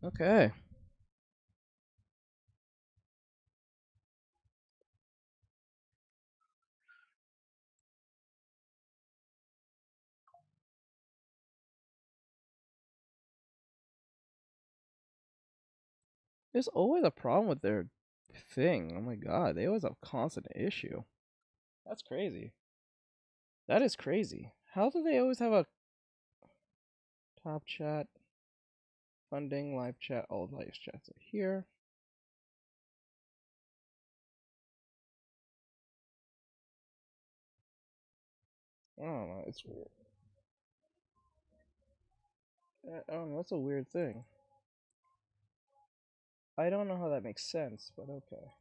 Okay. There's always a problem with their thing. Oh my god, they always have a constant issue. That's crazy. That is crazy. How do they always have a top chat, funding, live chat, all live chats are here? I don't know, it's weird. I don't know, that's a weird thing. I don't know how that makes sense, but okay.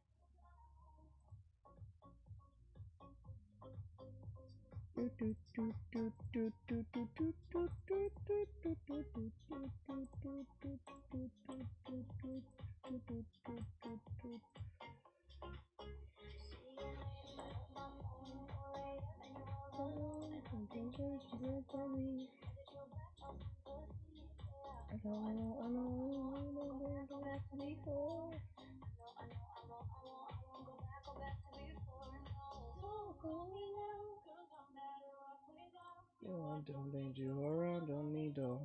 Don't need you around, don't need to.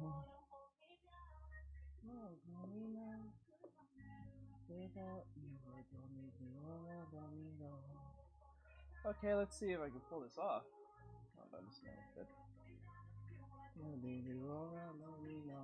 Okay, let's see if I can pull this off. Oh, that is not good. Don't need you around, don't need no.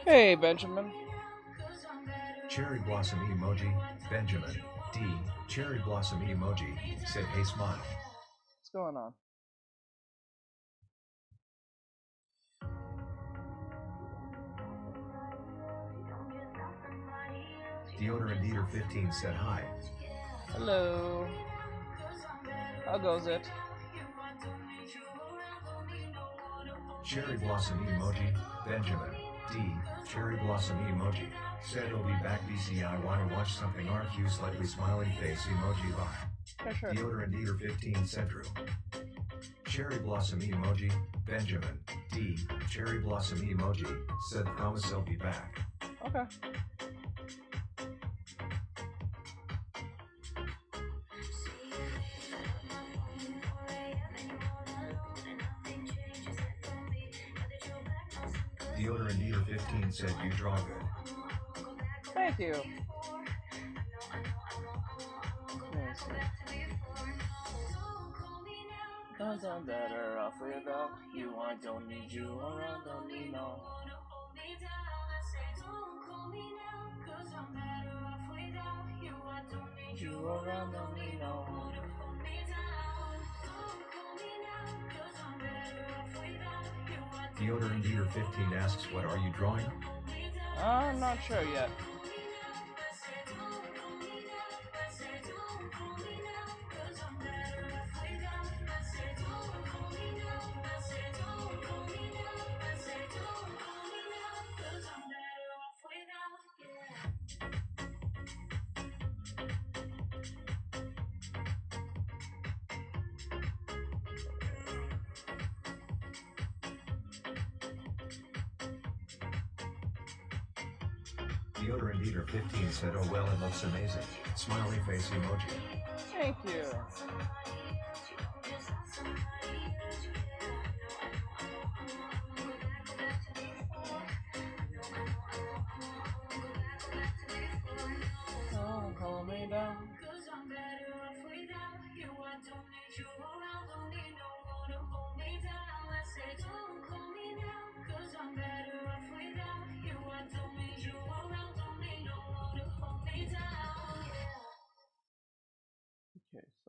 Hey, Benjamin. Cherry blossom emoji, Benjamin. D. Cherry blossom emoji, said hey smile. What's going on? Deodorant Eater 15 said hi. Hello. How goes it? Cherry blossom emoji, Benjamin. D. Cherry blossom emoji, said he'll be back BC I wanna watch something RQ slightly smiling face emoji bye. Sure. Deodorant Eater 15 said Drew. Cherry blossom emoji, Benjamin. D. Cherry blossom emoji, said promise he'll be back. Okay. Deodorant Eater 15 said you draw good. Thank you. Cause I'm better off without you. I don't need you around, don't need no. You around, don't need no. Deodorant Eater 15 asks what are you drawing? I'm not sure yet. Deodorant Eater 15 said oh well it looks amazing. Smiley face emoji. Thank you. Oh, hold me down.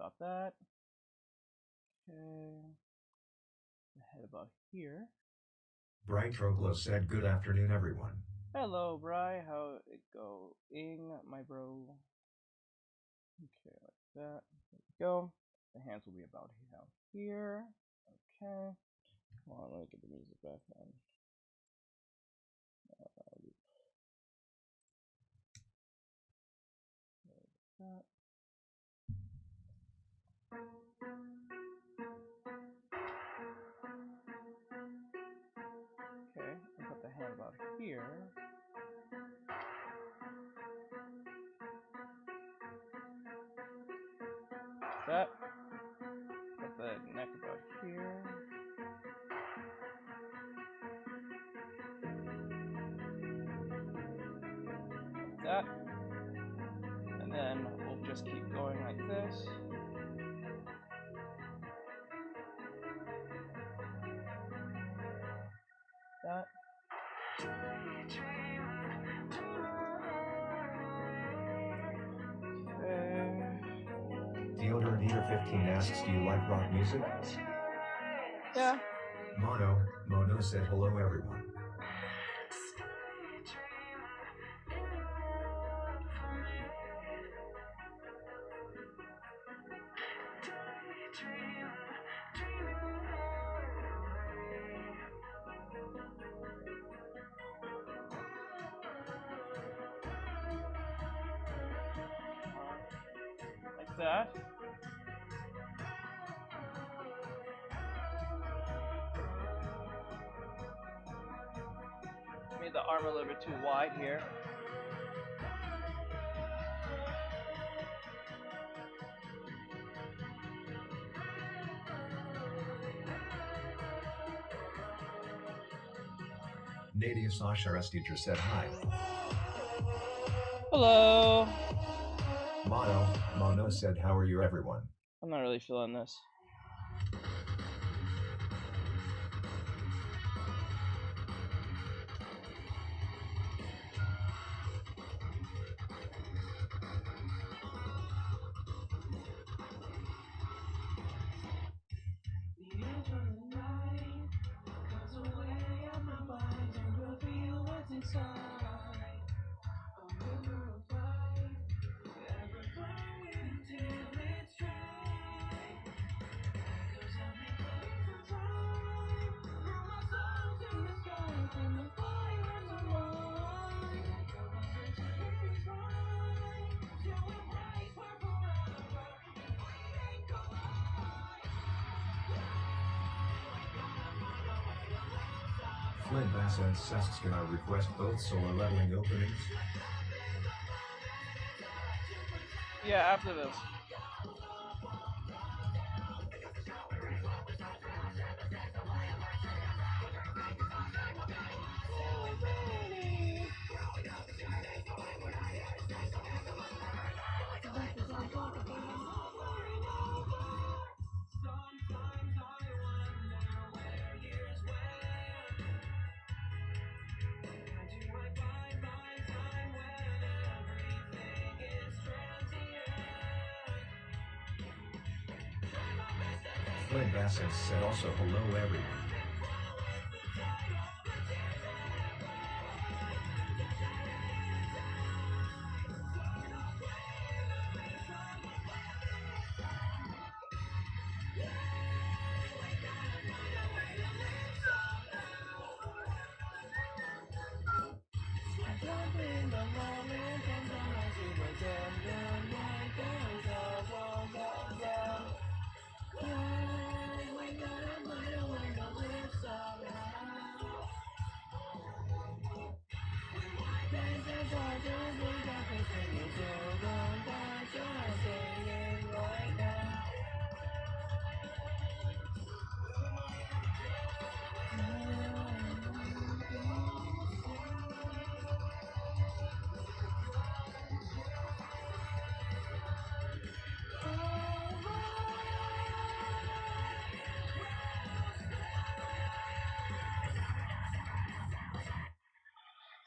stop that. Okay. Head about here. Bright Troglo said, "Good afternoon, everyone." Hello, Bri. How it going, my bro? Okay, like that. There we go. The hands will be about here. Okay. Come on, let me get the music back on. That. Okay, and put the hand about here. That. Put the neck about here. Like that. And then we'll just keep going like this. That. Deodorant Eater 15 asks, "Do you like rock music?" Yeah. Mono said, "Hello, everyone." Like that. Made the arm a little bit too wide here. Nadia Sasha S. teacher said, "Hi." Hello. Mono said, "How are you, everyone?" I'm not really feeling this. Flint Bassett asks, "Can I request both solo leveling openings?" Yeah, after this. Flint Bassett said also, "Hello, everyone."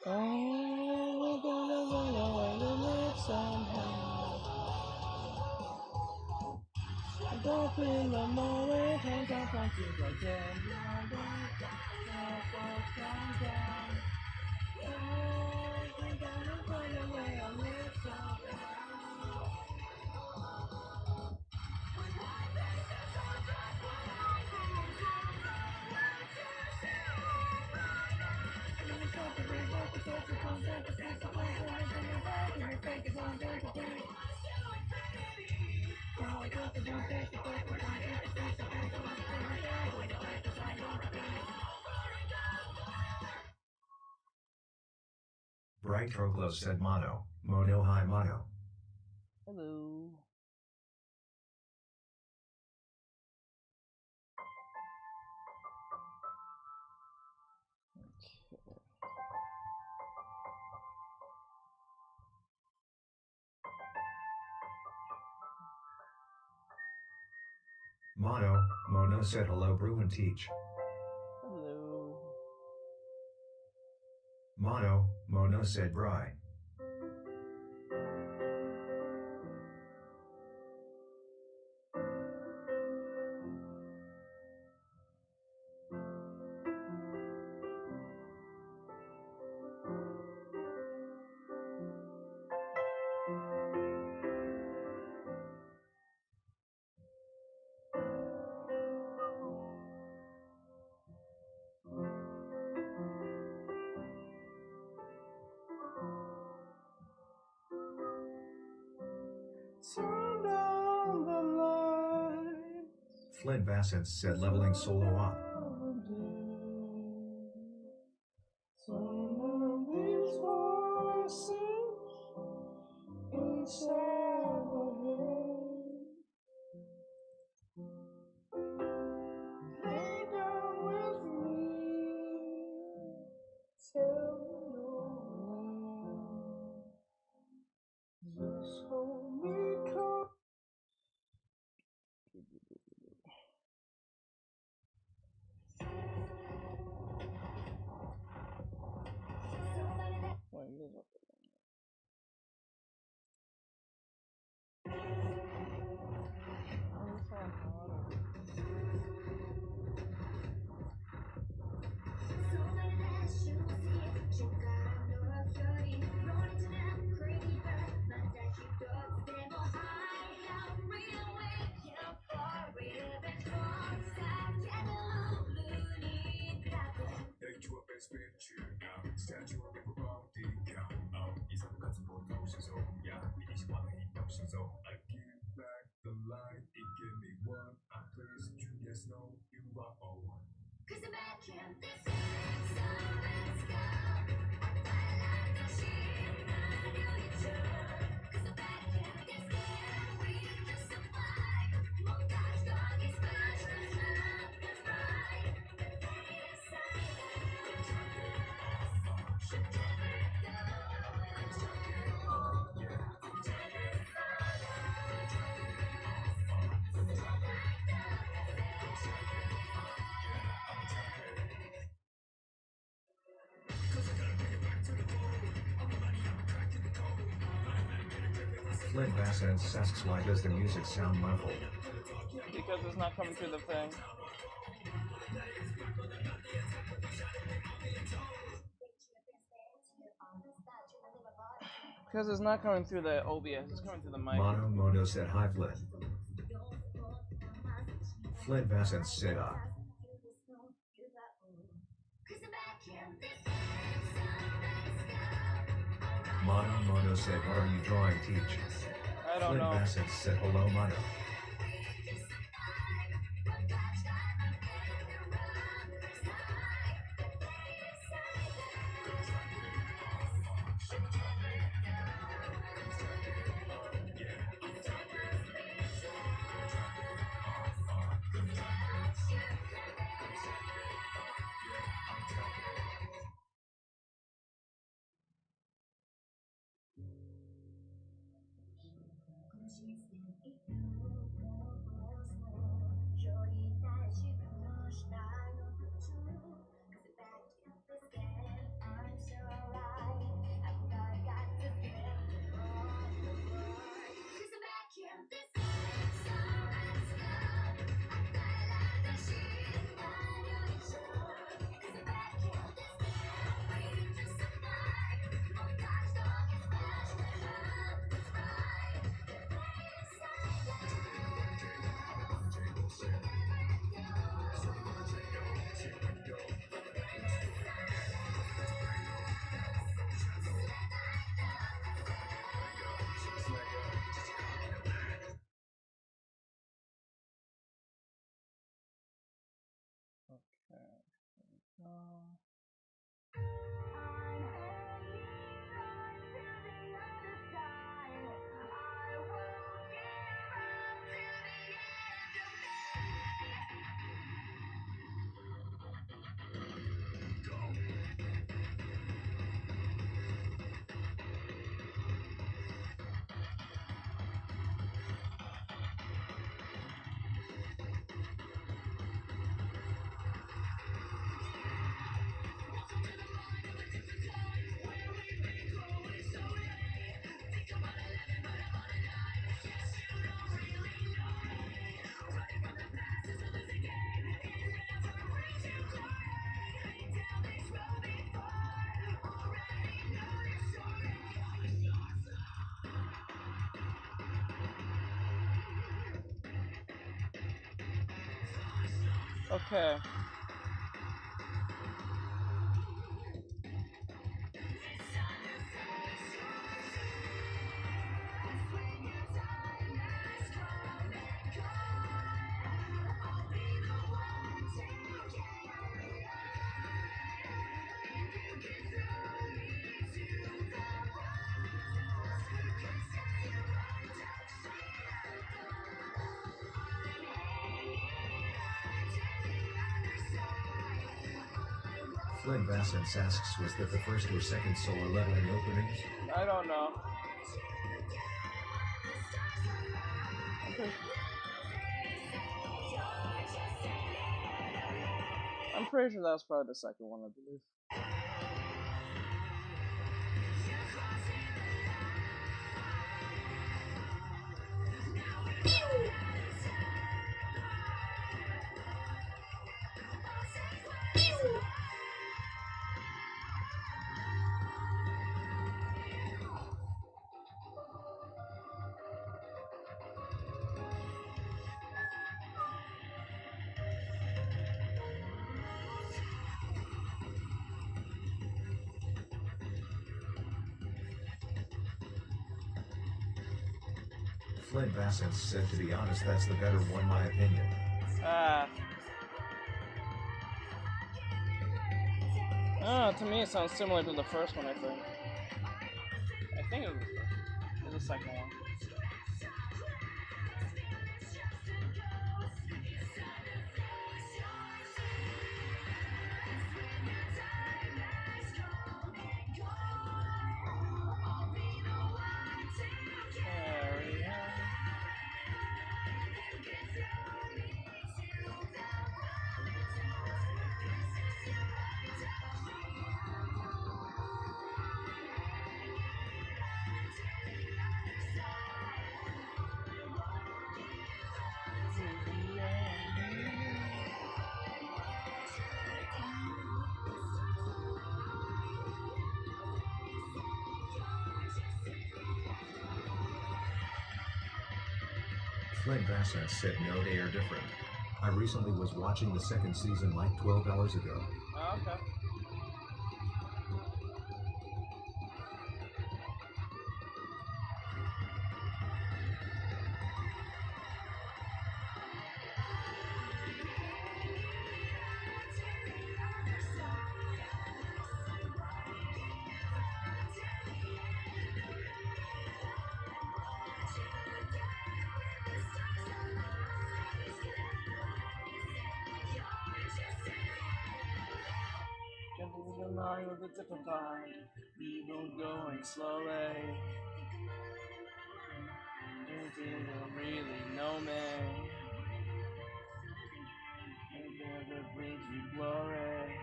Oh, we're gonna Up in the moment, hands up on you again. Bright Troglo said mono, mono hi mono. Hello. Mono said hello brew and teach. Hello. Mono said bry. Turn down the light. Flint Bassett said leveling solo op. Some of these voices inside my head. Lay down with me. Tell me no lie. Just hold me close. I give back the light, it gave me one. I place you guys know you are all one. Cause I'm back in this game, so let's go. Everybody like the shit, I know you too. Cause I'm back in this game, we just survive. Montage dog is smash, that's left and right. The day is silent, should never go. Flint Bassett asks why does the music sound muffled? Because it's not coming through the thing. Because it's not coming through the OBS, it's coming through the mic. Mono said hi Flint. Flint Bassett said Mono said what are you drawing teach? I don't know. Flint Bassett said hello Mono. Okay. Flynn Vassence asks, was that the first or second solar leveling openings? I don't know. I'm pretty sure that was probably the second one, I believe. Flynn Vassence said, to be honest, that's the better one, my opinion. To me it sounds similar to the first one, I think. I think it was the second one. Flynn Vassence said, no, they are different. I recently was watching the second season like 12 hours ago. Oh, okay. Jumping in the line with a different kind, evil going slowly. You don't really know me. And never brings you glory.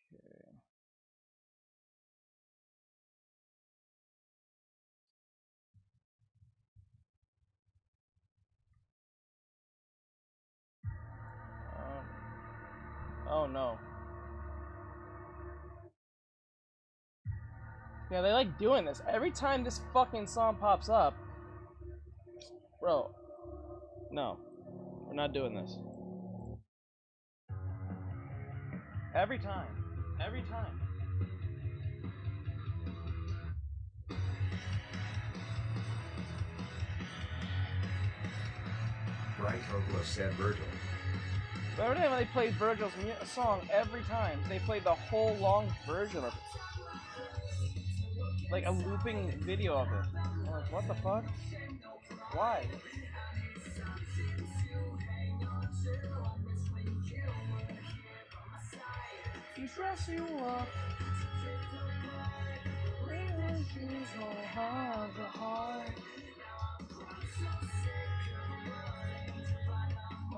Okay. Oh no. Yeah, they like doing this. Every time this fucking song pops up. Bro. No. We're not doing this. Every time. Every time. Right, Hopeless said Virgil. Every time they played Virgil's song, every time they played the whole long version of it, like a looping video of it. I'm like, what the fuck? Why? You dress you up.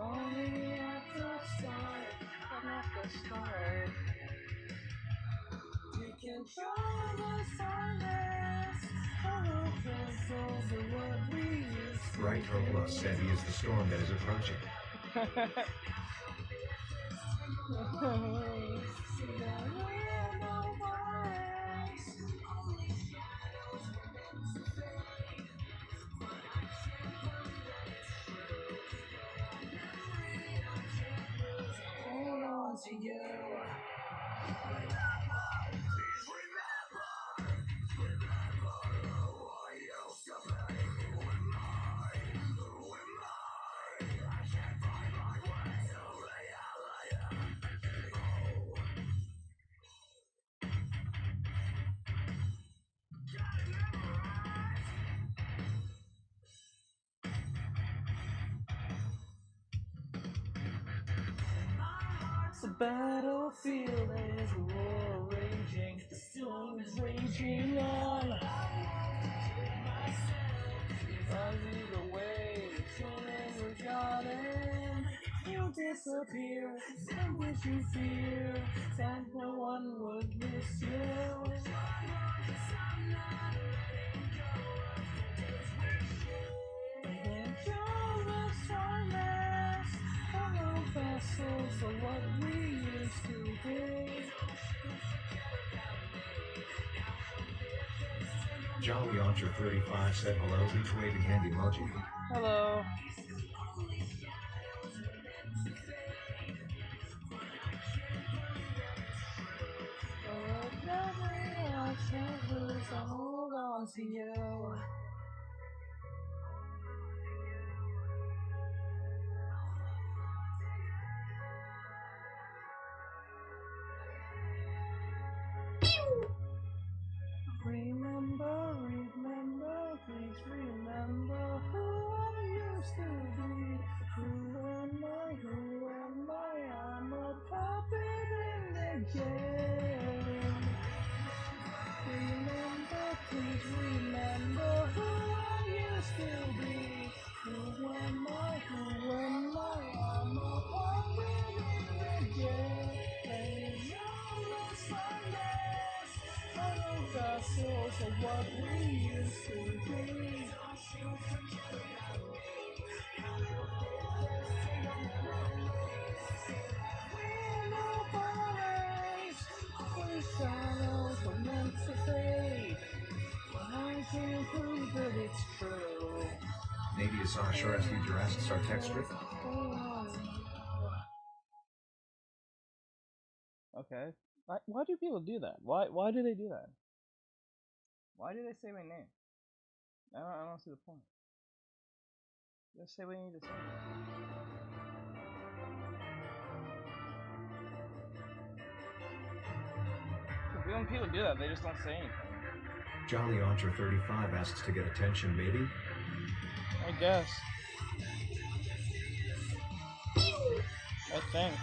Only at the start, but not the start. We can show the silence. Follow the souls of what we used to Right, Hopeless said he is the storm that is approaching. Hold on to you. The battlefield is a war raging, the storm is raging on. Running away, feeling forgotten. You disappear, and which you fear, that no one would miss you. And you're the strongest, follow vessels of what we used to be. Jolly Oncher 35 said hello, each waving hand emoji. Hello. Hold on to you. Remember, please remember who I used to be. Who am I? I'm a puppet in the game. Remember, please remember who I used to be. Who am I? I'm a puppet in the game. Playing all the silence. Follow the souls of what we used to be. We're nobodies. We shadows were meant to fade. I can't prove that it's true. Maybe it's our Shores Future asks Artextric. Okay. Why do people do that? Why do they do that? Why do they say my name? I don't see the point. Just say what you need to say. When people do that, they just don't say anything. Jolly Oncher 35 asks to get attention, maybe? I guess. I think.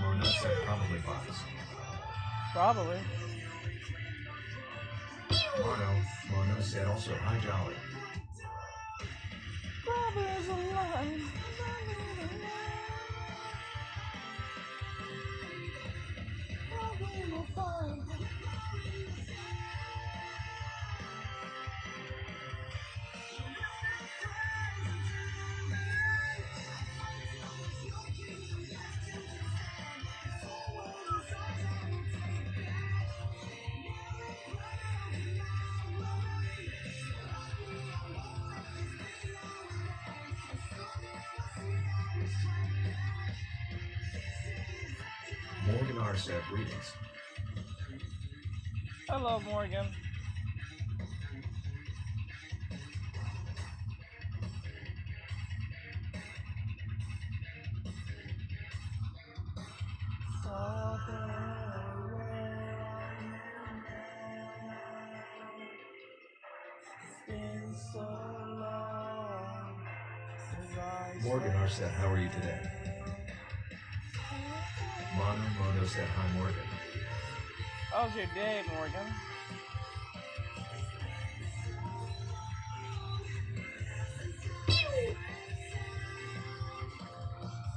Mono said probably bots. Probably. Mono said also hi Jolly. Probably's a lie. Probably will find. R said greetings. Hello, Morgan. Morgan R said, how are you today? Mono said, hi Morgan. How's your day, Morgan?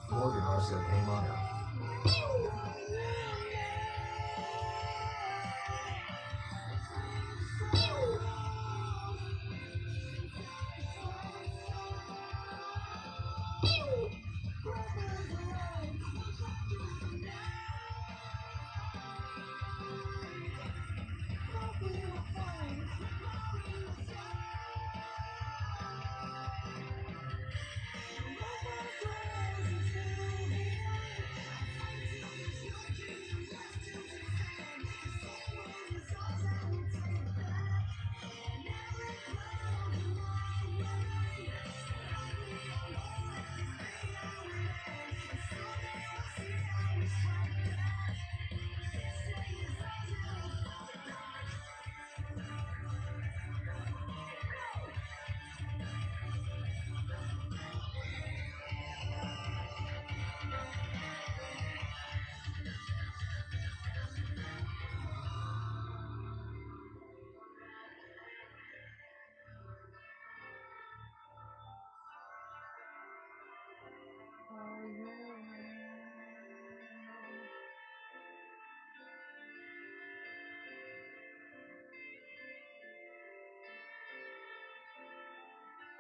Morgan R said, hey Mono.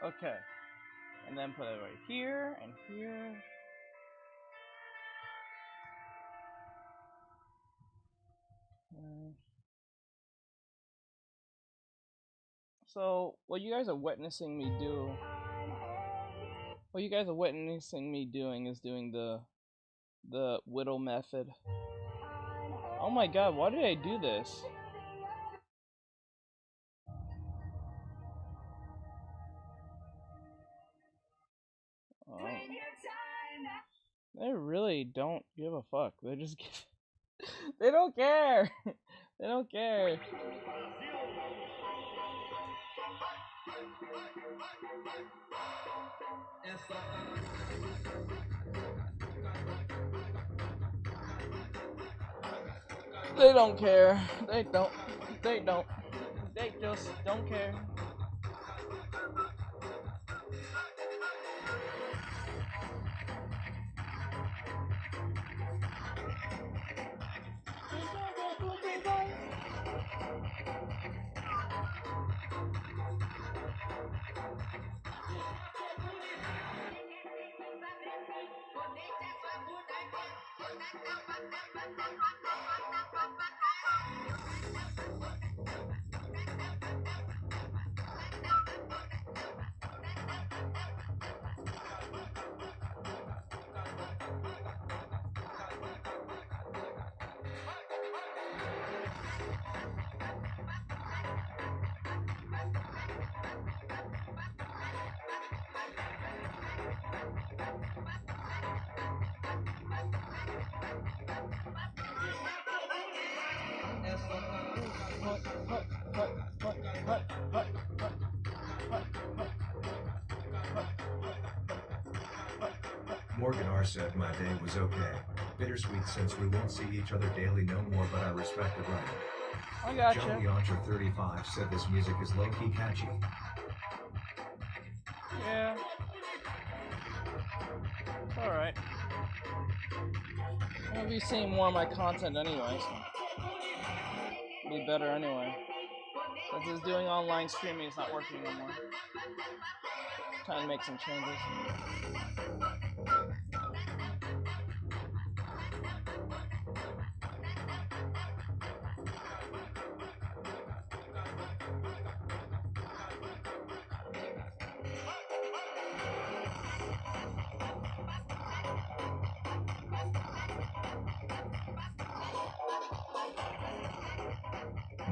Okay. And then put it right here and here. So, what you guys are witnessing me doing is doing the whittle method. Oh my god, why did I do this? Oh. They really don't give a fuck. They just give they don't care. They don't care. They don't care. They don't. They don't. They just don't care. Morgan R said my day was okay. Bittersweet since we won't see each other daily no more, but I respect the right. I gotcha. Johnny Archer 35 said this music is low-key catchy. Yeah. It's alright. I'll be seeing more of my content anyway, so it'll be better anyway. Since it's doing online streaming, it's not working anymore. Trying to make some changes.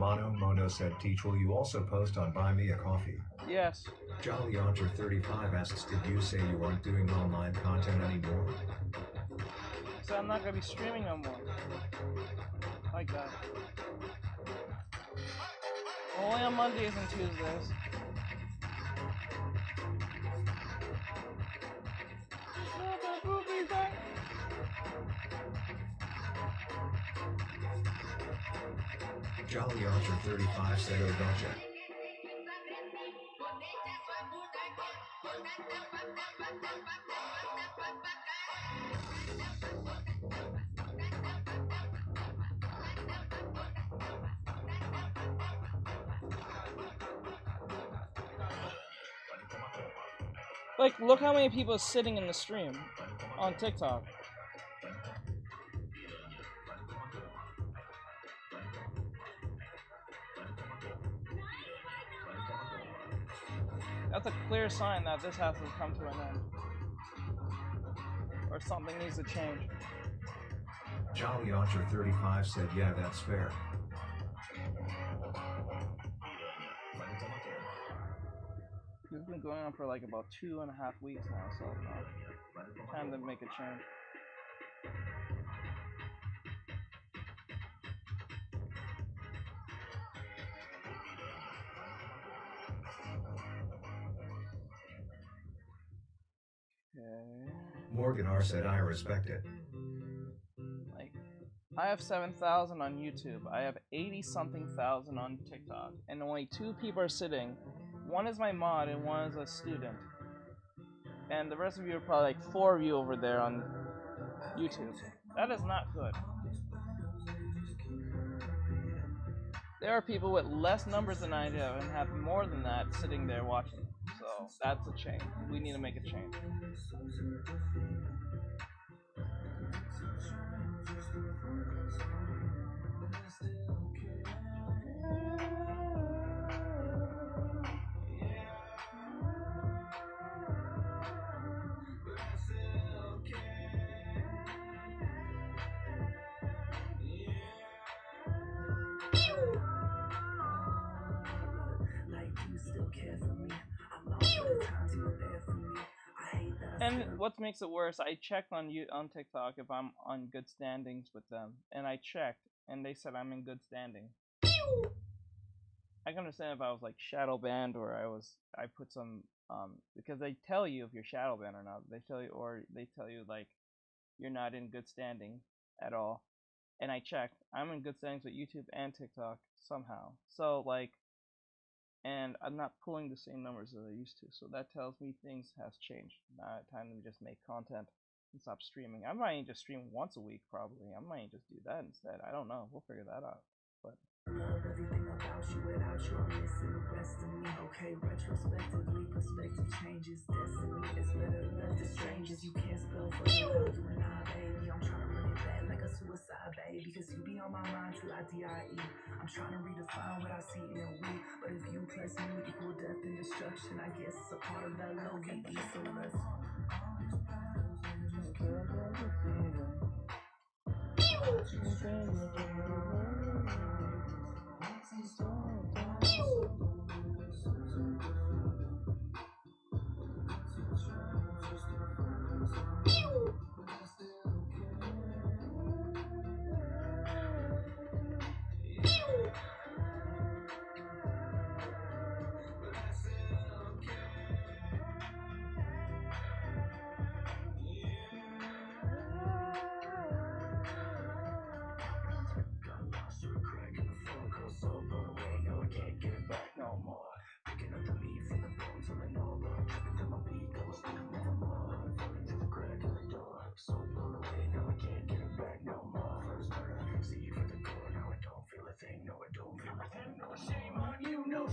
Mono Mono said, Teach, will you also post on Buy Me a Coffee? Yes. Jolly Yonter 35 asks, did you say you aren't doing online content anymore? So I'm not gonna be streaming no more. Like that. Only on Mondays and Tuesdays. Jolly Yonter 35 said, oh gotcha. Like, look how many people are sitting in the stream on TikTok. That's a clear sign that this has to come to an end. Or something needs to change. Jolly Yonter 35 said, yeah, that's fair. It's been going on for like about 2.5 weeks now, so time to make a change. Okay. Morgan R said, I respect it. Like, I have 7,000 on YouTube. I have 80-something thousand on TikTok, and only 2 people are sitting. One is my mod, and one is a student. And the rest of you are probably like 4 of you over there on YouTube. That is not good. There are people with less numbers than I do and have more than that sitting there watching. So that's a change. We need to make a change. And what makes it worse, I checked on TikTok if I'm on good standings with them, and I checked, and they said I'm in good standing. I can understand if I was like shadow banned or I put some because they tell you if you're shadow banned or not. They tell you like you're not in good standing at all. And I checked, I'm in good standings with YouTube and TikTok somehow. So like, and I'm not pulling the same numbers as I used to. So that tells me things has changed. Now it's time to just make content and stop streaming. I might just stream once a week probably. I might just do that instead. I don't know. We'll figure that out. But love everything about you, without you I'm missing the rest of me. Okay, retrospectively, perspective changes destiny. It's better left to strangers. You can't spell for the love you and I, baby. I'm trying to run it back like a suicide, baby. Because you be on my mind till I die. I'm trying to redefine what I see in we. But if you plus me equal death and destruction, I guess it's a part of that low-key. So let's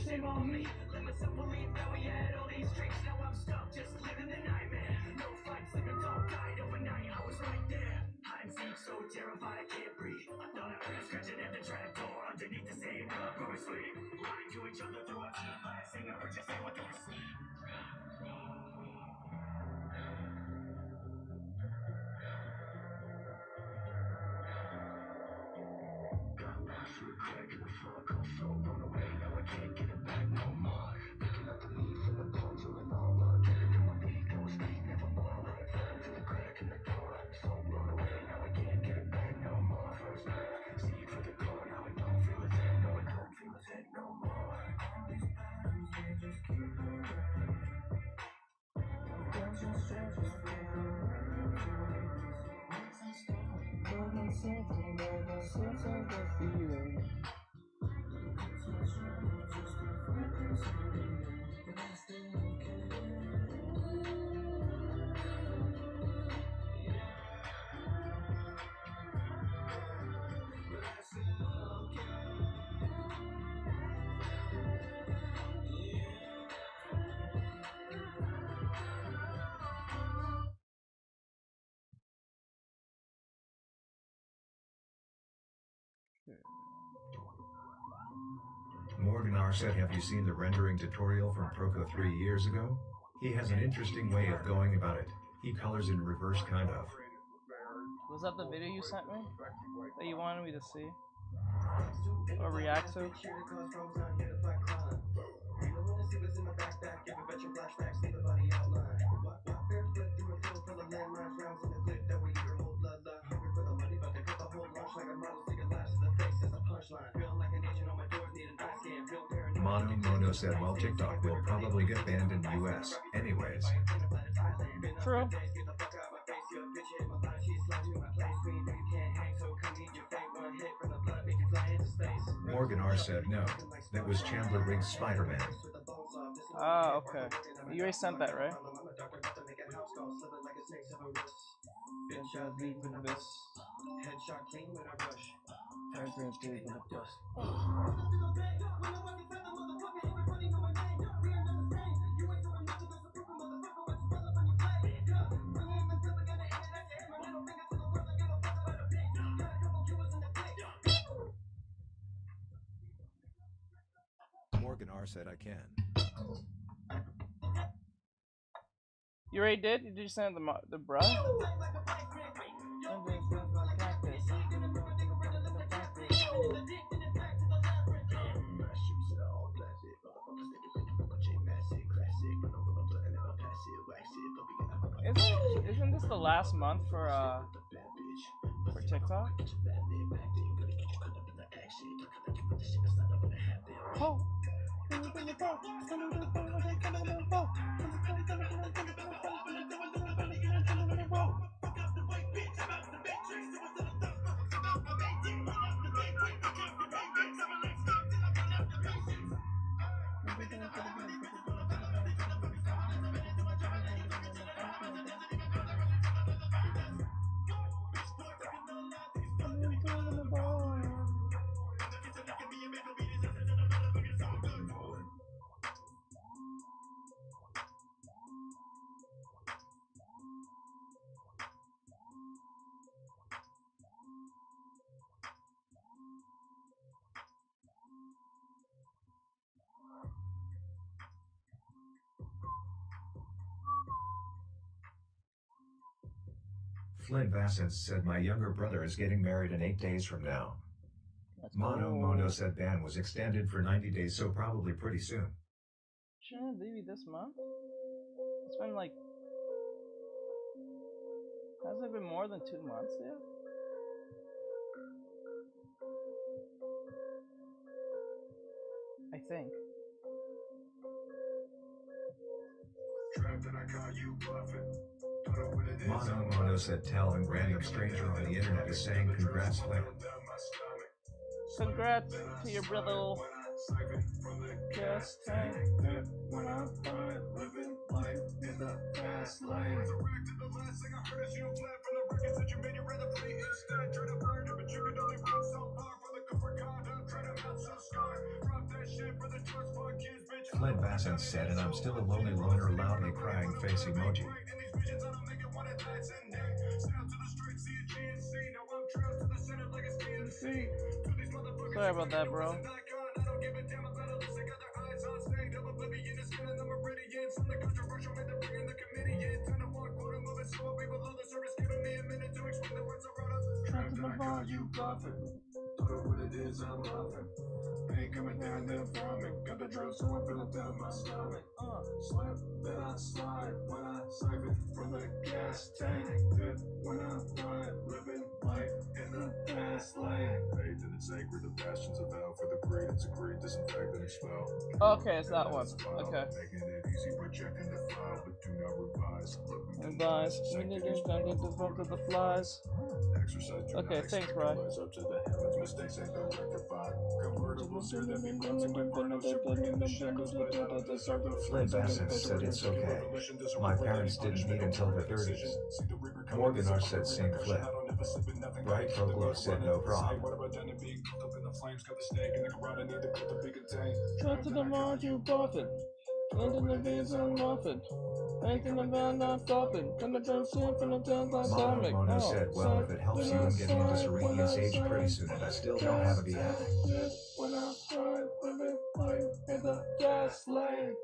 shame on me. Limits of belief that we had all these drinks. Now I'm stuck, just living the nightmare. No fight, sleeping dog died overnight. I was right there. I'm deep, so terrified I can't breathe. I thought I heard scratching at the trap door underneath the same rug where we sleep. Lying to each other through our teeth. Sing or just say what they see. Got lost with a crack in the fuck off. Morgan R said, have you seen the rendering tutorial from Proco 3 years ago? He has an interesting way of going about it. He colors in reverse, kind of. Was that the video you sent me? That you wanted me to see? Or react to? Mono said, well, TikTok will probably get banned in the US anyways. True. Morgan R said no. That was Chandler Riggs' Spider-Man. Ah, okay. You already sent that, right? Morgan R said I can. You already did? Did you send the bruh? Isn't this the last month for TikTok? Oh. Flynn Vassens said my younger brother is getting married in 8 days from now. Mono said ban was extended for 90 days, so probably pretty soon. Shouldn't it be this month? It's been like... Has it been more than 2 months yet? I think. Mono said tell and random stranger on the internet is saying congrats, Flynn. Congrats to your brother. Just tank it when I find living life in the fast lane. Flynn Vassens said, and I'm still a lonely loner, loudly crying face emoji. Sorry about that, bro. Trying to move on, you bluffing. Don't know what it is, I'm bluffing. Ain't coming down there from it. Got the drug, so I feel it down my stomach. Slip, then I slide when I siphon from the gas tank. Dip when I ride, living life in the fast lane. Faith in the sacred, the passions of vow for the creed. It's a creed, disinfect and expel. Okay, it's that one. Okay. Making it easy, rejecting the file, but do not revise. Revise. We need to get the vote of the flies. Okay, thanks, Bri. Flynn Bassett said it's okay. My parents didn't meet until their 30s. Morgan R said same flip. Bright Proclo said no problem. Shut to the mind, you buffin. Into the beans and muffin. Into the band, not flopping. From the band, from the dance, stomach. Mono said, well, if it helps you, I'm getting into Ceregian Sage pretty soon, and I still don't have a BF. When I ride, living life in the gas lane.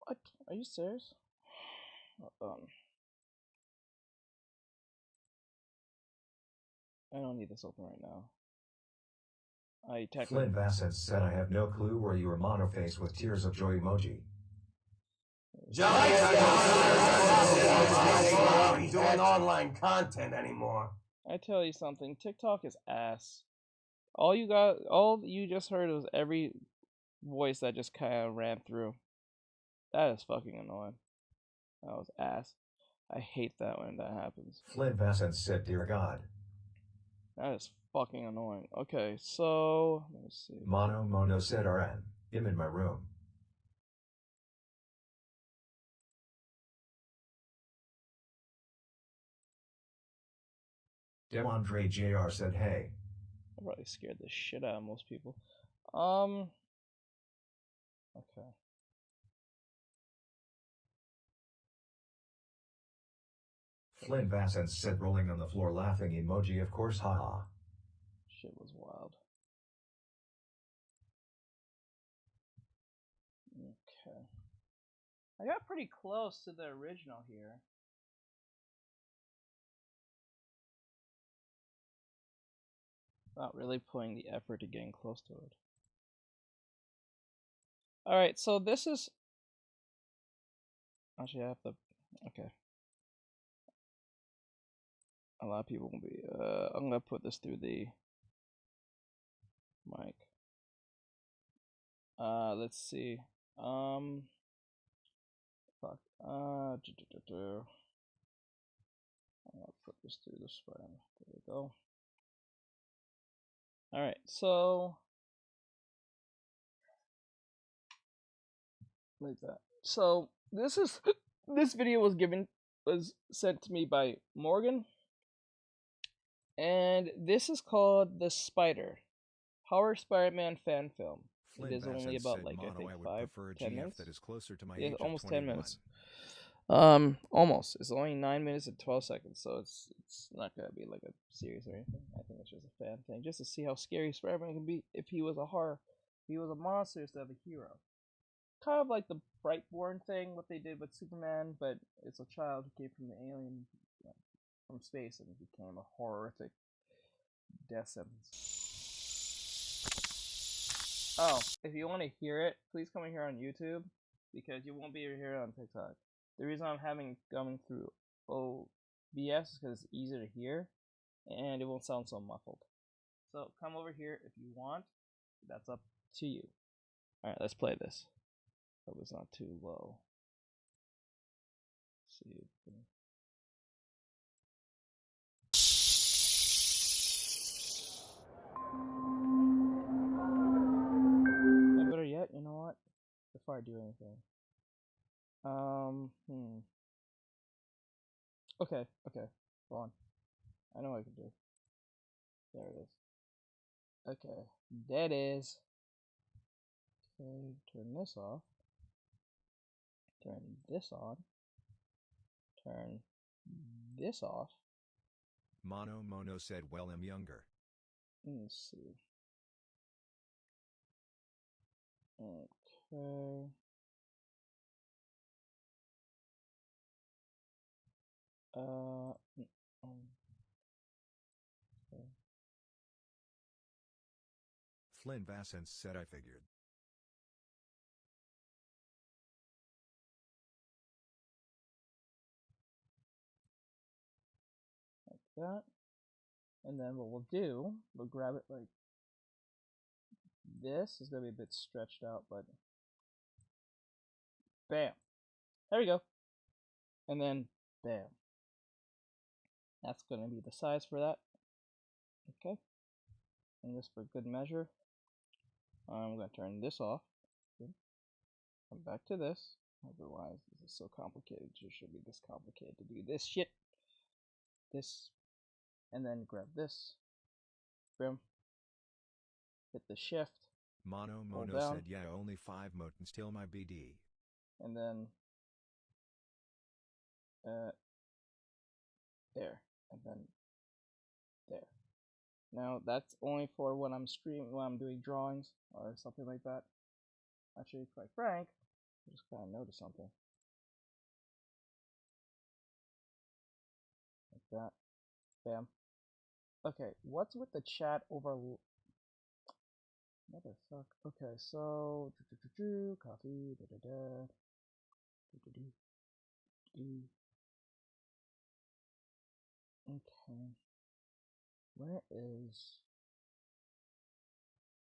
What? Are you serious? I don't need this open right now. Flynn Bassett said, I have no clue where you were mono-faced with tears of joy emoji. Doing online content anymore. I tell you something, TikTok is ass. All you just heard was every voice that just kind of ran through. That is fucking annoying. That was ass. I hate that when that happens. Flynn Bassett said, dear God. That is fucking annoying. Okay, so let me see. Mono said, RN. I'm in my room. DeAndre JR said, hey. I probably scared the shit out of most people. Okay. Flynn Bassett said, rolling on the floor laughing emoji, of course, haha. Shit was wild. Okay. I got pretty close to the original here. Not really putting the effort to getting close to it. Alright, so this is... Actually, I have to... Okay. A lot of people will be... I'm gonna put this through the... mic. Let's see. Fuck. I'm gonna put this through the spread. There we go. Alright, so... like that. So, this video was sent to me by Morgan. And this is called The Spider. Horror Spider-Man fan film. It is only about like I think 5-10 minutes. That is closer to my age almost 10 minutes. Almost. It's only 9 minutes and 12 seconds, so it's not gonna be like a series or anything. I think it's just a fan thing, just to see how scary Spider-Man can be if he was a horror, if he was a monster instead of a hero. Kind of like the Brightborn thing, what they did with Superman, but it's a child who came from the alien, from space, and became a horrific death sentence. Oh, if you want to hear it, please come in here on YouTube, because you won't be able to hear it on TikTok. The reason I'm going through OBS is because it's easier to hear, and it won't sound so muffled. So come over here if you want. That's up to you. Alright, let's play this. Hope it's not too low. Let's see. Or better yet, you know what? Before I do anything. Okay. Go on. I know what I can do. There it is. Okay. That is. Okay, turn this off. Turn this on. Turn this off. Mono said, well, I'm younger. Let's see. Okay. Okay. Flynn Bassett said, I figured. that. And then what we'll do, we'll grab it like this. Is going to be a bit stretched out, but bam. There we go. And then bam. That's going to be the size for that. Okay. And just for good measure, I'm going to turn this off. Good. Come back to this. Otherwise, this is so complicated. It should be this complicated to do this shit. This. And then grab this. Boom. Hit the shift. Mono Hold Mono down. said, yeah, only 5 motons till my BD. And then there. And then there. Now that's only for when I'm doing drawings or something like that. Actually, quite frank, I just kind of noticed something. Like that. Bam. Okay, what's with the chat over? Motherfuck. Okay, so copy. Okay.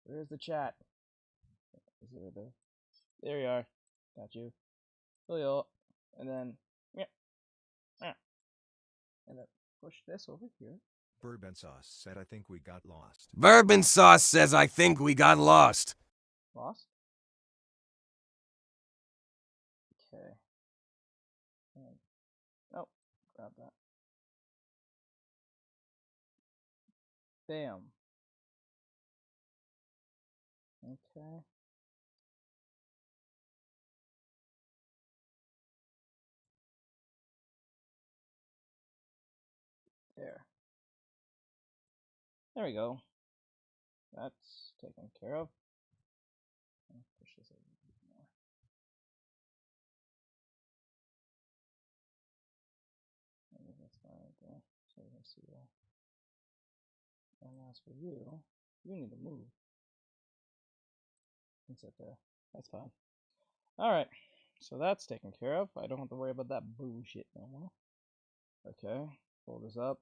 Where's the chat? Is it right there? There you are. Got you. Yo. And then and then push this over here. Bourbon Sauce said, I think we got lost. Bourbon Sauce says, I think we got lost. Lost? Okay. Oh, grab that. Bam. Okay. There. There we go. That's taken care of. I'll push this over a bit more. Maybe that's fine right there. So you can see that. And as for you, you need to move. And sit there. That's fine. Alright. So that's taken care of. I don't have to worry about that bullshit no more. Okay. Pull this up.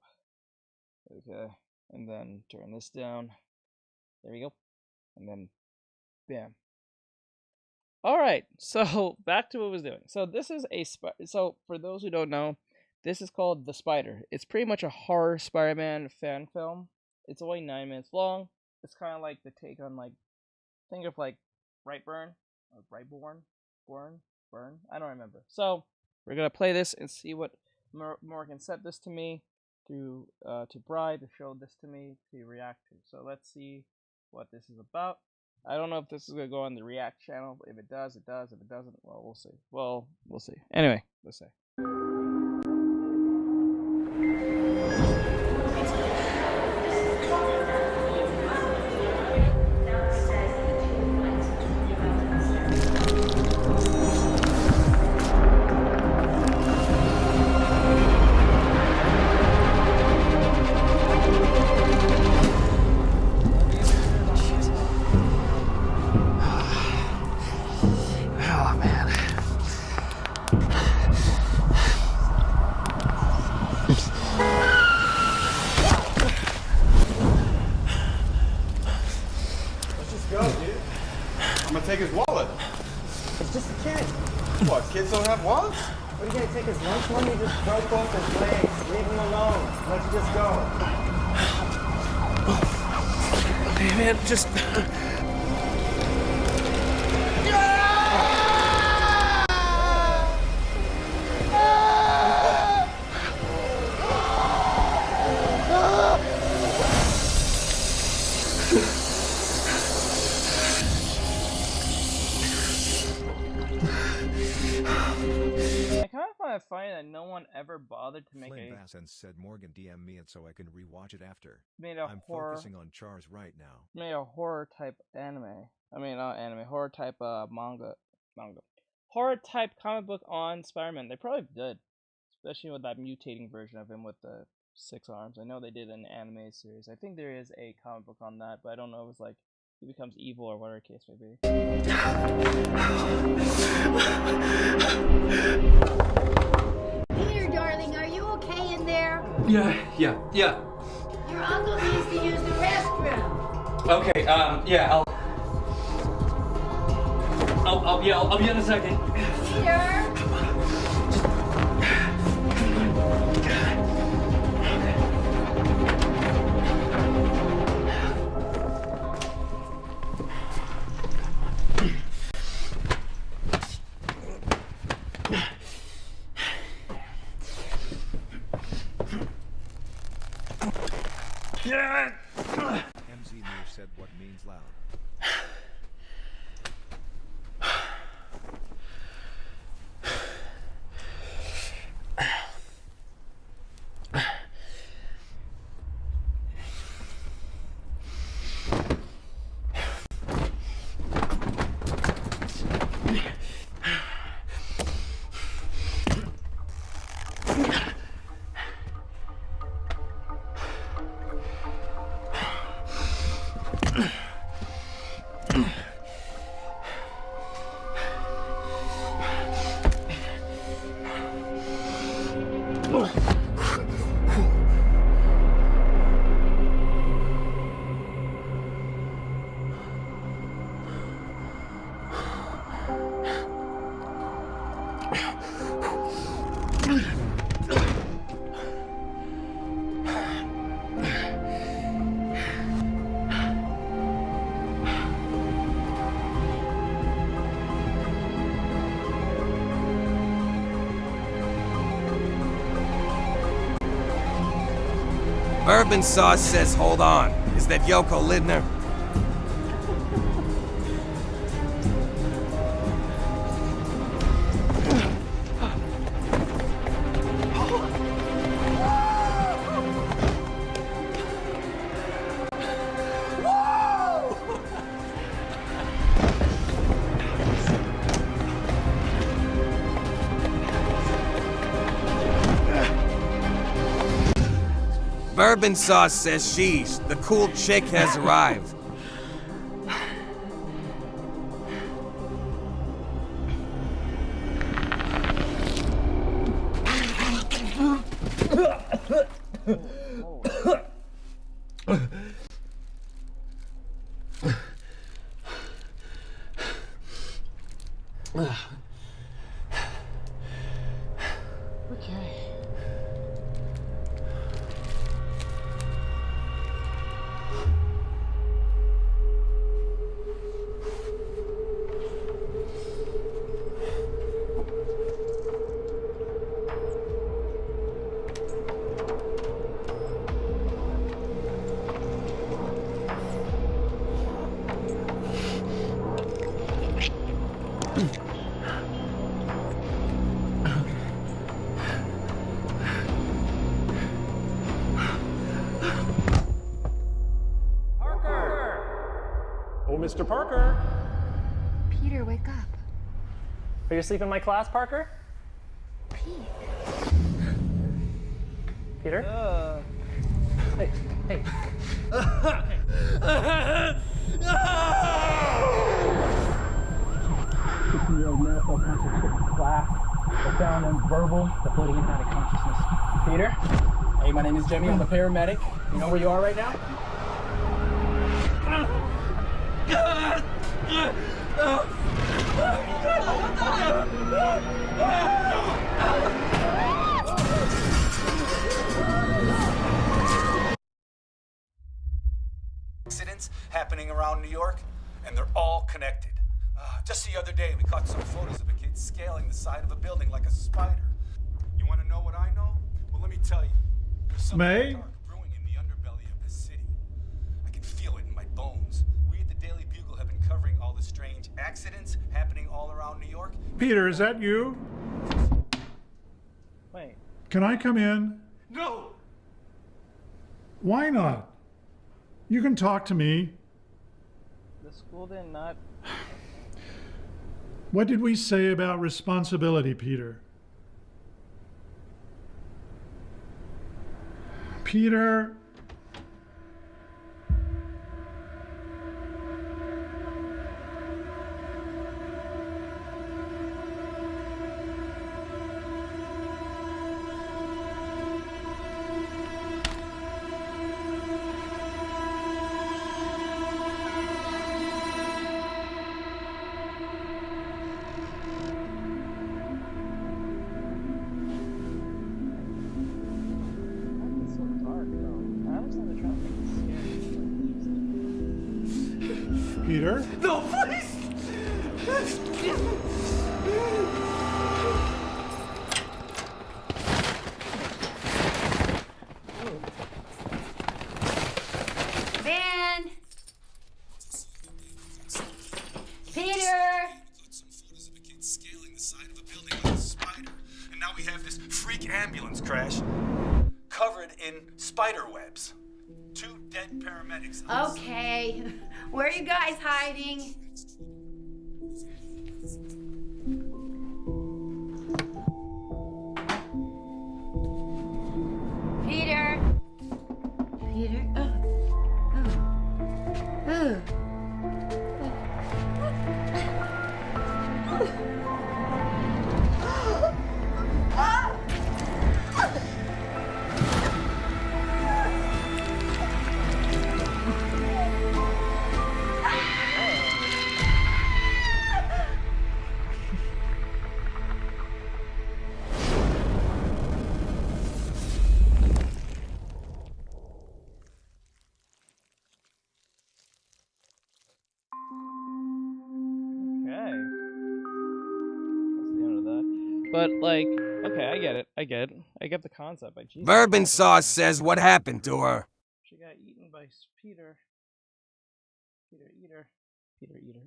Okay. And then turn this down. There we go. And then bam. Alright, so back to what I was doing. So this is so for those who don't know, this is called The Spider. It's pretty much a horror Spider-Man fan film. It's only 9 minutes long. It's kind of like the take on think of like Brightburn or Brightborn, Burn. I don't remember. So we're gonna play this and see what Morgan sent this to me to Bride to show this to me to react to. So let's see what this is about. I don't know if this is gonna go on the React channel. If it does, it does. If it doesn't, well, we'll see. Well, we'll see. Anyway, let's see. Take his wallet. It's just a kid. What, kids don't have wallets? What are you gonna take his lunch money? He just broke off his legs. Leave him alone. Let's just go. Hey man, just... I find that no one ever bothered to make Flynn Vassens said, Morgan DM me and so I can rewatch it after. I'm horror, focusing on Chars right now. made a horror type anime. I mean, not anime, horror type manga. Horror type comic book on Spider-Man. They probably did, especially with that mutating version of him with the 6 arms. I know they did an anime series. I think there is a comic book on that, but I don't know if it's like he becomes evil or whatever the case may be. Peter darling, are you okay in there? Yeah. Your uncle needs to use the restroom. Okay, yeah, I'll be in a second. Peter? MZ News said what means loud. Bourbon Sauce says hold on. Is that Yoko Lidner? Bourbon Sauce says sheesh, the cool chick has arrived. Okay. Oh, Mr. Parker. Peter, wake up. Are you asleep in my class, Parker? Pete. Peter? Hey. Class, profound and verbal, the floating out of consciousness. Peter? Hey, my name is Jimmy. I'm a paramedic. You know where you are right now? Accidents happening around New York, and they're all connected. Just the other day, we caught some photos of a kid scaling the side of a building like a spider. You want to know what I know? Well, let me tell you. There's something dark brewing in the underbelly of this city. I can feel it in my bones. We at the Daily Bugle have been covering all the strange accidents happening all around New York. Peter, is that you? Wait. Can I come in? No! Why not? You can talk to me. The school did not. What did we say about responsibility, Peter? Peter. Peter? No, please! Ben! Peter! Scaling the side of a building like a spider. And now we have this freak ambulance crash covered in spider webs. 2 dead paramedics. Okay. Where are you guys hiding? Peter? Peter? Oh. Okay. That's the end of that. But like, okay, I get it. I get the concept. Like, Jesus, Bourbon Sauce says what happened to her. she got eaten by Peter. Peter Eater. Peter Eater.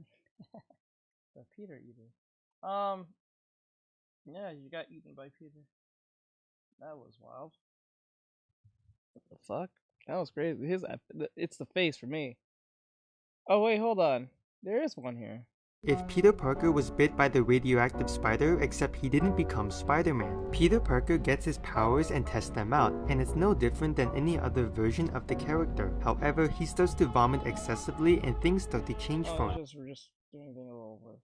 The Peter Eater. Yeah, you got eaten by Peter. That was wild. What the fuck? That was crazy. It's the face for me. Oh wait, hold on. There is one here. If Peter Parker was bit by the radioactive spider, except he didn't become Spider-Man. Peter Parker gets his powers and tests them out, and it's no different than any other version of the character. However, he starts to vomit excessively and things start to change for him. We're just doing things all over.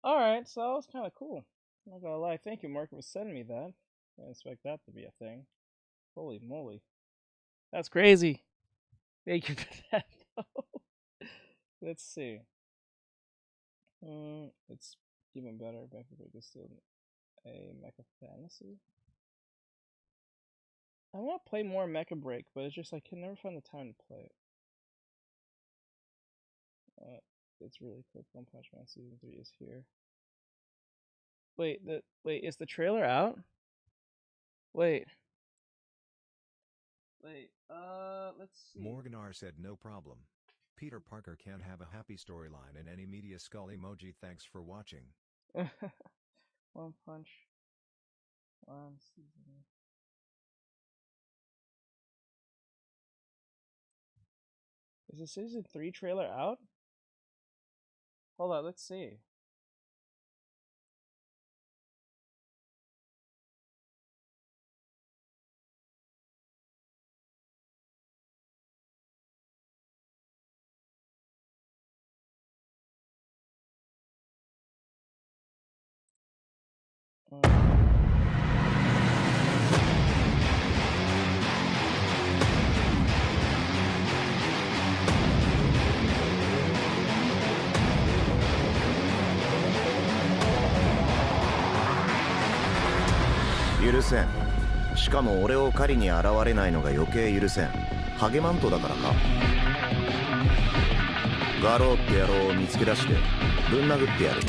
Alright, so that was kind of cool. I'm not gonna lie. Thank you, Mark, for sending me that. I didn't expect that to be a thing. Holy moly. That's crazy. Thank you for that, though. Let's see. It's even better. Mecha Break is still a Mecha Fantasy. I want to play more Mecha Break, but it's just I can never find the time to play it. It's really quick. One Punch Man Season 3 is here. Wait, is the trailer out? Wait, let's see. Morgan R said no problem. Peter Parker can't have a happy storyline in any media skull emoji. Thanks for watching. One Punch Man Season. Is the Season 3 trailer out? Hold on, let's see.許せん。しかも俺を狩りに現れないのが余計許せん。ハゲマントだからか。ガローって野郎を見つけ出してぶん殴ってやる。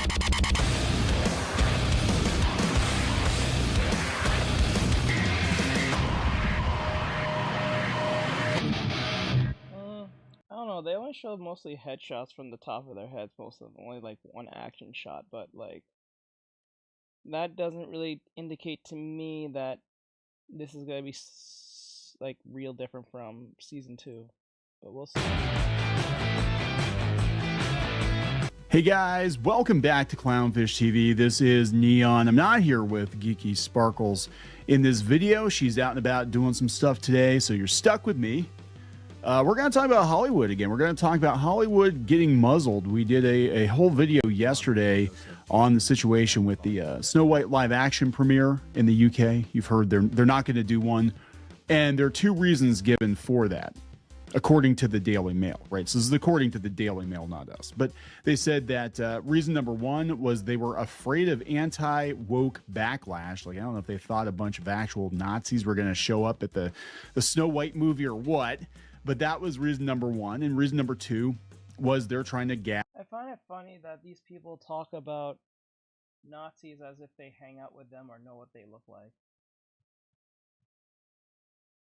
I don't know, they only showed mostly headshots from the top of their heads, most of them, only like one action shot, but like that doesn't really indicate to me that this is gonna be like real different from season 2, but we'll see. Hey guys, welcome back to Clownfish TV. This is Neon. I'm not here with Geeky Sparkles in this video. She's out and about doing some stuff today, so you're stuck with me. We're going to talk about Hollywood again. We're going to talk about Hollywood getting muzzled. We did a whole video yesterday on the situation with the Snow White live action premiere in the UK. You've heard they're not going to do one, and there are two reasons given for that, according to the Daily Mail, right? So this is according to the Daily Mail, not us. But they said that reason number one was they were afraid of anti-woke backlash. Like, I don't know if they thought a bunch of actual Nazis were going to show up at the Snow White movie or what, but that was reason number one. And reason number two was they're trying to gag. I find it funny that these people talk about Nazis as if they hang out with them or know what they look like.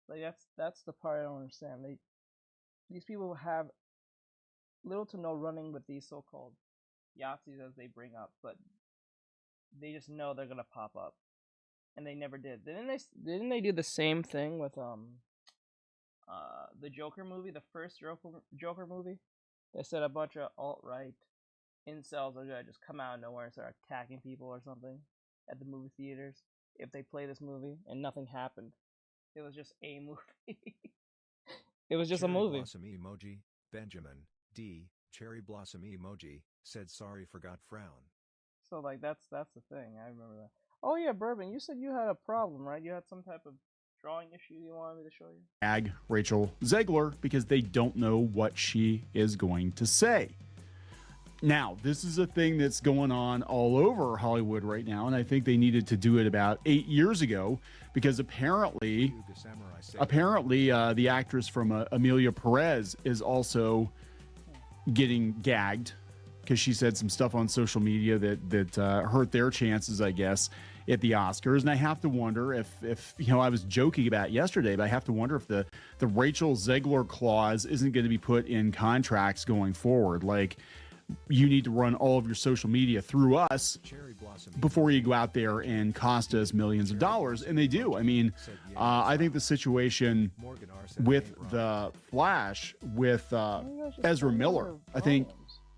Like that's the part I don't understand. These people have little to no running with these so-called Yahtzees as they bring up, but they just know they're gonna pop up, and they never did. Didn't they do the same thing with the Joker movie, the first Joker movie? They said a bunch of alt-right incels are gonna just come out of nowhere and start attacking people or something at the movie theaters if they play this movie, and nothing happened. It was just a movie. It was just Cherry a movie. Blossom emoji. Benjamin D. Cherry blossom emoji said sorry forgot frown. So like that's the thing. I remember that. Oh yeah, Bourbon, you said you had a problem, right? You had some type of drawing issue you wanted me to show you. Ag Rachel Zegler because they don't know what she is going to say. Now, this is a thing that's going on all over Hollywood right now, and I think they needed to do it about 8 years ago because apparently the actress from Amelia Perez is also getting gagged because she said some stuff on social media that hurt their chances, I guess, at the Oscars. And I have to wonder if you know, I was joking about it yesterday, but I have to wonder if the Rachel Zegler clause isn't going to be put in contracts going forward. Like, you need to run all of your social media through us before you go out there and cost us millions of dollars. And they do. I mean, I think the situation with the Flash, with Ezra Miller, I think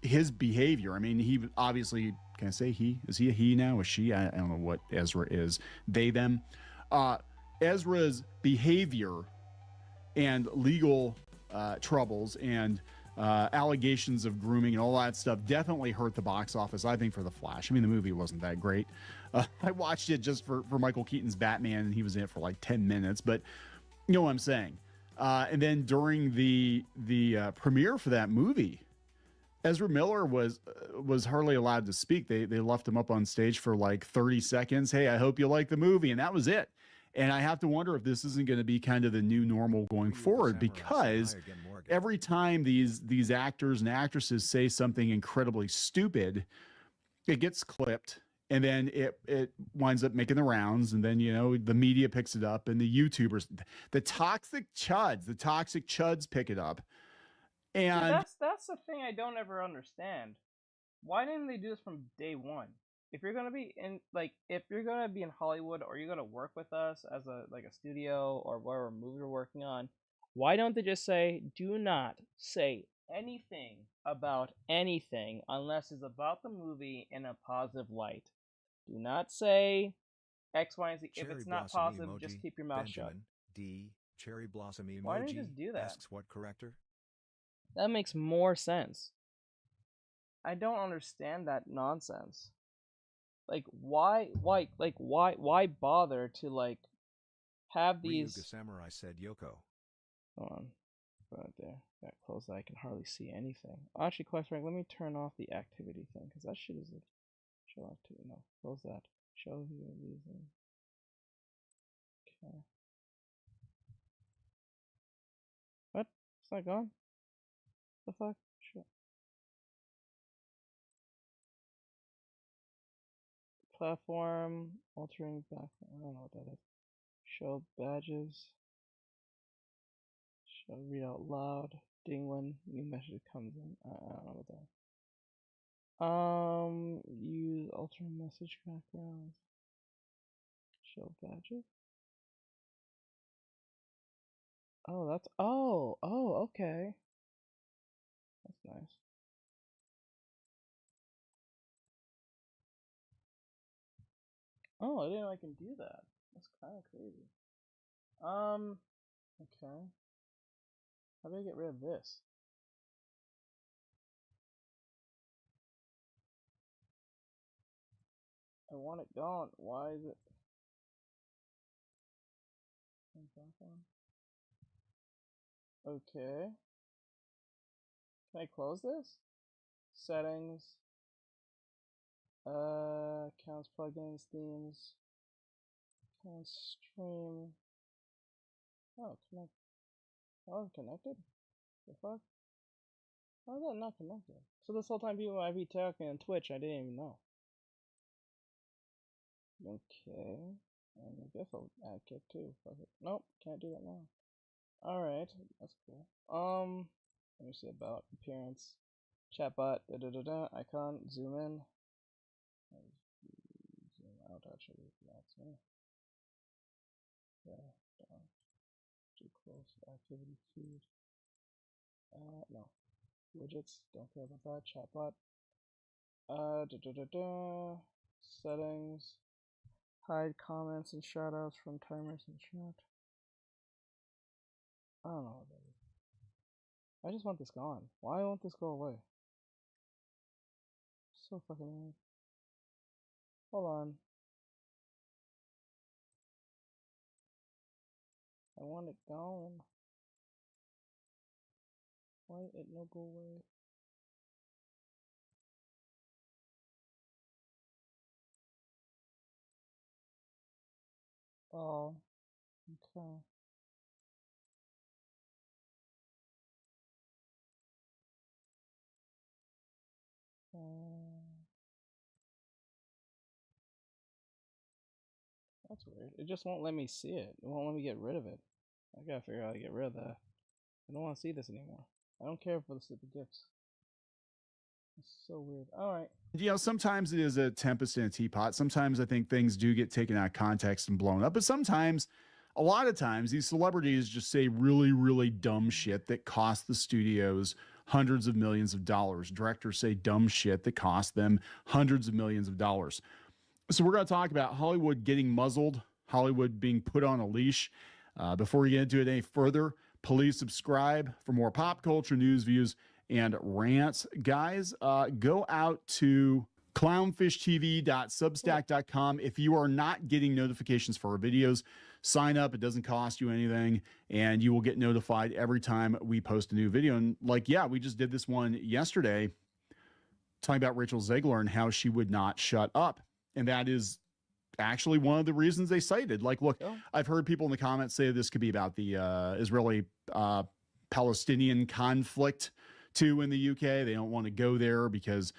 his behavior, I mean, he obviously, can I say he? Is he a he now? Is she? I don't know what Ezra is. They, them. Ezra's behavior and legal troubles and allegations of grooming and all that stuff definitely hurt the box office, I think, for The Flash. I mean, the movie wasn't that great. I watched it just for Michael Keaton's Batman, and he was in it for like 10 minutes, but you know what I'm saying. And then during the premiere for that movie, Ezra Miller was hardly allowed to speak. They left him up on stage for like 30 seconds. Hey, I hope you like the movie. And that was it. And I have to wonder if this isn't going to be kind of the new normal going forward, because every time these actors and actresses say something incredibly stupid, it gets clipped, and then it winds up making the rounds, and then, you know, the media picks it up, and the YouTubers, the toxic chuds pick it up. And that's the thing I don't ever understand. Why didn't they do this from day one? If you're gonna be in Hollywood, or you're gonna work with us as a studio or whatever movie we're working on, why don't they just say, do not say anything about anything unless it's about the movie in a positive light? Do not say X, Y, and Z. If it's not positive, emoji, just keep your mouth shut. D. Cherry blossom emoji. Why don't you just do that? Asks what corrector? That makes more sense. I don't understand that nonsense. Like, why bother to have these? Ryuga Samurai said Yoko. Hold on, right there. That close that I can hardly see anything. Actually, quite frankly, let me turn off the activity thing, because that shit is a show activity. No, close that. Show you using. Okay. What? It's not gone. The fuck? Shit. Platform, altering background. I don't know what that is. Show badges. Show read out loud. Ding when new message comes in. I don't know what that. Use altering message background. Show badges. Oh, that's okay. That's nice. Oh, I didn't know I can do that. That's kind of crazy. Okay. How do I get rid of this? I want it gone. Why is it? Okay. Can I close this? Settings. Accounts, plugins, themes. Accounts, stream. Oh, connect. Oh, connected? The fuck? Why is that not connected? So this whole time people might be talking on Twitch, I didn't even know. Okay. And I guess I'll add kick too. Fuck it. Nope, can't do that now. Alright, that's cool. Let me see about appearance. Chatbot, icon, zoom in. Zoom out actually, that's me. Yeah, down. Too close. Activity feed. No. Widgets, don't care about that. Chatbot. Settings. Hide comments and shoutouts from timers and chat. I don't know what that is. I just want this gone. Why won't this go away? So fucking weird. Hold on. I want it gone. Why it no go away? Oh, okay. That's weird. It just won't let me see it. It won't let me get rid of it. I gotta figure out how to get rid of that. I don't want to see this anymore. I don't care for the stupid gifts. It's so weird. Alright. You know, sometimes it is a tempest in a teapot. Sometimes I think things do get taken out of context and blown up. But sometimes, a lot of times, these celebrities just say really, really dumb shit that cost the studios hundreds of millions of dollars. Directors say dumb shit that cost them hundreds of millions of dollars. So we're going to talk about Hollywood getting muzzled, Hollywood being put on a leash. Before we get into it any further, please subscribe for more pop culture news, views, and rants. Guys, go out to clownfishtv.substack.com. If you are not getting notifications for our videos, sign up. It doesn't cost you anything, and you will get notified every time we post a new video. And like, yeah, we just did this one yesterday talking about Rachel Zegler and how she would not shut up. And that is actually one of the reasons they cited. Like, look, I've heard people in the comments say this could be about the Israeli Palestinian conflict too in the UK. They don't want to go there because,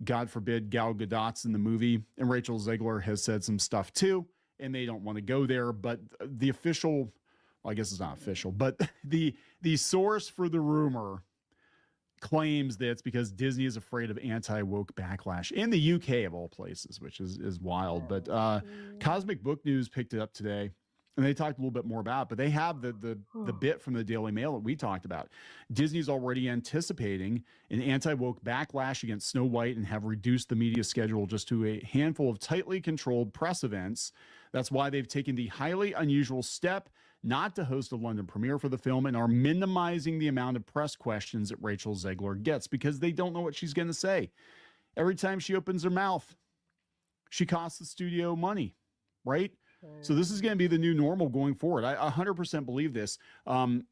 God forbid, Gal Gadot's in the movie, and Rachel Zegler has said some stuff too, and they don't want to go there. But the official, well, I guess it's not official, but the source for the rumor claims that it's because Disney is afraid of anti-woke backlash in the UK of all places, which is wild. But Cosmic Book News picked it up today, and they talked a little bit more about it, but they have the bit from the Daily Mail that we talked about. Disney's already anticipating an anti-woke backlash against Snow White and have reduced the media schedule just to a handful of tightly controlled press events. That's why they've taken the highly unusual step not to host a London premiere for the film and are minimizing the amount of press questions that Rachel Zegler gets because they don't know what she's going to say. Every time she opens her mouth, she costs the studio money, right? So this is going to be the new normal going forward. I 100% believe this. One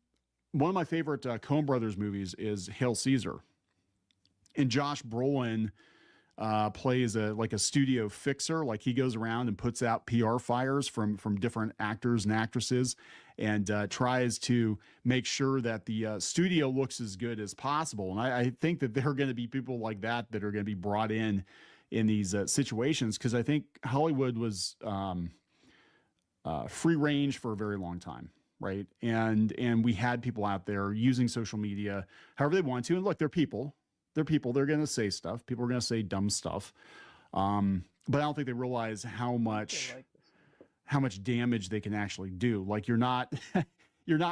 of my favorite Coen Brothers movies is Hail Caesar. And Josh Brolin plays a studio fixer. Like, he goes around and puts out PR fires from different actors and actresses and tries to make sure that the studio looks as good as possible. And I think that there are going to be people like that are going to be brought in these situations, because I think Hollywood was free range for a very long time, right? And we had people out there using social media however they want to. And look, they're people. They're going to say stuff. People are going to say dumb stuff. But I don't think they realize how much damage they can actually do. Like, you're not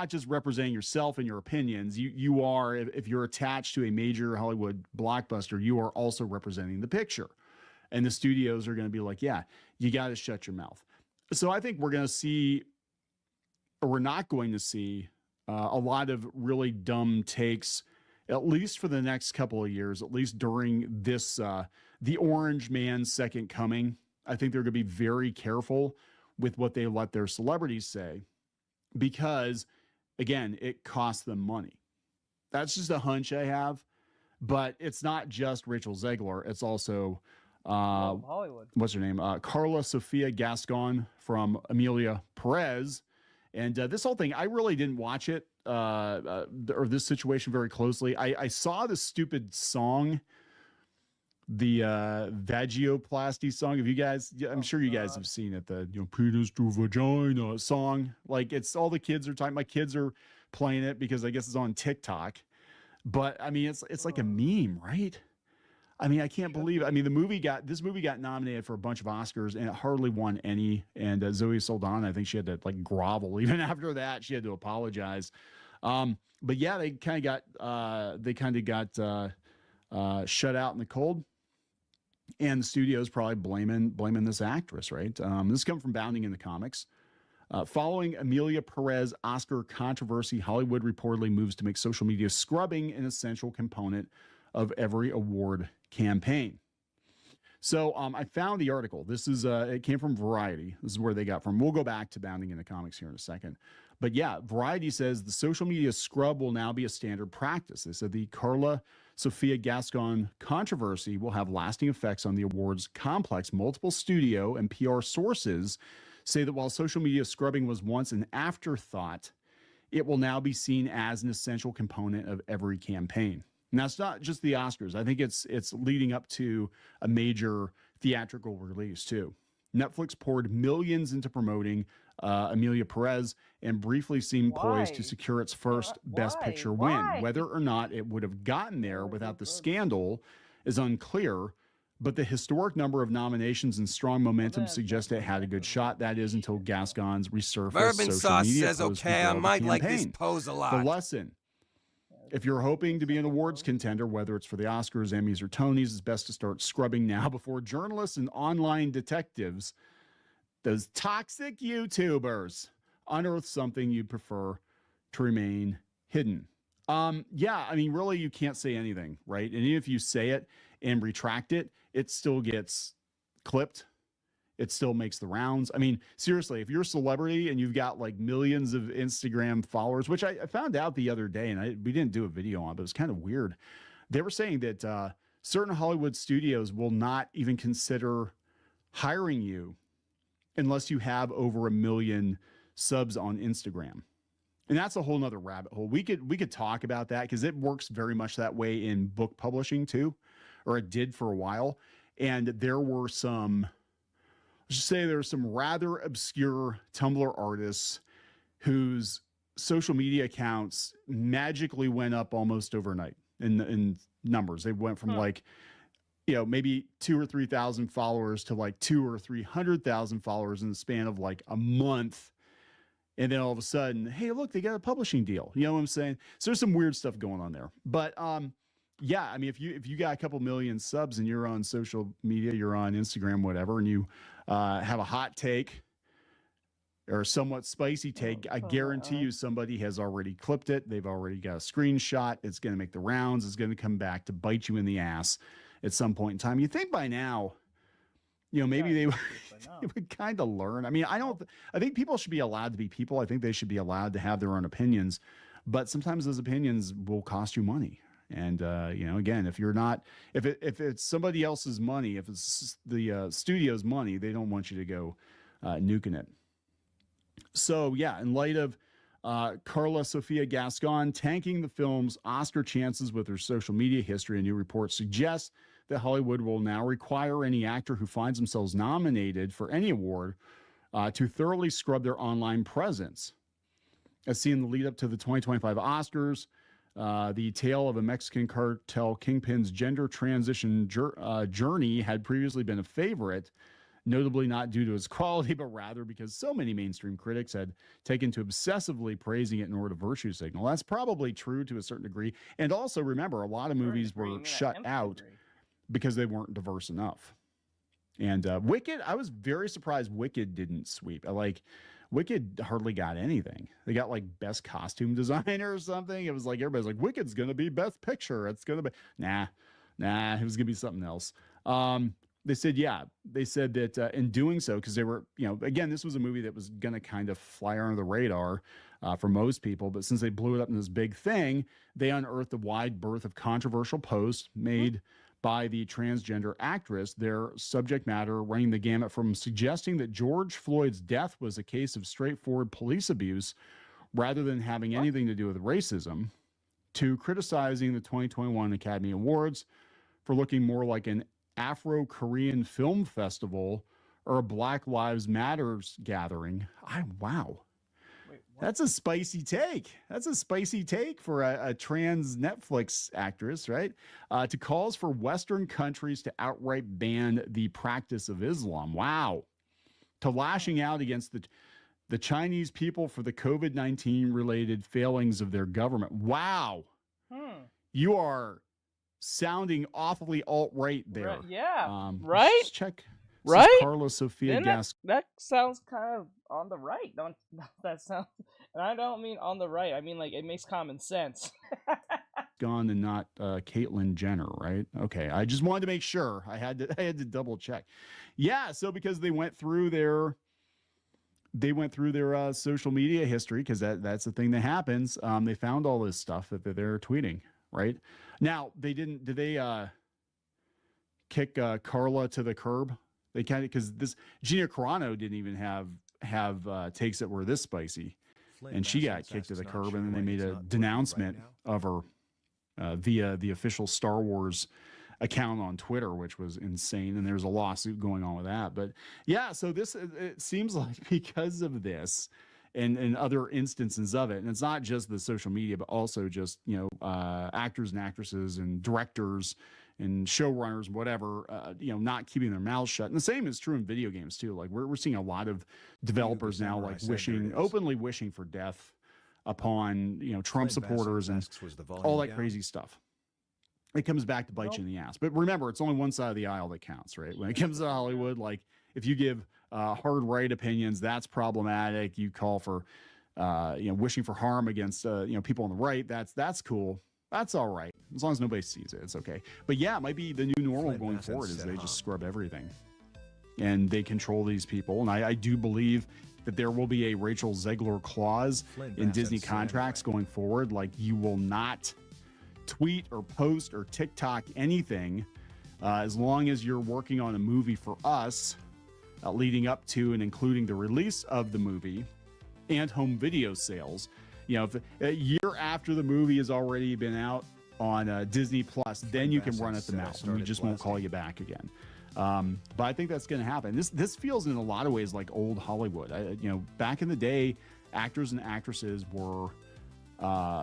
just representing yourself and your opinions. You are, if you're attached to a major Hollywood blockbuster, you are also representing the picture. And the studios are going to be like, yeah, you got to shut your mouth. So I think we're going to see, or we're not going to see, a lot of really dumb takes, at least for the next couple of years, at least during this, the Orange Man's second coming. I think they're going to be very careful with what they let their celebrities say, because, again, it costs them money. That's just a hunch I have, but it's not just Rachel Zegler. It's also, Hollywood. What's her name? Carla Sofia Gascon from Amelia Perez. And this whole thing, I really didn't watch it. or this situation very closely. I saw the stupid song, the vagioplasty song. Have you guys? I'm sure you guys have seen it. The penis to vagina song. Like it's all the kids are talking. My kids are playing it because I guess it's on TikTok. But I mean, it's like a meme, right? I mean, I can't believe it. I mean, this movie got nominated for a bunch of Oscars and it hardly won any. And Zoe Saldana, I think she had to like grovel even after that. She had to apologize. But yeah, they kind of got shut out in the cold. And the studio's probably blaming this actress, right? This comes from Bounding in the Comics. Following Amelia Perez Oscar controversy, Hollywood reportedly moves to make social media scrubbing an essential component of every award campaign. So I found the article. This is it came from Variety. This is where they got from. We'll go back to Bounding in the Comics here in a second. But yeah, Variety says the social media scrub will now be a standard practice. They said the Carla Sofia Gascon controversy will have lasting effects on the awards complex. Multiple studio and PR sources say that while social media scrubbing was once an afterthought, it will now be seen as an essential component of every campaign. And that's not just the Oscars. I think it's leading up to a major theatrical release too. Netflix poured millions into promoting Amelia Perez and briefly seemed poised to secure its first Best Picture win. Whether or not it would have gotten there without the scandal is unclear, but the historic number of nominations and strong momentum suggest it had a good shot. That is until Gascon's resurfaced Bourbon social sauce media says, post okay, I revealed the might like this campaign. pose a lot. The lesson: if you're hoping to be an awards contender, whether it's for the Oscars, Emmys, or Tonys, it's best to start scrubbing now before journalists and online detectives, those toxic YouTubers, unearth something you prefer to remain hidden. Yeah, I mean, really, you can't say anything, right? And even if you say it and retract it, it still gets clipped. It still makes the rounds. I mean, seriously, if you're a celebrity and you've got like millions of Instagram followers, which I found out the other day, and we didn't do a video on, but it was kind of weird. They were saying that certain Hollywood studios will not even consider hiring you unless you have over 1 million subs on Instagram. And that's a whole nother rabbit hole. We could talk about that because it works very much that way in book publishing too, or it did for a while. And there were some, let's just say there were some rather obscure Tumblr artists whose social media accounts magically went up almost overnight in numbers. They went from like, maybe 2,000 or 3,000 followers to like 200,000 or 300,000 followers in the span of like a month. And then all of a sudden, hey, look, they got a publishing deal. You know what I'm saying? So there's some weird stuff going on there. But yeah, I mean, if you got a couple million subs and you're on social media, you're on Instagram, whatever, and you have a hot take or a somewhat spicy take, I guarantee you somebody has already clipped it. They've already got a screenshot. It's going to make the rounds. It's going to come back to bite you in the ass at some point in time. You think by now, maybe they would kind of learn. I mean, I think people should be allowed to be people. I think they should be allowed to have their own opinions, but sometimes those opinions will cost you money. And, again, if it's somebody else's money, if it's the studio's money, they don't want you to go nuking it. So, yeah, in light of Carla Sofia Gascon tanking the film's Oscar chances with her social media history, a new report suggests that Hollywood will now require any actor who finds themselves nominated for any award to thoroughly scrub their online presence. As seen in the lead up to the 2025 Oscars, the tale of a Mexican cartel kingpin's gender transition journey had previously been a favorite, notably not due to its quality, but rather because so many mainstream critics had taken to obsessively praising it in order to virtue signal. That's probably true to a certain degree. And also, remember, a lot of movies were shut out because they weren't diverse enough. And Wicked, I was very surprised Wicked didn't sweep. Wicked hardly got anything. They got like best costume designer or something. It was like, everybody's like, Wicked's going to be best picture. It's going to be, nah, it was going to be something else. They said that in doing so, because they were, again, this was a movie that was going to kind of fly under the radar for most people. But since they blew it up in this big thing, they unearthed a wide berth of controversial posts made by the transgender actress, their subject matter running the gamut from suggesting that George Floyd's death was a case of straightforward police abuse, rather than having anything to do with racism, to criticizing the 2021 Academy Awards for looking more like an Afro-Korean film festival or a Black Lives Matters gathering. Wow. That's a spicy take. That's a spicy take for a trans Netflix actress, right? To calls for Western countries to outright ban the practice of Islam. Wow. To lashing out against the Chinese people for the COVID-19 related failings of their government. Wow. You are sounding awfully alt-right there. Right, yeah. Let's Right? just check. This is Right? Carla Sofia Then Gas. that sounds kind of on the right. Don't that sound? And I don't mean on the right. I mean like it makes common sense. Gone and not Caitlyn Jenner, right? Okay, I just wanted to make sure. I had to double check. Yeah, so because they went through their social media history, because that's the thing that happens. They found all this stuff that they're tweeting, right? Now did they kick Carla to the curb? They kind of, because this Gina Carano didn't even have takes that were this spicy, and she got kicked to the curb, and then they made a denouncement of her via the official Star Wars account on Twitter, which was insane, and there's a lawsuit going on with that. But yeah, so it seems like because of this and other instances of it, and it's not just the social media, but also just actors and actresses and directors and showrunners, whatever, not keeping their mouths shut. And the same is true in video games too. Like we're seeing a lot of developers now like openly wishing for death upon Trump supporters and all that crazy stuff. It comes back to bite you in the ass. But remember, it's only one side of the aisle that counts, right? When it comes to Hollywood, like if you give hard right opinions, that's problematic. You call for wishing for harm against people on the right, that's cool. That's all right. As long as nobody sees it, it's okay. But yeah, it might be the new normal going forward is they just scrub everything. And they control these people. And I do believe that there will be a Rachel Zegler clause in Disney contracts going forward. Like you will not tweet or post or TikTok anything as long as you're working on a movie for us leading up to and including the release of the movie and home video sales. If a year after the movie has already been out on Disney Plus, then you can run at the mouth and we just won't call you back again. But I think that's going to happen. This feels in a lot of ways like old Hollywood. Back in the day, actors and actresses were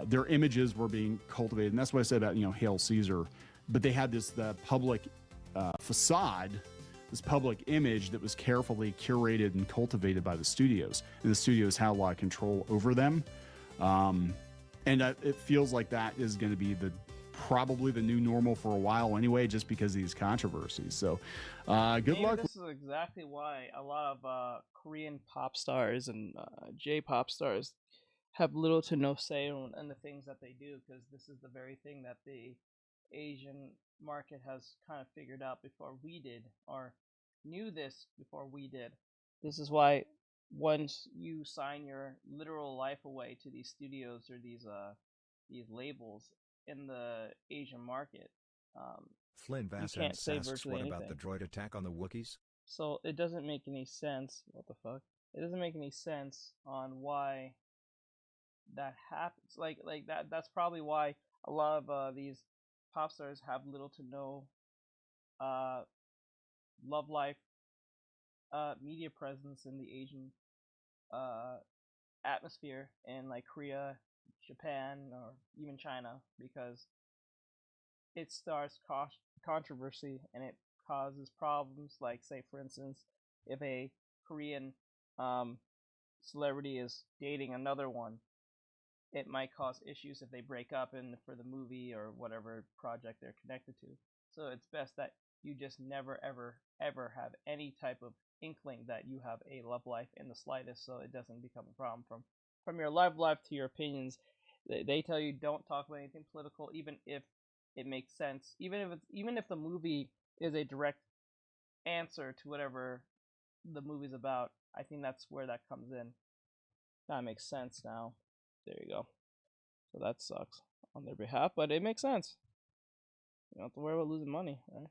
their images were being cultivated, and that's what I said about Hail Caesar. But they had the public facade, this public image that was carefully curated and cultivated by the studios, and the studios had a lot of control over them. And it feels like that is going to be probably the new normal for a while anyway, just because of these controversies. So good luck. This is exactly why a lot of Korean pop stars and J-pop stars have little to no say in the things that they do, because this is the very thing that the Asian market has kind of figured out before we did, or knew this before we did. This is why once you sign your literal life away to these studios or these labels in the Asian market, Flynn Vass asks, what about the droid attack on the Wookiees? So it doesn't make any sense. What the fuck? It doesn't make any sense on why that happens. Like that. That's probably why a lot of these pop stars have little to no love life media presence in the Asian atmosphere in like Korea, Japan, or even China, because it starts controversy and it causes problems. Like, say for instance, if a Korean celebrity is dating another one, it might cause issues if they break up for the movie or whatever project they're connected to. So it's best that you just never ever have any type of inkling that you have a love life in the slightest, so it doesn't become a problem. From your love life to your opinions, they tell you don't talk about anything political, even if it makes sense, even if the movie is a direct answer to whatever the movie's about. I think that's where that comes in. That makes sense now. There you go. So that sucks on their behalf, but it makes sense. You don't have to worry about losing money, right?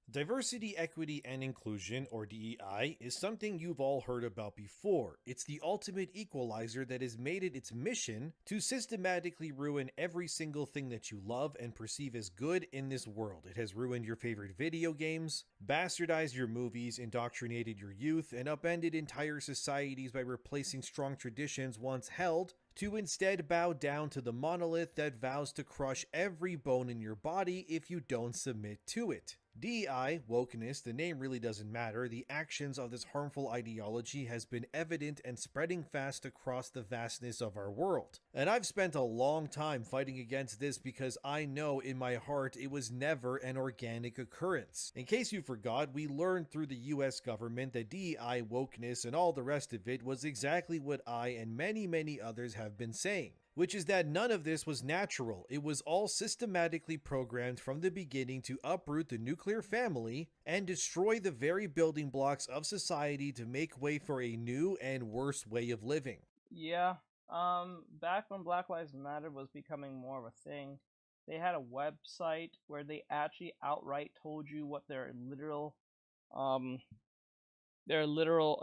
Diversity, equity, and inclusion, or DEI, is something you've all heard about before. It's the ultimate equalizer that has made it its mission to systematically ruin every single thing that you love and perceive as good in this world. It has ruined your favorite video games, bastardized your movies, indoctrinated your youth, and upended entire societies by replacing strong traditions once held to instead bow down to the monolith that vows to crush every bone in your body if you don't submit to it. DEI, wokeness, the name really doesn't matter. The actions of this harmful ideology has been evident and spreading fast across the vastness of our world. And I've spent a long time fighting against this because I know in my heart it was never an organic occurrence. In case you forgot, we learned through the US government that DEI, wokeness, and all the rest of it was exactly what I and many others have been saying, which is that none of this was natural. It was all systematically programmed from the beginning to uproot the nuclear family and destroy the very building blocks of society to make way for a new and worse way of living. Yeah, back when Black Lives Matter was becoming more of a thing, they had a website where they actually outright told you what their literal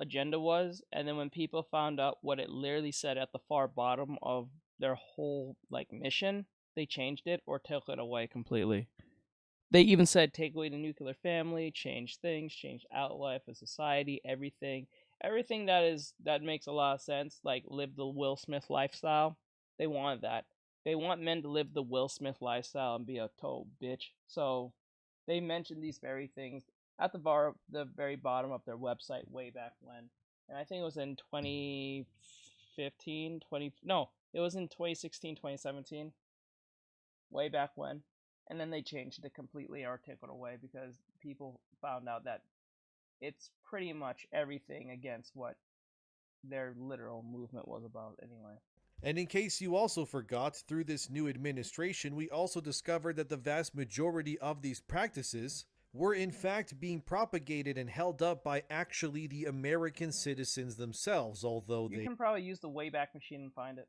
agenda was, and then when people found out what it literally said at the far bottom of their whole mission, they changed it or took it away completely. They even said take away the nuclear family, change things, change outlife of society, everything that makes a lot of sense, like live the Will Smith lifestyle. They wanted that. They want men to live the Will Smith lifestyle and be a total bitch. So they mentioned these very things at the very bottom of their website way back when. And I think it was in 2016, 2017, way back when. And then they changed it completely or took it away because people found out that it's pretty much everything against what their literal movement was about anyway. And in case you also forgot, through this new administration, we also discovered that the vast majority of these practices were in fact being propagated and held up by actually the American citizens themselves, although you can probably use the Wayback Machine and find it.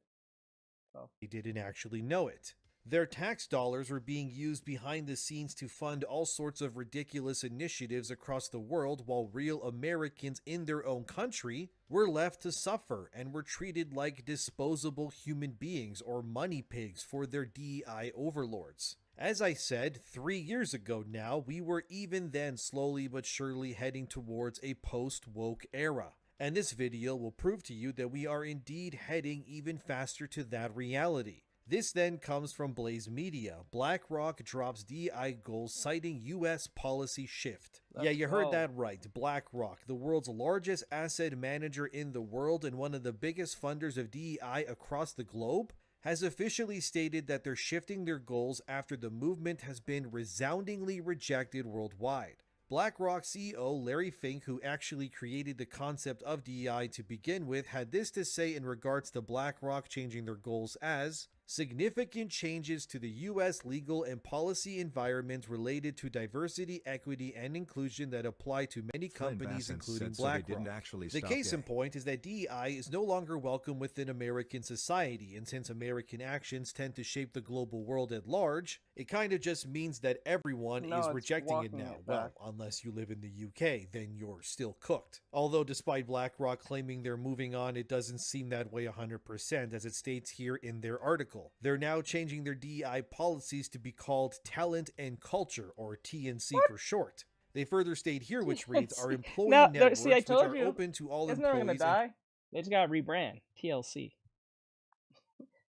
So they didn't actually know it. Their tax dollars were being used behind the scenes to fund all sorts of ridiculous initiatives across the world, while real Americans in their own country were left to suffer and were treated like disposable human beings or money pigs for their DEI overlords. As I said, 3 years ago now, we were even then slowly but surely heading towards a post-woke era. And this video will prove to you that we are indeed heading even faster to that reality. This then comes from Blaze Media. BlackRock drops DEI goals citing US policy shift. Yeah, you heard that right. BlackRock, the world's largest asset manager in the world and one of the biggest funders of DEI across the globe, has officially stated that they're shifting their goals after the movement has been resoundingly rejected worldwide. BlackRock CEO Larry Fink, who actually created the concept of DEI to begin with, had this to say in regards to BlackRock changing their goals as significant changes to the U.S. legal and policy environment related to diversity, equity, and inclusion that apply to many companies, including BlackRock. The case in point is that DEI is no longer welcome within American society, and since American actions tend to shape the global world at large, it kind of just means that everyone is rejecting it now. Well, unless you live in the UK, then you're still cooked. Although despite BlackRock claiming they're moving on, it doesn't seem that way 100%, as it states here in their article. They're now changing their DEI policies to be called Talent and Culture, or TNC for short. They further state here, which reads, our employee networks, which are open to all employees. Isn't gonna die? They just gotta rebrand. TLC.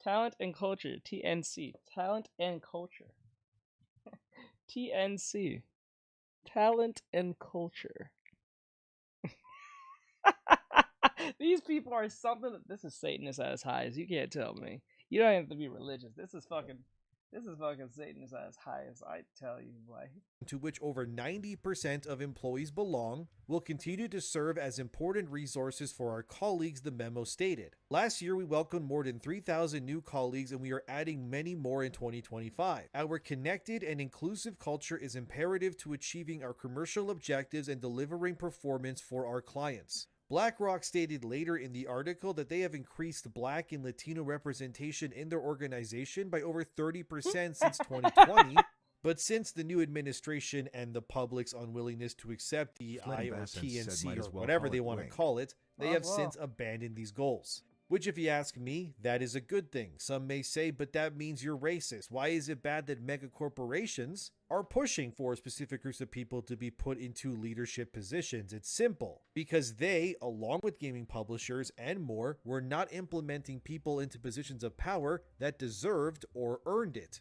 Talent and Culture. TNC. Talent and Culture. TNC. Talent and Culture. These people are something. This is Satanist at its highest. You can't tell me. You don't have to be religious. This is fucking Satanist at its highest, I tell you, boy. To which over 90% of employees belong, will continue to serve as important resources for our colleagues, the memo stated. Last year, we welcomed more than 3,000 new colleagues, and we are adding many more in 2025. Our connected and inclusive culture is imperative to achieving our commercial objectives and delivering performance for our clients. BlackRock stated later in the article that they have increased Black and Latino representation in their organization by over 30% since 2020, But since the new administration and the public's unwillingness to accept DEI or TNC or whatever they want to call it, they have since abandoned these goals. Which, if you ask me, that is a good thing. Some may say, but that means you're racist. Why is it bad that mega corporations are pushing for specific groups of people to be put into leadership positions? It's simple. Because they, along with gaming publishers and more, were not implementing people into positions of power that deserved or earned it.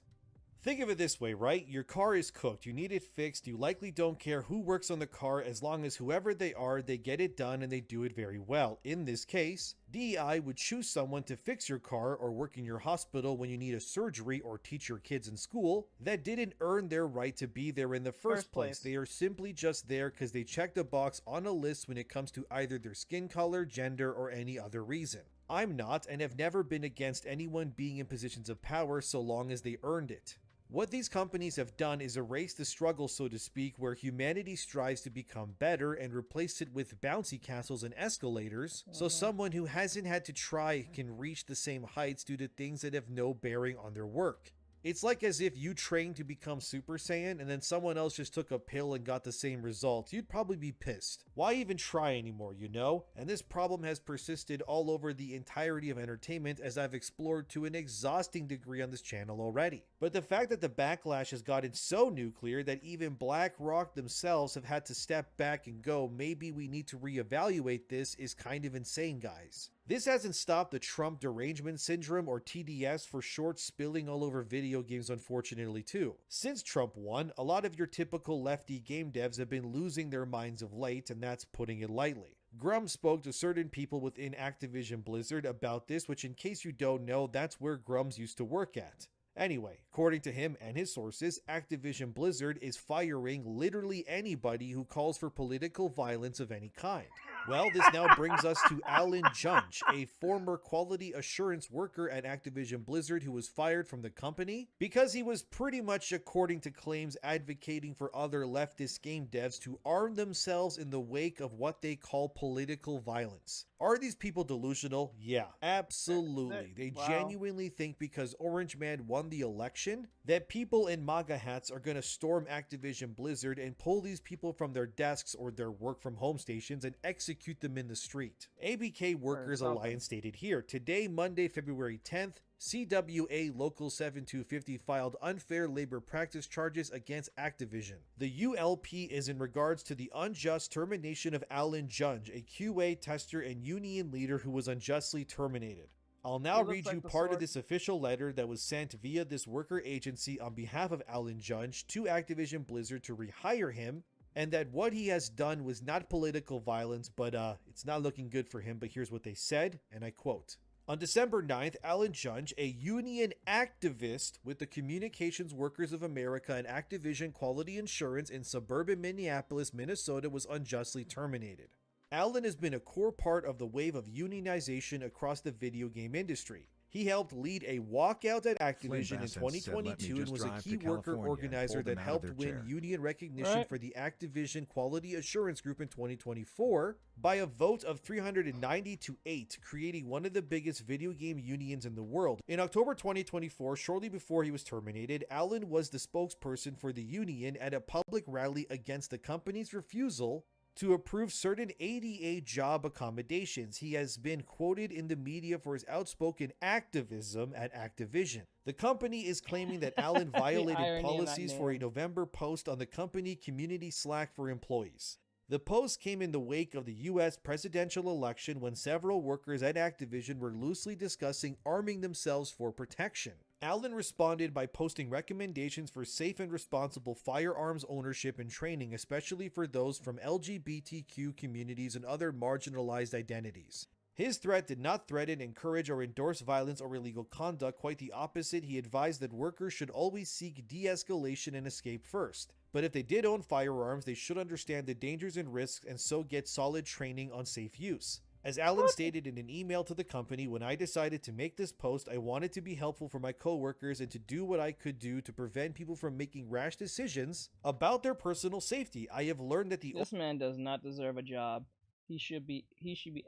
Think of it this way, right? Your car is cooked, you need it fixed, you likely don't care who works on the car as long as whoever they are, they get it done and they do it very well. In this case, DEI would choose someone to fix your car or work in your hospital when you need a surgery or teach your kids in school that didn't earn their right to be there in the first place. They are simply just there because they checked a box on a list when it comes to either their skin color, gender, or any other reason. I'm not and have never been against anyone being in positions of power so long as they earned it. What these companies have done is erase the struggle, so to speak, where humanity strives to become better and replace it with bouncy castles and escalators, so someone who hasn't had to try can reach the same heights due to things that have no bearing on their work. It's like as if you trained to become Super Saiyan and then someone else just took a pill and got the same results. You'd probably be pissed. Why even try anymore, you know? And this problem has persisted all over the entirety of entertainment, as I've explored to an exhausting degree on this channel already. But the fact that the backlash has gotten so nuclear that even BlackRock themselves have had to step back and go, maybe we need to reevaluate this, is kind of insane, guys. This hasn't stopped the Trump derangement syndrome, or TDS for short, spilling all over video games, unfortunately too. Since Trump won, a lot of your typical lefty game devs have been losing their minds of late, and that's putting it lightly. Grum spoke to certain people within Activision Blizzard about this, which, in case you don't know, that's where Grums used to work at. Anyway, according to him and his sources, Activision Blizzard is firing literally anybody who calls for political violence of any kind. Well, this now brings us to Alan Junge, a former quality assurance worker at Activision Blizzard who was fired from the company because he was pretty much, according to claims, advocating for other leftist game devs to arm themselves in the wake of what they call political violence. Are these people delusional? Yeah, absolutely. They genuinely think because Orange Man won the election that people in MAGA hats are going to storm Activision Blizzard and pull these people from their desks or their work from home stations and execute them in the street. ABK Workers Alliance stated here, today, Monday, February 10th, CWA Local 7250 filed unfair labor practice charges against Activision. The ULP is in regards to the unjust termination of Alan Junge, a QA tester and union leader who was unjustly terminated. I'll now read you part of this official letter that was sent via this worker agency on behalf of Alan Junge to Activision Blizzard to rehire him, and that what he has done was not political violence, but it's not looking good for him. But here's what they said, and I quote. On December 9th, Alan Junge, a union activist with the Communications Workers of America and Activision Quality Insurance in suburban Minneapolis, Minnesota, was unjustly terminated. Alan has been a core part of the wave of unionization across the video game industry. He helped lead a walkout at Activision in 2022 and was a key worker organizer that helped win union recognition for the Activision Quality Assurance Group in 2024 by a vote of 390 to 8, creating one of the biggest video game unions in the world. In October 2024, shortly before he was terminated, Alan was the spokesperson for the union at a public rally against the company's refusal to approve certain ADA job accommodations. He has been quoted in the media for his outspoken activism at Activision. The company is claiming that Alan violated policies for a November post on the company community Slack for employees. The post came in the wake of the US presidential election when several workers at Activision were loosely discussing arming themselves for protection. Alan responded by posting recommendations for safe and responsible firearms ownership and training, especially for those from LGBTQ communities and other marginalized identities. His threat did not threaten, encourage, or endorse violence or illegal conduct. Quite the opposite, he advised that workers should always seek de-escalation and escape first. But if they did own firearms, they should understand the dangers and risks and so get solid training on safe use. As Alan stated in an email to the company, when I decided to make this post, I wanted to be helpful for my coworkers and to do what I could do to prevent people from making rash decisions about their personal safety. I have learned that this man does not deserve a job. He should be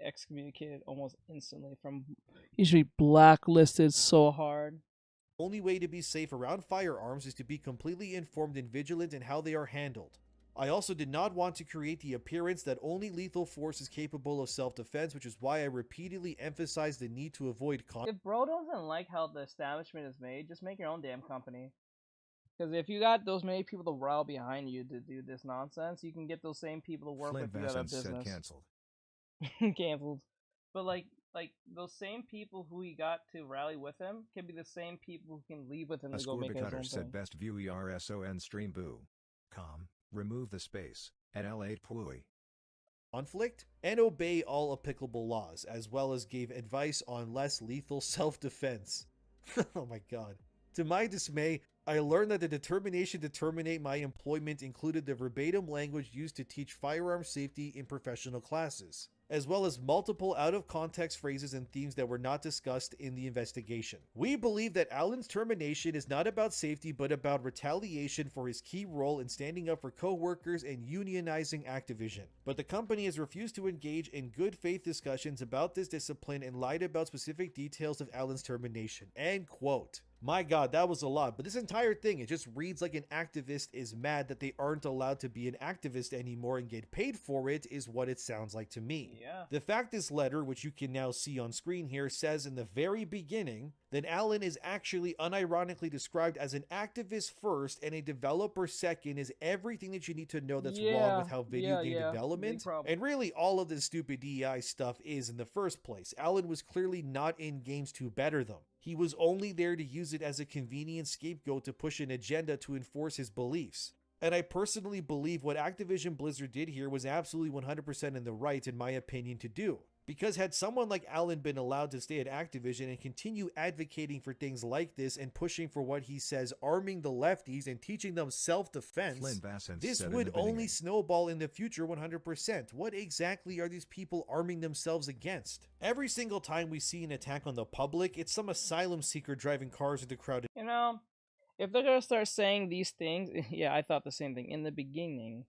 excommunicated almost instantly from. He should be blacklisted so hard. Only way to be safe around firearms is to be completely informed and vigilant in how they are handled. I also did not want to create the appearance that only lethal force is capable of self-defense, which is why I repeatedly emphasized the need to avoid If bro doesn't like how the establishment is made, just make your own damn company. Because if you got those many people to rile behind you to do this nonsense, you can get those same people to work with you at a business. Cancelled. Canceled. But like those same people who he got to rally with him can be the same people who can leave with him to go make his own said thing. best view ERSON stream boo. Remove the space at L8 Pui. Conflict and obey all applicable laws, as well as gave advice on less lethal self-defense. Oh my god. To my dismay, I learned that the determination to terminate my employment included the verbatim language used to teach firearm safety in professional classes, as well as multiple out-of-context phrases and themes that were not discussed in the investigation. We believe that Alan's termination is not about safety, but about retaliation for his key role in standing up for co-workers and unionizing Activision. But the company has refused to engage in good faith discussions about this discipline and lied about specific details of Alan's termination. End quote. My god, that was a lot, but this entire thing, it just reads like an activist is mad that they aren't allowed to be an activist anymore and get paid for it, is what it sounds like to me. Yeah. The fact this letter, which you can now see on screen here, says in the very beginning that Alan is actually unironically described as an activist first and a developer second is everything that you need to know that's wrong with how video game development and really all of this stupid DEI stuff is in the first place. Alan was clearly not in games to better them. He was only there to use it as a convenient scapegoat to push an agenda to enforce his beliefs. And I personally believe what Activision Blizzard did here was absolutely 100% in the right, in my opinion, to do. Because had someone like Alan been allowed to stay at Activision and continue advocating for things like this and pushing for what he says, arming the lefties and teaching them self-defense, this would only snowball in the future 100%. What exactly are these people arming themselves against? Every single time we see an attack on the public, it's some asylum seeker driving cars into crowded... You know, if they're gonna start saying these things, yeah, I thought the same thing in the beginning.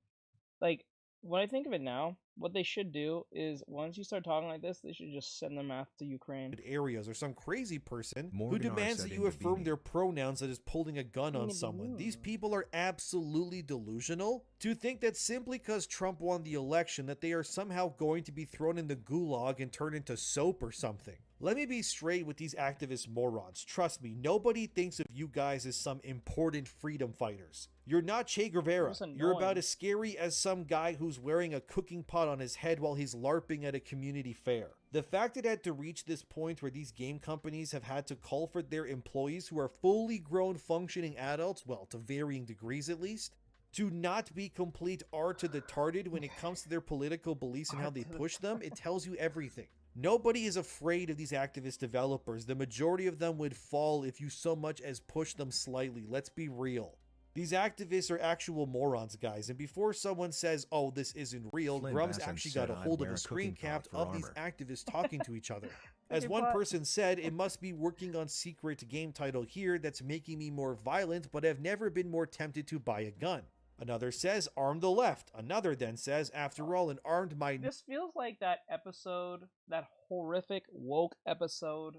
Like, when I think of it now, what they should do is once you start talking like this, they should just send them off to Ukraine. Areas or some crazy person who demands that you affirm their pronouns that is pulling a gun on someone. These people are absolutely delusional to think that simply because Trump won the election that they are somehow going to be thrown in the gulag and turned into soap or something. Let me be straight with these activist morons. Trust me, nobody thinks of you guys as some important freedom fighters. You're not Che Guevara. You're about as scary as some guy who's wearing a cooking pot on his head while he's LARPing at a community fair. The fact it had to reach this point where these game companies have had to call for their employees who are fully grown functioning adults, well, to varying degrees at least, to not be complete art to the tarded when it comes to their political beliefs and how they push them, it tells you everything. Nobody is afraid of these activist developers. The majority of them would fall if you so much as push them slightly. Let's be real. These activists are actual morons, guys, and before someone says, oh, this isn't real, Grum's actually got a hold of a screen cap of these activists talking to each other. As one person said, it must be working on secret game title here that's making me more violent, but I've never been more tempted to buy a gun. Another says, arm the left. Another then says, after all, an armed mind... This feels like that episode, that horrific woke episode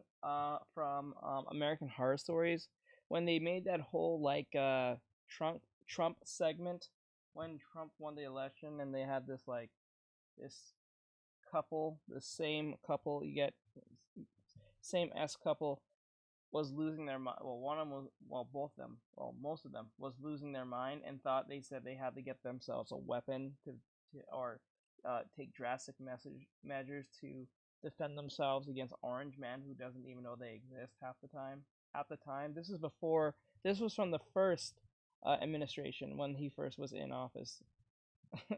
from American Horror Stories, when they made that whole, like, Trump segment when Trump won the election, and they had this, like, this couple, the same couple, you get, same S couple, was losing their mind. Well, one of them was, well, both of them, well, most of them was losing their mind and thought they said they had to get themselves a weapon to take drastic measures to defend themselves against Orange Man who doesn't even know they exist half the time. At the time, this was from the first administration when he first was in office.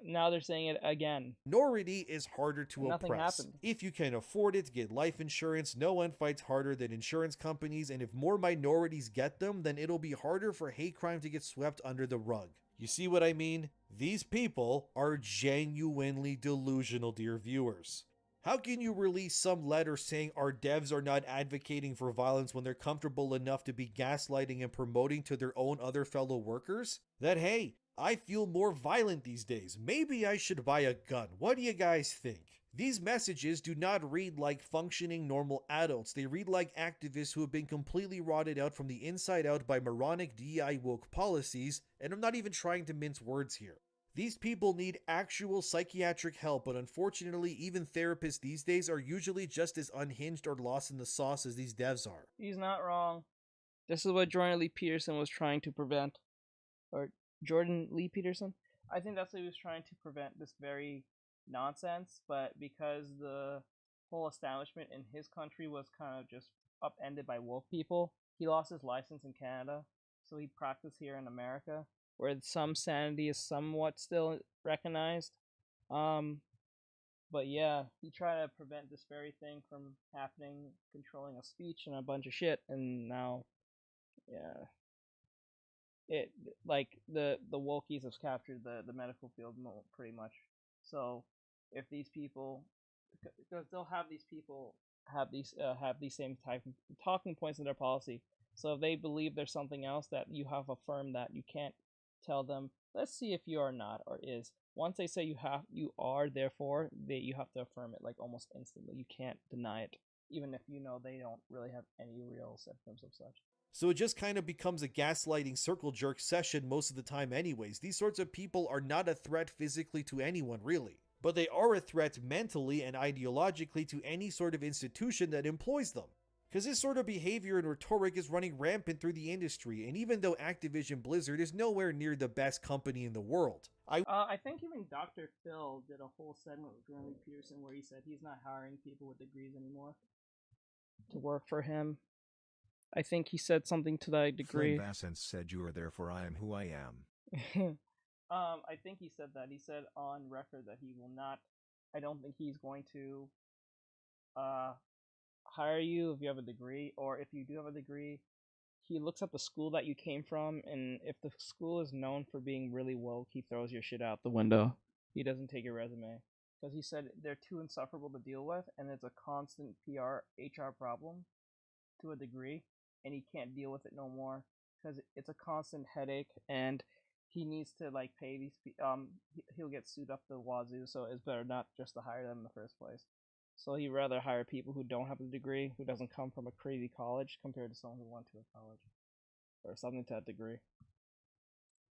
Now they're saying it again. Minority is harder to Nothing oppress. happened. If you can afford it, get life insurance. No one fights harder than insurance companies, and if more minorities get them, then it'll be harder for hate crime to get swept under the rug. You see what I mean? These people are genuinely delusional, dear viewers. How can you release some letter saying our devs are not advocating for violence when they're comfortable enough to be gaslighting and promoting to their own other fellow workers? That, hey, I feel more violent these days. Maybe I should buy a gun. What do you guys think? These messages do not read like functioning normal adults. They read like activists who have been completely rotted out from the inside out by moronic DEI woke policies, and I'm not even trying to mince words here. These people need actual psychiatric help, but unfortunately, even therapists these days are usually just as unhinged or lost in the sauce as these devs are. He's not wrong. This is what Jordan Lee Peterson was trying to prevent. Or Jordan Lee Peterson? I think that's what he was trying to prevent, this very nonsense, but because the whole establishment in his country was kind of just upended by woke people, he lost his license in Canada, so he practiced here in America, where some sanity is somewhat still recognized. But yeah, he tried to prevent this very thing from happening, controlling a speech and a bunch of shit, and now, yeah, it like the wokies have captured the medical field pretty much. So if these people, because they'll have these people have these same type of talking points in their policy. So if they believe there's something else, that you have affirmed that, you can't tell them, let's see if you are not or is. Once they say you are, therefore you have to affirm it like almost instantly. You can't deny it, even if you know they don't really have any real symptoms of such. So it just kind of becomes a gaslighting circle jerk session most of the time anyways. These sorts of people are not a threat physically to anyone really, but they are a threat mentally and ideologically to any sort of institution that employs them. Because this sort of behavior and rhetoric is running rampant through the industry, and even though Activision Blizzard is nowhere near the best company in the world, I think even Dr. Phil did a whole segment with Jordan Lee Peterson where he said he's not hiring people with degrees anymore to work for him. I think he said something to that degree. Flynn Vassance said, "You are therefore I am who I am." I think he said that. He said on record that he will not. I don't think he's going to hire you if you have a degree, or if you do have a degree, he looks at the school that you came from, and if the school is known for being really woke, he throws your shit out the window. He doesn't take your resume. Because he said they're too insufferable to deal with, and it's a constant HR problem to a degree, and he can't deal with it no more because it's a constant headache, and he needs to like pay these he'll get sued up the wazoo, so it's better not just to hire them in the first place. So he'd rather hire people who don't have a degree, who doesn't come from a crazy college, compared to someone who went to a college or something to that degree.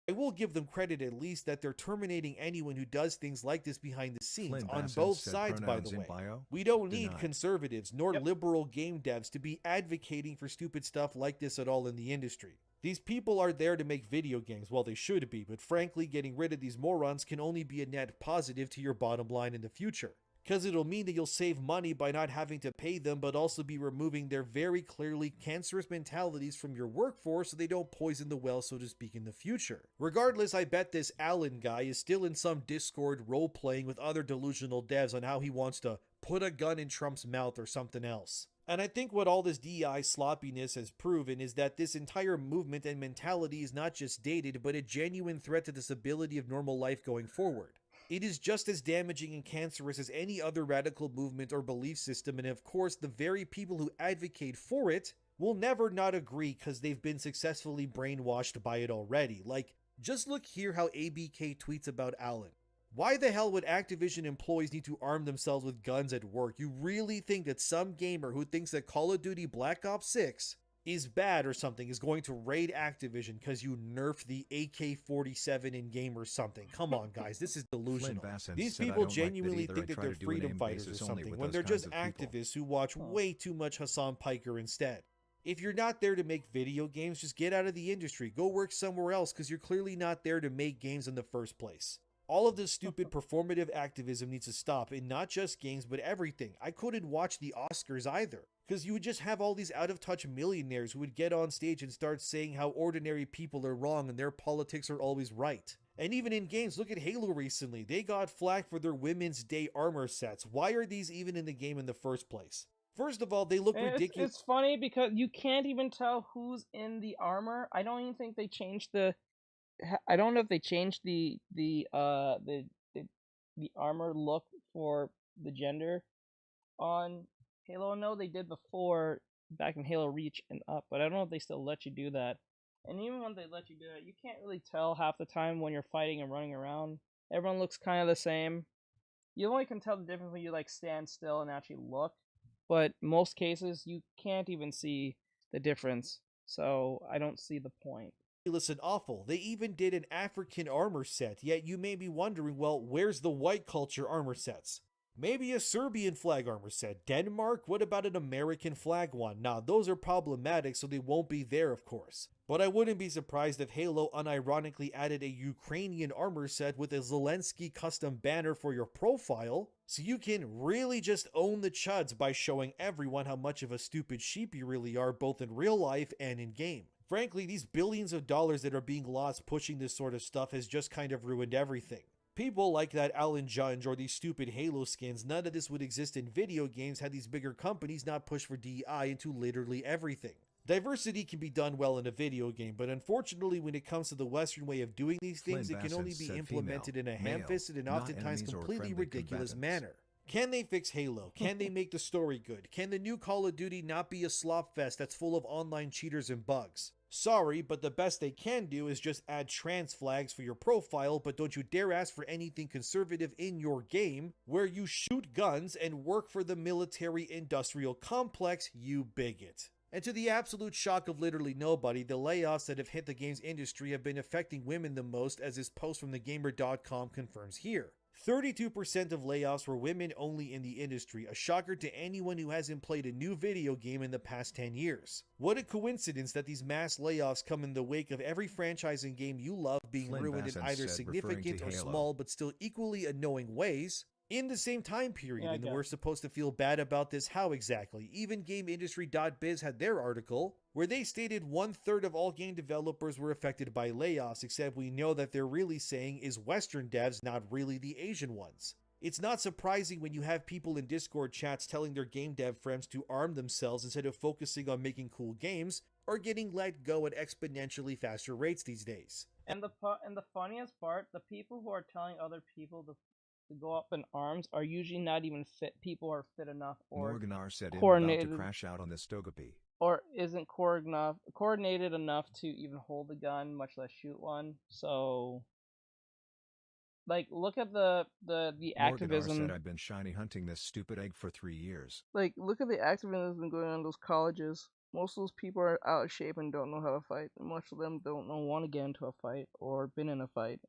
I will give them credit at least that they're terminating anyone who does things like this behind the scenes, Flynn on Vassance both said sides, by pronouns the in way. bio? We don't need Denied. conservatives nor liberal game devs to be advocating for stupid stuff like this at all in the industry. These people are there to make video games, well they should be, but frankly getting rid of these morons can only be a net positive to your bottom line in the future. Because it'll mean that you'll save money by not having to pay them, but also be removing their very clearly cancerous mentalities from your workforce so they don't poison the well, so to speak, in the future. Regardless, I bet this Alan guy is still in some Discord role-playing with other delusional devs on how he wants to put a gun in Trump's mouth or something else. And I think what all this DEI sloppiness has proven is that this entire movement and mentality is not just dated, but a genuine threat to the stability of normal life going forward. It is just as damaging and cancerous as any other radical movement or belief system, and of course, the very people who advocate for it will never not agree because they've been successfully brainwashed by it already. Like, just look here how ABK tweets about Alan. Why the hell would Activision employees need to arm themselves with guns at work? You really think that some gamer who thinks that Call of Duty Black Ops 6 is bad or something is going to raid Activision because you nerfed the AK-47 in game or something? Come on, guys, this is delusional. These people genuinely think that they're freedom fighters or something when they're just activists who watch way too much Hassan Piker instead. If you're not there to make video games, just get out of the industry. Go work somewhere else because you're clearly not there to make games in the first place. All of this stupid performative activism needs to stop, and not just games, but everything. I couldn't watch the Oscars either, because you would just have all these out-of-touch millionaires who would get on stage and start saying how ordinary people are wrong and their politics are always right. And even in games, look at Halo recently. They got flack for their Women's Day armor sets. Why are these even in the game in the first place? First of all, they look ridiculous. It's funny because you can't even tell who's in the armor. I don't even think they changed the... I don't know if they changed the armor look for the gender on Halo. No, they did before, back in Halo Reach and up, but I don't know if they still let you do that. And even when they let you do it, you can't really tell half the time when you're fighting and running around. Everyone looks kind of the same. You only can tell the difference when you like stand still and actually look. But most cases, you can't even see the difference. So I don't see the point. Ridiculous and awful. They even did an African armor set, yet you may be wondering, well, where's the white culture armor sets? Maybe a Serbian flag armor set. Denmark? What about an American flag one? Nah, those are problematic, so they won't be there, of course. But I wouldn't be surprised if Halo unironically added a Ukrainian armor set with a Zelensky custom banner for your profile, so you can really just own the chuds by showing everyone how much of a stupid sheep you really are, both in real life and in game. Frankly, these billions of dollars that are being lost pushing this sort of stuff has just kind of ruined everything. People like that Alan Judge or these stupid Halo skins, none of this would exist in video games had these bigger companies not pushed for DEI into literally everything. Diversity can be done well in a video game, but unfortunately when it comes to the Western way of doing these things, it can only be implemented in a ham-fisted and oftentimes completely ridiculous manner. Can they fix Halo? Can they make the story good? Can the new Call of Duty not be a slop fest that's full of online cheaters and bugs? Sorry, but the best they can do is just add trans flags for your profile, but don't you dare ask for anything conservative in your game where you shoot guns and work for the military-industrial complex, you bigot. And to the absolute shock of literally nobody, the layoffs that have hit the games industry have been affecting women the most, as this post from thegamer.com confirms here. 32% of layoffs were women only in the industry, a shocker to anyone who hasn't played a new video game in the past 10 years. What a coincidence that these mass layoffs come in the wake of every franchise and game you love being ruined in either significant or small but still equally annoying ways in the same time period. And we're supposed to feel bad about this. How exactly? Even GameIndustry.biz had their article where they stated 1/3 of all game developers were affected by layoffs, except we know that they're really saying is Western devs, not really the Asian ones. It's not surprising when you have people in Discord chats telling their game dev friends to arm themselves instead of focusing on making cool games, or getting let go at exponentially faster rates these days. And the funniest part, the people who are telling other people to go up in arms are usually not even fit. People are fit enough or Morganar said coordinated about to crash out on the Stogapi. Or isn't coordinated enough to even hold a gun, much less shoot one. So, like, look at the activism. Said I've been shiny hunting this stupid egg for 3 years. Like, look at the activism that's been going on in those colleges. Most of those people are out of shape and don't know how to fight. And much of them don't want to get into a fight or been in a fight,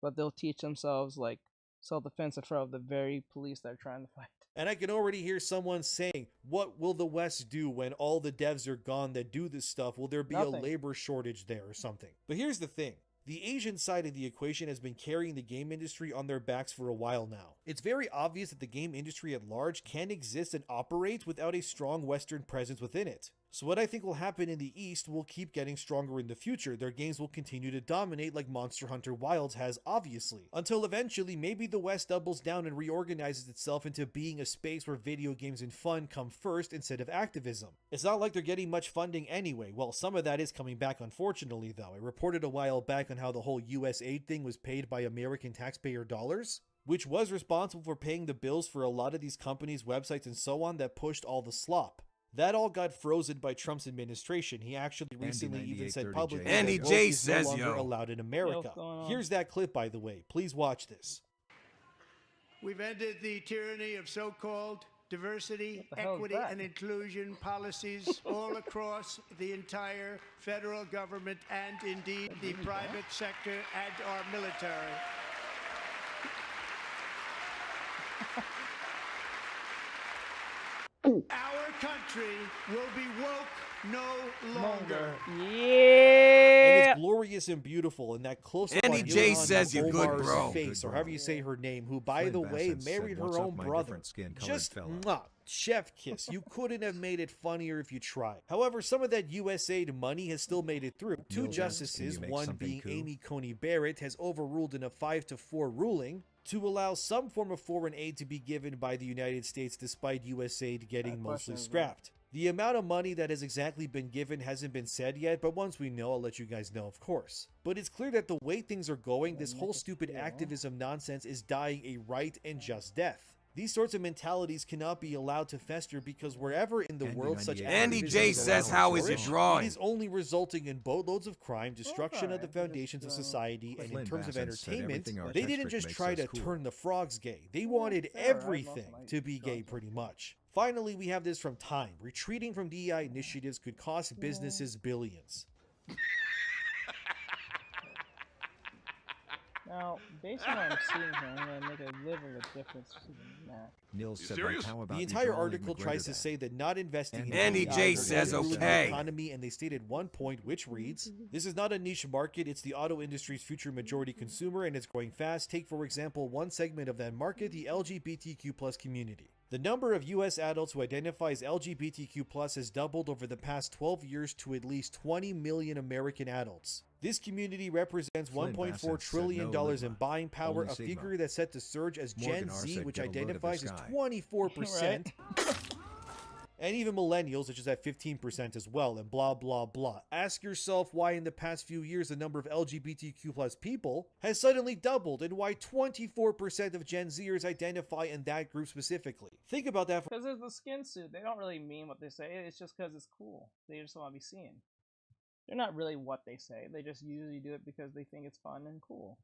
but they'll teach themselves like self-defense in front of the very police that are trying to fight. And I can already hear someone saying, what will the West do when all the devs are gone that do this stuff? Will there be a labor shortage there or something? But here's the thing. The Asian side of the equation has been carrying the game industry on their backs for a while now. It's very obvious that the game industry at large can exist and operate without a strong Western presence within it. So what I think will happen in the East will keep getting stronger in the future. Their games will continue to dominate like Monster Hunter Wilds has, obviously. Until eventually, maybe the West doubles down and reorganizes itself into being a space where video games and fun come first instead of activism. It's not like they're getting much funding anyway. Well, some of that is coming back unfortunately though. I reported a while back on how the whole US aid thing was paid by American taxpayer dollars, which was responsible for paying the bills for a lot of these companies, websites, and so on that pushed all the slop. That all got frozen by Trump's administration. He actually recently even said publicly that Andy vote J is says, no longer yo. allowed in America. Here's that clip, by the way. Please watch this. We've ended the tyranny of so-called diversity, What the hell is equity, that? and inclusion policies all across the entire federal government and indeed the private sector and our military. Our country will be woke no longer. And Yeah. it's glorious and beautiful, and that close up Andy on J Ilhan says you're good, Omar's bro. face, or however you say her name, who, by Flynn the way, Bassett said, married her "What's up, own my brother. different skin-colored Just fella?" chef kiss. You couldn't have made it funnier if you tried. However, some of that USAID money has still made it through. Two Can justices, you make one something being cool? Amy Coney Barrett, has overruled in a 5-4 ruling to allow some form of foreign aid to be given by the United States despite USAID getting mostly scrapped. The amount of money that has exactly been given hasn't been said yet, but once we know, I'll let you guys know, of course. But it's clear that the way things are going, this whole stupid activism nonsense is dying a right and just death. These sorts of mentalities cannot be allowed to fester because wherever in the world such Andy activism J is says, allowed to how is your flourish, drawing? It is only resulting in boatloads of crime, destruction of the foundations of society, and in Flynn terms of Bassett said entertainment, everything they didn't Artextric just makes try us to cool. turn the frogs gay. They wanted everything to be gay pretty much. Finally, we have this from Time. Retreating from DEI initiatives could cost businesses billions. Now, based on what I'm seeing here, I'm going to make a little bit of difference to the map. Nils said, like, how about The you entire drawing article McGregor tries to then? say that not investing in Andy DEI J will says ruin the okay. economy, and they stated one point which reads, "This is not a niche market, it's the auto industry's future majority consumer and it's growing fast. Take for example one segment of that market, the LGBTQ+ community. The number of US adults who identify as LGBTQ+ has doubled over the past 12 years to at least 20 million American adults. This community represents Flynn $1.4 Bassett trillion said no in Ligma, buying power, only a Sigma. figure that's set to surge as Morgan Gen R Z, said, which "Get a load of the identifies as sky." 24%, and even millennials, which is at 15% as well, and blah blah blah. Ask yourself why in the past few years the number of LGBTQ+ people has suddenly doubled, and why 24% of Gen Zers identify in that group specifically. Think about that for Because it's the skin suit. They don't really mean what they say. It's just because it's cool. They just want to be seen. They're not really what they say. They just usually do it because they think it's fun and cool.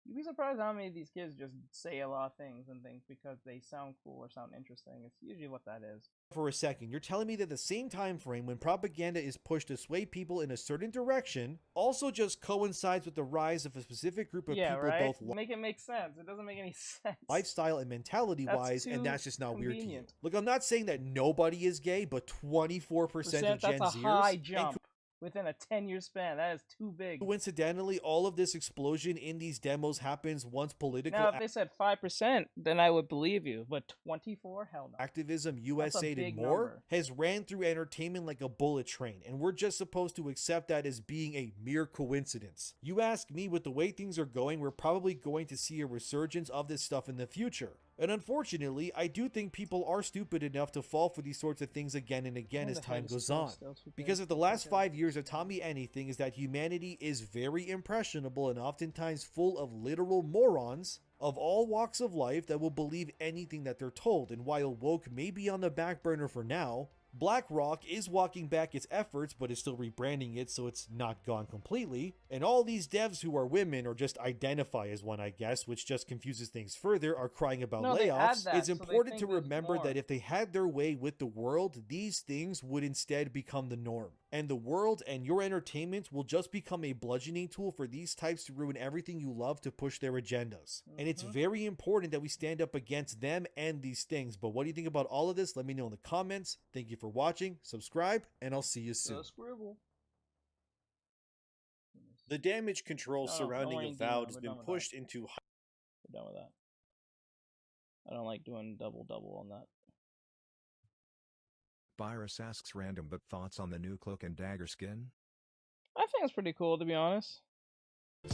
You'd be surprised how many of these kids just say a lot of things and things because they sound cool or sound interesting. It's usually what that is. For a second, you're telling me that the same time frame when propaganda is pushed to sway people in a certain direction also just coincides with the rise of a specific group of people both make it make sense. It doesn't make any sense. lifestyle and mentality wise, and that's just not weird to you. convenient. Look, I'm not saying that nobody is gay, but 24% of Gen That's a Zers, high and jump within a 10-year span. That is too big. coincidentally, all of this explosion in these demos happens once political Now, if they said 5%, then I would believe you. But 24? Hell no. activism, That's a USA and big more, number. has ran through entertainment like a bullet train, and we're just supposed to accept that as being a mere coincidence. You ask me, with the way things are going, we're probably going to see a resurgence of this stuff in the future. And unfortunately, I do think people are stupid enough to fall for these sorts of things again and again as time goes on. Because if the last 5 years have taught me anything, is that humanity is very impressionable and oftentimes full of literal morons of all walks of life that will believe anything that they're told. And while woke may be on the back burner for now, BlackRock is walking back its efforts, but is still rebranding it so it's not gone completely. And all these devs who are women, or just identify as one, I guess, which just confuses things further, are crying about layoffs. It's important to remember that if they had their way with the world, these things would instead become the norm. And the world and your entertainment will just become a bludgeoning tool for these types to ruin everything you love to push their agendas. And it's very important that we stand up against them and these things. But what do you think about all of this? Let me know in the comments. Thank you for watching, subscribe, and I'll see you soon. The damage control surrounding Avowed has been pushed into... We're done with that. I don't like doing double on that. Virus asks random but thoughts on the new Cloak and Dagger skin? I think it's pretty cool, to be honest.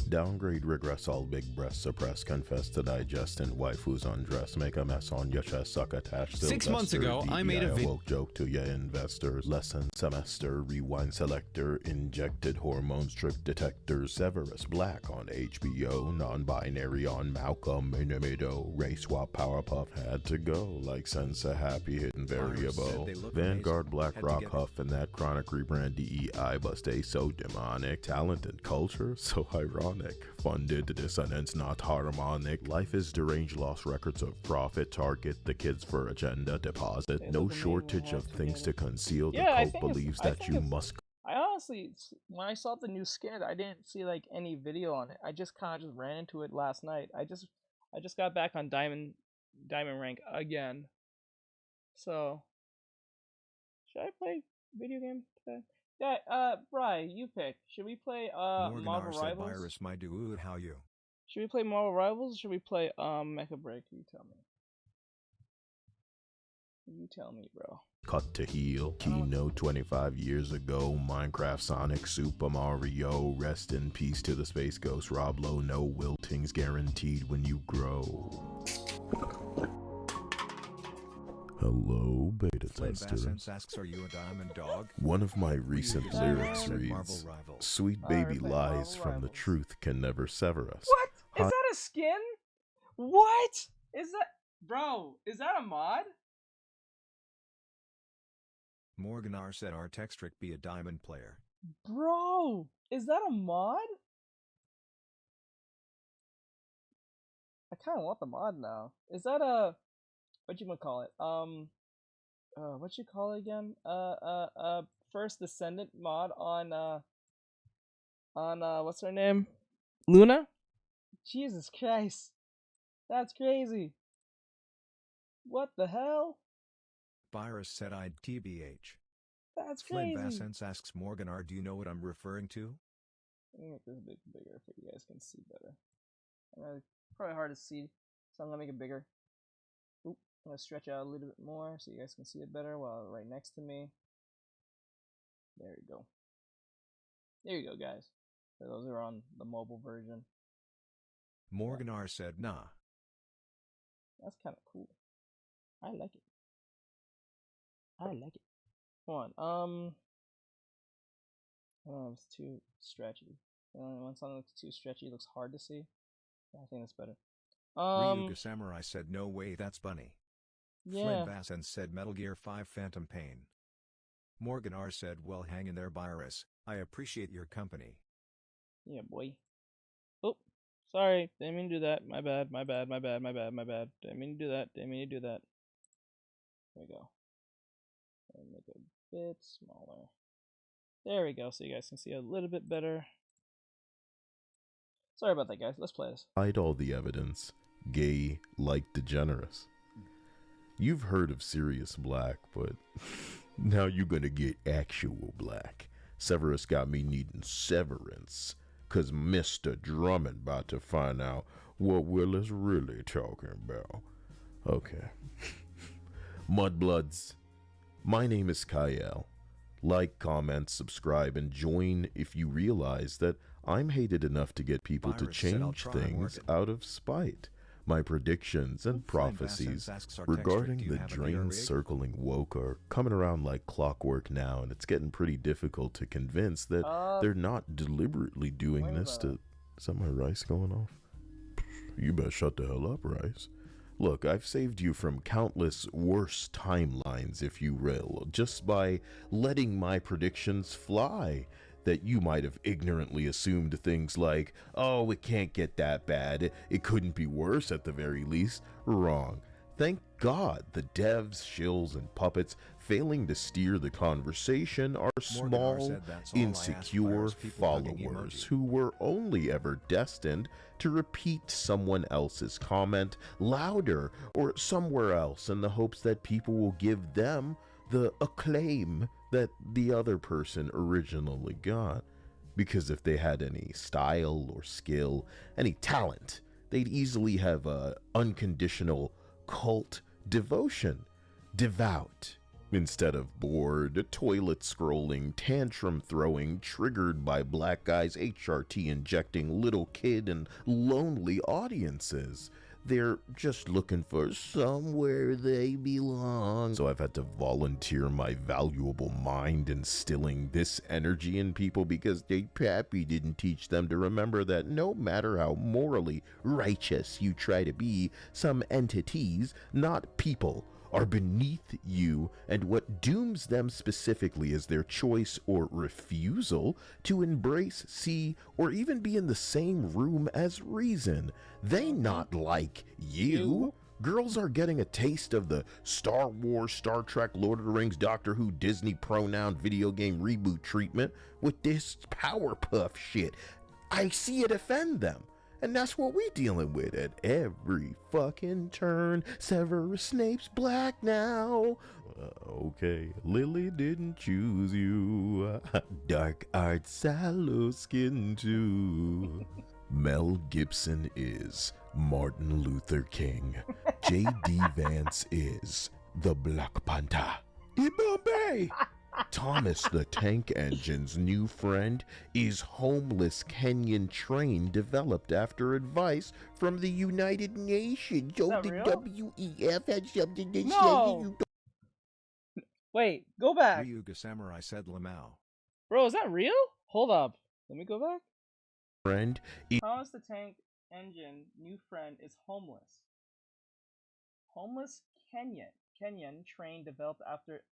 Downgrade, regress, all big breasts, suppress, confess to digest, and waifus undress, make a mess on your chest, suck attached. 6 months ago, I made a video. Woke joke to your investors, lesson semester, rewind selector, injected hormones, trip detectors, Severus Black on HBO, non-binary on Malcolm in the middle, race swap, Powerpuff had to go, like Sensa Happy hidden variable, Vanguard, BlackRock, Huff, and that chronic rebrand DEI, but stay so demonic, talent and culture, so ironic. Funded dissonance, not harmonic. Life is deranged, lost records of profit. Target the kids for agenda deposit. No shortage of things to conceal. The Pope believes that you must. I honestly, when I saw the new skin, I didn't see like any video on it. I just kind of just ran into it last night. I just got back on diamond rank again. So, should I play video game today? Yeah, Bri, you pick. Should we play Marvel Rivals? Virus, my dude, how you? Should we play Marvel Rivals or should we play Mecha Break? You tell me. You tell me, bro. Cut to heal. Keynote 25 years ago. Minecraft, Sonic, Super Mario. Rest in peace to the Space Ghost. Rob Lowe, no wilting's guaranteed when you grow. Hello, beta testers. Asks, are you a diamond dog? One of my recent lyrics reads, "Sweet baby lies from the truth can never sever us." What? Is that a skin? What? Is that... Bro, is that a mod? Morganar said Artextric be a diamond player. Bro, is that a mod? I kind of want the mod now. Is that a what you gonna call it? What you call it again? First Descendant mod on what's her name? Luna? Jesus Christ. That's crazy. What the hell? Virus said I'd TBH. That's Flynn crazy. Vassence asks Morganar, do you know what I'm referring to? Let me make this a bit bigger so you guys can see better. Probably hard to see, so I'm gonna make it bigger. Oop, I'm gonna stretch out a little bit more so you guys can see it better while right next to me. There you go. There you go, guys. So those are on the mobile version. Morganar said nah. That's kind of cool. I like it. I like it. Hold on. Oh, it's too stretchy. When something looks too stretchy, it looks hard to see. I think that's better. Ryuga Samurai said no way, that's bunny. Yeah. Flynn Vassence said Metal Gear 5 Phantom Pain. Morganar said well hang in there Virus, I appreciate your company. Yeah, boy. Oh, sorry. Didn't mean to do that. My bad. Didn't mean to do that. There we go. And make it a bit smaller. There we go, so you guys can see a little bit better. Sorry about that, guys. Let's play this. Hide all the evidence. Gay like DeGeneres. You've heard of Sirius Black, but now you're gonna get actual black. Severus got me needing severance, 'cause Mr. Drummond about to find out what Will is really talking about. Okay. Mudbloods. My name is Kyle. Like, comment, subscribe, and join if you realize that I'm hated enough to get people to change things out of spite. My predictions and prophecies regarding the drains circling woke are coming around like clockwork now, and it's getting pretty difficult to convince that they're not deliberately doing this to... Is that my rice going off? You better shut the hell up, Rice. Look, I've saved you from countless worse timelines, if you will, just by letting my predictions fly. That you might have ignorantly assumed things like, oh, it can't get that bad, it couldn't be worse at the very least. Wrong. Thank God the devs, shills, and puppets failing to steer the conversation are small, insecure followers who were only ever destined to repeat someone else's comment louder or somewhere else in the hopes that people will give them the acclaim that the other person originally got. Because if they had any style or skill, any talent, they'd easily have a unconditional cult devotion. Devout. Instead of bored, toilet scrolling, tantrum throwing, triggered by black guys HRT injecting little kid and lonely audiences. They're just looking for somewhere they belong. So I've had to volunteer my valuable mind instilling this energy in people because they pappy didn't teach them to remember that no matter how morally righteous you try to be, some entities, not people, are beneath you, and what dooms them specifically is their choice or refusal to embrace, see, or even be in the same room as reason. They not like you. Girls are getting a taste of the Star Wars, Star Trek, Lord of the Rings, Doctor Who, Disney pronoun video game reboot treatment with this Powerpuff shit. I see it offend them. And that's what we dealing with at every fucking turn. Severus Snape's black now. Okay, Lily didn't choose you. Dark art, sallow skin too. Mel Gibson is Martin Luther King. J.D. Vance is the Black Panther. Bombay. Thomas the Tank Engine's new friend is homeless Kenyan train developed after advice from the United Nations. So the WEF had something to say you. Wait, go back. Ryuga Samurai said Lamau. Bro, is that real? Hold up. Let me go back. Friend, Thomas the Tank Engine new friend is homeless. Homeless Kenyan train developed after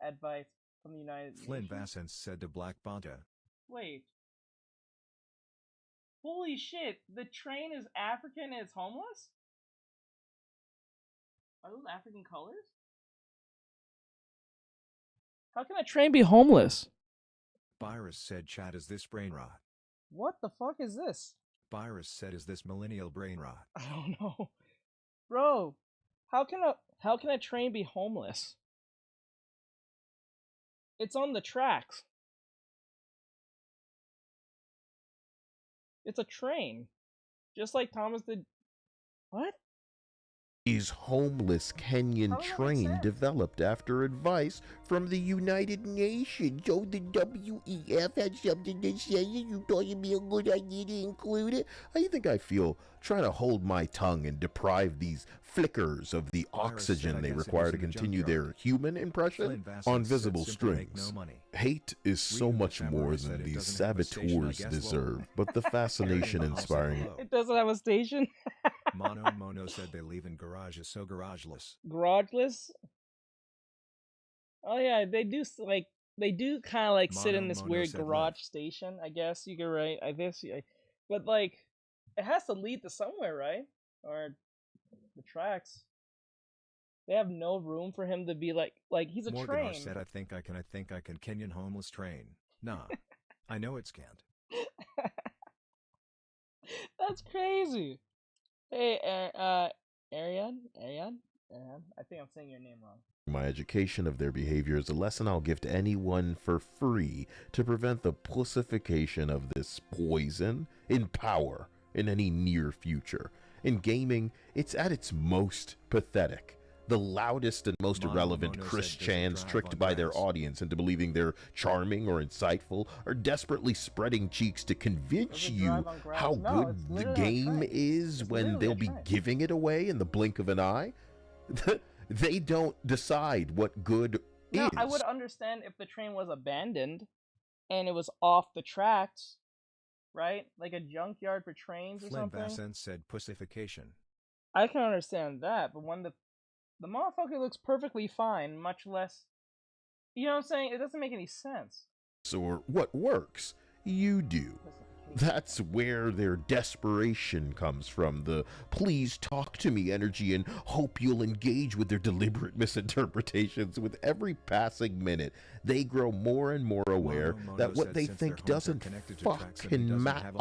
advice from the United Flynn Nations. Vassence said to Black Banta. Wait. Holy shit, the train is African and it's homeless? Are those African colors? How can a train be homeless? Byrus said, chat, is this brain rot? What the fuck is this? Byrus said, is this millennial brain rot? I don't know. Bro, how can a train be homeless? It's on the tracks. It's a train. Just like Thomas did. What? Is homeless Kenyan train developed after advice from the United Nations? Oh, the WEF had something to say and you thought it'd be a good idea to include it? How do you think I feel trying to hold my tongue and deprive these flickers of the oxygen they require to continue their human impression on visible strings? Hate is so much more than these saboteurs deserve, but the fascination inspiring. It doesn't have a station? Mono said they leave in garages so garageless. Garageless? Oh yeah, they do kind of like sit in this weird garage station. I guess you could write. I guess, but like, it has to lead to somewhere, right? Or the tracks. They have no room for him to be like he's a Morgan train. said, I think I can Kenyan homeless train. Nah, I know it's can't. That's crazy. Hey, Ariane? I think I'm saying your name wrong. My education of their behavior is a lesson I'll give to anyone for free to prevent the pussification of this poison in power in any near future. In gaming, it's at its most pathetic. The loudest and most irrelevant Christians tricked by their audience into believing they're charming or insightful are desperately spreading cheeks to convince you how good the game is when they'll be giving it away in the blink of an eye. They don't decide what good is. No, I would understand if the train was abandoned and it was off the tracks, right? Like a junkyard for trains or something. Flynn Vassence said pussification. I can understand that, but when the motherfucker looks perfectly fine, much less... You know what I'm saying? It doesn't make any sense. Or what works, you do. That's where their desperation comes from, the please talk to me energy, and hope you'll engage with their deliberate misinterpretations. With every passing minute, they grow more and more aware that what they think doesn't fucking matter.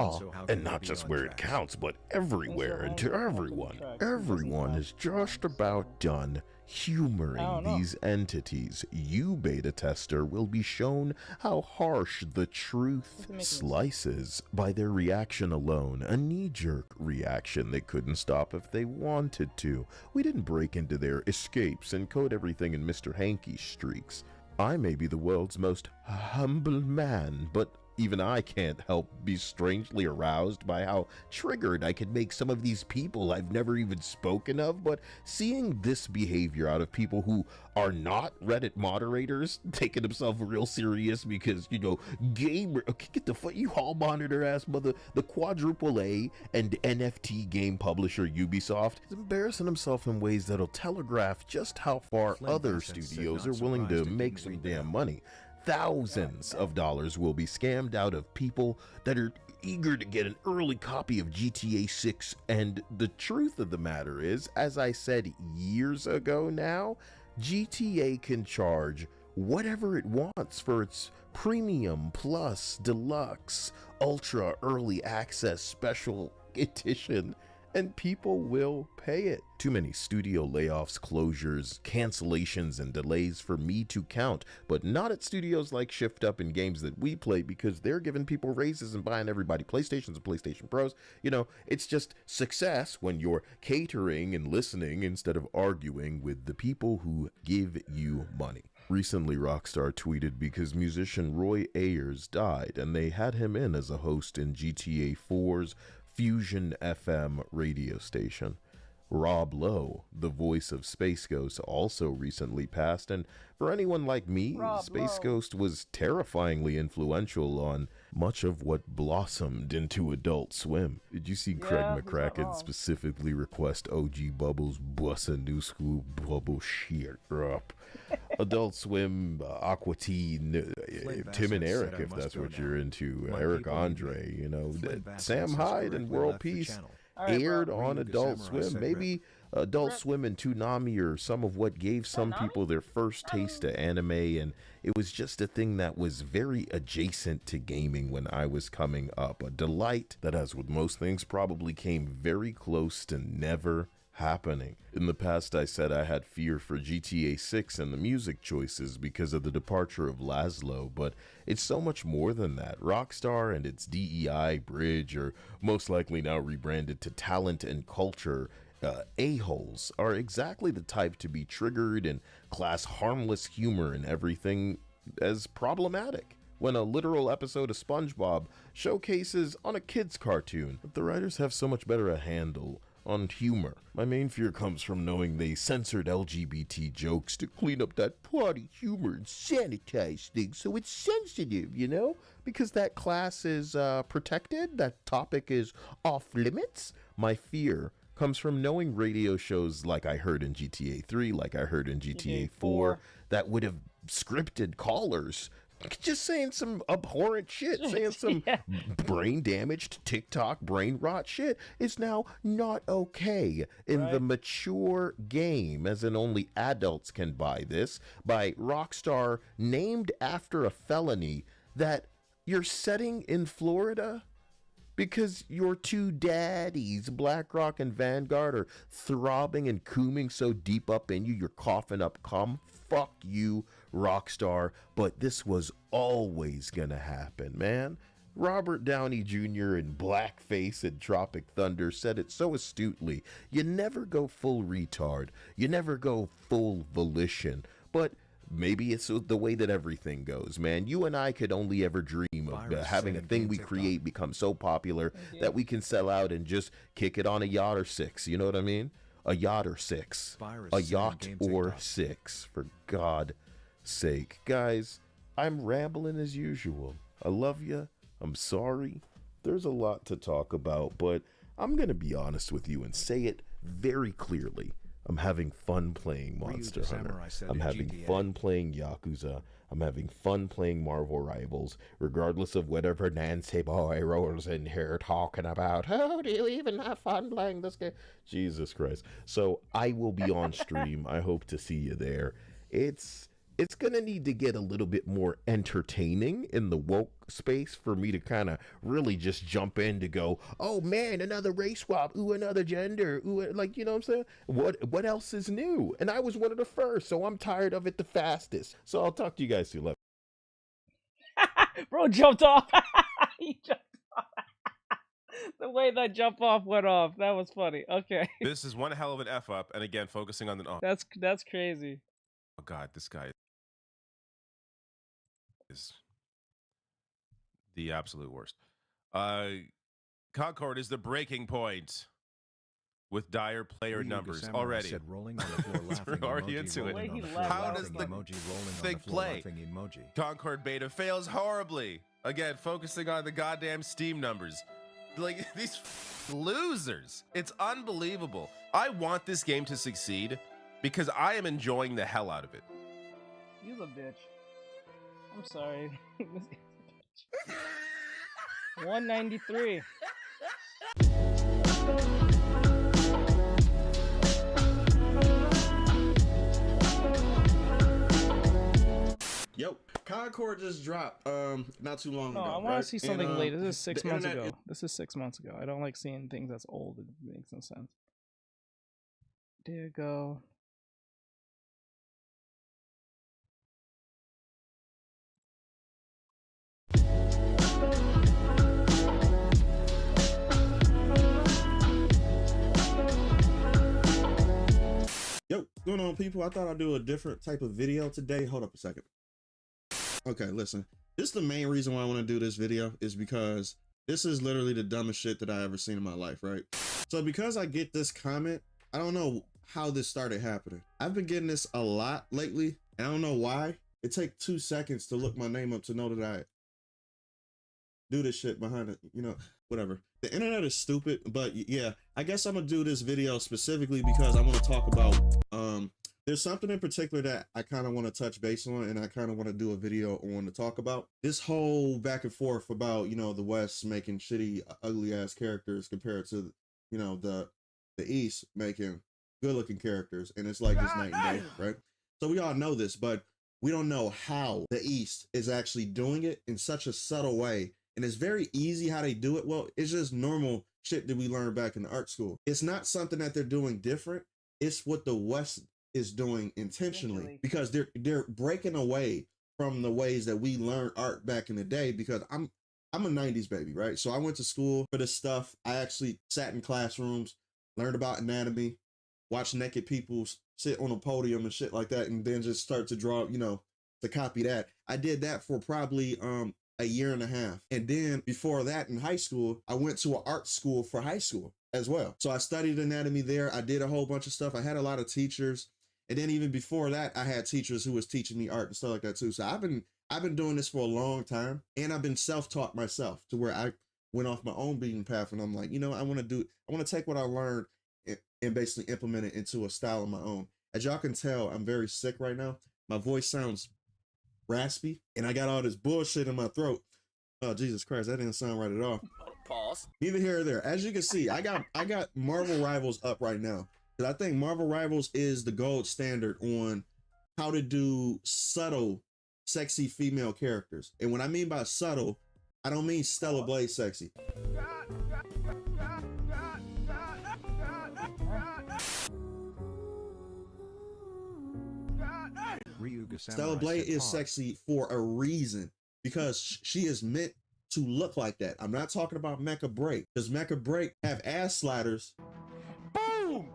And not just where it counts, but everywhere and to everyone. Everyone is just about done humoring these entities. You, beta tester, will be shown how harsh the truth slices by their reaction alone. A knee-jerk reaction they couldn't stop if they wanted to. We didn't break into their escapes and code everything in Mr. Hanky streaks. I may be the world's most humble man, but even I can't help be strangely aroused by how triggered I can make some of these people I've never even spoken of. But seeing this behavior out of people who are not Reddit moderators, taking themselves real serious because, you know, gamer, get the fuck, you hall monitor ass mother, the quadruple A and NFT game publisher Ubisoft is embarrassing himself in ways that'll telegraph just how far other studios are willing to make some damn money. Thousands of dollars will be scammed out of people that are eager to get an early copy of GTA 6. And the truth of the matter is, as I said years ago now, GTA can charge whatever it wants for its premium, plus, deluxe, ultra, early access, special edition, and people will pay it. Too many studio layoffs, closures, cancellations, and delays for me to count, but not at studios like Shift Up and games that we play, because they're giving people raises and buying everybody PlayStations and PlayStation Pros. You know, it's just success when you're catering and listening instead of arguing with the people who give you money. Recently, Rockstar tweeted because musician Roy Ayers died, and they had him in as a host in GTA 4's Fusion FM radio station. Rob Lowe, the voice of Space Ghost, also recently passed, and for anyone like me, Space Ghost was terrifyingly influential on much of what blossomed into Adult Swim. Did you see Craig McCracken specifically request OG Bubbles bust a new school bubble shit up? Adult Swim, Aqua Teen, Tim and Eric, if that's what you're into, Eric Andre, you know, Sam Hyde and World Peace aired on Adult Swim. Maybe Adult Swim and Toonami are some of what gave some people their first taste of anime, and it was just a thing that was very adjacent to gaming when I was coming up. A delight that, as with most things, probably came very close to never happening. In the past, I said I had fear for GTA 6 and the music choices because of the departure of Laszlo, but it's so much more than that. Rockstar and its DEI bridge, or most likely now rebranded to Talent and Culture, a-holes are exactly the type to be triggered and class harmless humor and everything as problematic. When a literal episode of SpongeBob showcases on a kid's cartoon, but the writers have so much better a handle on humor. My main fear comes from knowing they censored LGBT jokes to clean up that plotty humor and sanitize things so it's sensitive, you know? Because that class is protected, that topic is off limits. My fear comes from knowing radio shows like I heard in GTA 3, like I heard in GTA 4, that would have scripted callers just saying some abhorrent shit, saying some brain damaged TikTok brain rot shit is now not okay in the mature game, as in only adults can buy this, by Rockstar, named after a felony that you're setting in Florida because your two daddies, BlackRock and Vanguard, are throbbing and cooming so deep up in you, you're coughing up cum. Fuck you, Rockstar, but this was always gonna happen, man. Robert Downey Jr. in blackface in Tropic Thunder said it so astutely. You never go full retard. You never go full volition. But maybe it's the way that everything goes, man. You and I could only ever dream of having a thing we create become so popular that we can sell out and just kick it on a yacht or six. You know what I mean? A yacht or six. A yacht or six, for God's sake. Guys, I'm rambling as usual. I love you. I'm sorry. There's a lot to talk about, but I'm going to be honest with you and say it very clearly. I'm having fun playing Monster Hunter. I'm having fun playing Yakuza. I'm having fun playing Marvel Rivals, regardless of whatever Nancy Boy rolls in here talking about. Oh, do you even have fun playing this game? Jesus Christ. So I will be on stream. I hope to see you there. It's going to need to get a little bit more entertaining in the woke space for me to kind of really just jump in to go, oh man, another race swap, ooh, another gender, ooh, like, you know what I'm saying? What else is new? And I was one of the first, so I'm tired of it the fastest. So I'll talk to you guys soon. Love. Bro jumped off. He jumped off. The way that jump off went off, that was funny. Okay. This is one hell of an F up, and again, focusing on the... Oh. That's crazy. Oh God, this guy is the absolute worst. Concord is the breaking point with dire player numbers already. We're already into it. How does the thing play? Concord beta fails horribly. Again, focusing on the goddamn Steam numbers. Like, these losers. It's unbelievable. I want this game to succeed because I am enjoying the hell out of it. He's a bitch. I'm sorry. 193. Yo, Concord just dropped not too long ago. No, I want to see something late. This is 6 months ago. This is 6 months ago. I don't like seeing things that's old. It makes no sense. There you go. Yo, what's going on, people? I thought I'd do a different type of video today. Hold up a second. Okay, listen. This is the main reason why I want to do this video is because this is literally the dumbest shit that I ever seen in my life, right? So because I get this comment I don't know how this started happening. I've been getting this a lot lately, and I don't know why. It takes 2 seconds to look my name up to know that I do this shit behind it, you know, whatever. The internet is stupid, but yeah, I guess I'm gonna do this video specifically because I want to talk about, there's something in particular that I kind of want to touch base on, and I kind of want to do a video on to talk about. This whole back and forth about, you know, the West making shitty, ugly ass characters compared to, you know, the East making good looking characters, and it's like this night and day, right? So we all know this, but we don't know how the East is actually doing it in such a subtle way. And it's very easy how they do it. Well, it's just normal shit that we learned back in art school. It's not something that they're doing different. It's what the West is doing intentionally, because they're breaking away from the ways that we learned art back in the day. Because I'm a 90s baby, right? So I went to school for this stuff. I actually sat in classrooms, learned about anatomy, watched naked people sit on a podium and shit like that, and then just start to draw, you know, to copy that. I did that for probably a year and a half. And then before that in high school, I went to an art school for high school as well. So I studied anatomy there. I did a whole bunch of stuff. I had a lot of teachers. And then even before that, I had teachers who was teaching me art and stuff like that too. So I've been doing this for a long time, and I've been self-taught myself to where I went off my own beaten path, and I'm like, you know, I want to take what I learned and basically implement it into a style of my own. As y'all can tell, I'm very sick right now. My voice sounds raspy, and I got all this bullshit in my throat. Oh, Jesus Christ, that didn't sound right at all. Pause. Neither here or there. As you can see, I got Marvel Rivals up right now. I think Marvel Rivals is the gold standard on how to do subtle, sexy female characters. And what I mean by subtle, I don't mean Stella Blade sexy. Stella Blade is sexy for a reason, because she is meant to look like that. I'm not talking about Mecha Break, because Mecha Break have ass sliders. Boom!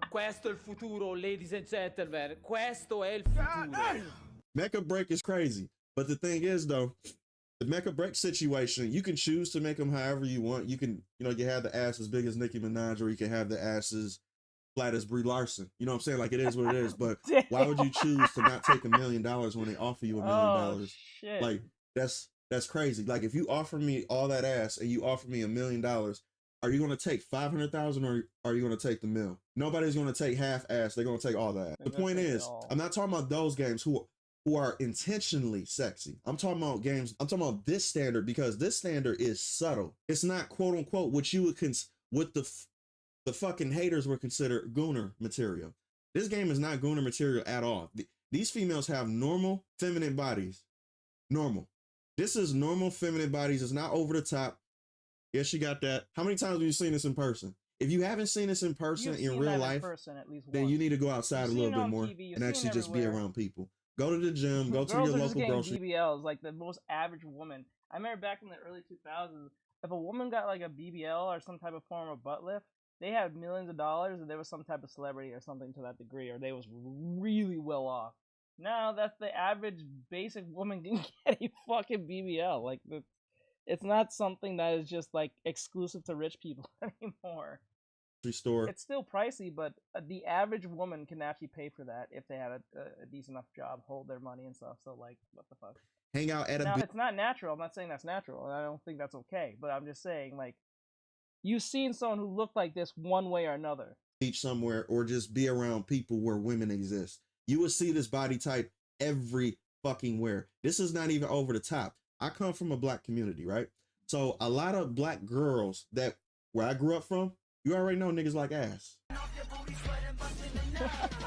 Questo è il futuro, ladies and gentlemen. Questo è il futuro. Mecha Break is crazy. But the thing is, though, the Mecha Break situation, you can choose to make them however you want. You can, you know, you have the ass as big as Nicki Minaj, or you can have the asses flat as Brie Larson. You know what I'm saying? Like, it is what it is. But why would you choose to not take $1 million when they offer you $1 million? Shit. Like, that's crazy. Like, if you offer me all that ass and you offer me $1 million, are you going to take 500,000 or are you going to take the mill? Nobody's going to take half ass. They're going to take all that. The point is, I'm not talking about those games who are intentionally sexy. I'm talking about games. I'm talking about this standard, because this standard is subtle. It's not quote unquote what you would what the fucking haters would consider gooner material. This game is not gooner material at all. These females have normal feminine bodies. Normal. This is normal feminine bodies. It's not over the top. Yes, she got that. How many times have you seen this in person? If you haven't seen this in person in real life, then you need to go outside a little bit more and actually just be around people. Go to the gym, go to your local grocery. BBLs, like the most average woman. I remember back in the early 2000s, if a woman got like a BBL or some type of form of butt lift, they had millions of dollars, and there was some type of celebrity or something to that degree, or they was really well off. Now that's the average basic woman can get a fucking BBL. Like, it's not something that is just like exclusive to rich people anymore. Store. It's still pricey, but the average woman can actually pay for that if they had a decent enough job, hold their money and stuff. So, like, what the fuck? Hang out at now, it's not natural. I'm not saying that's natural, and I don't think that's okay. But I'm just saying, like, you've seen someone who looked like this one way or another. Beach somewhere, or just be around people where women exist. You will see this body type every fucking where. This is not even over the top. I come from a black community, right? So a lot of black girls that where I grew up from, you already know niggas like ass.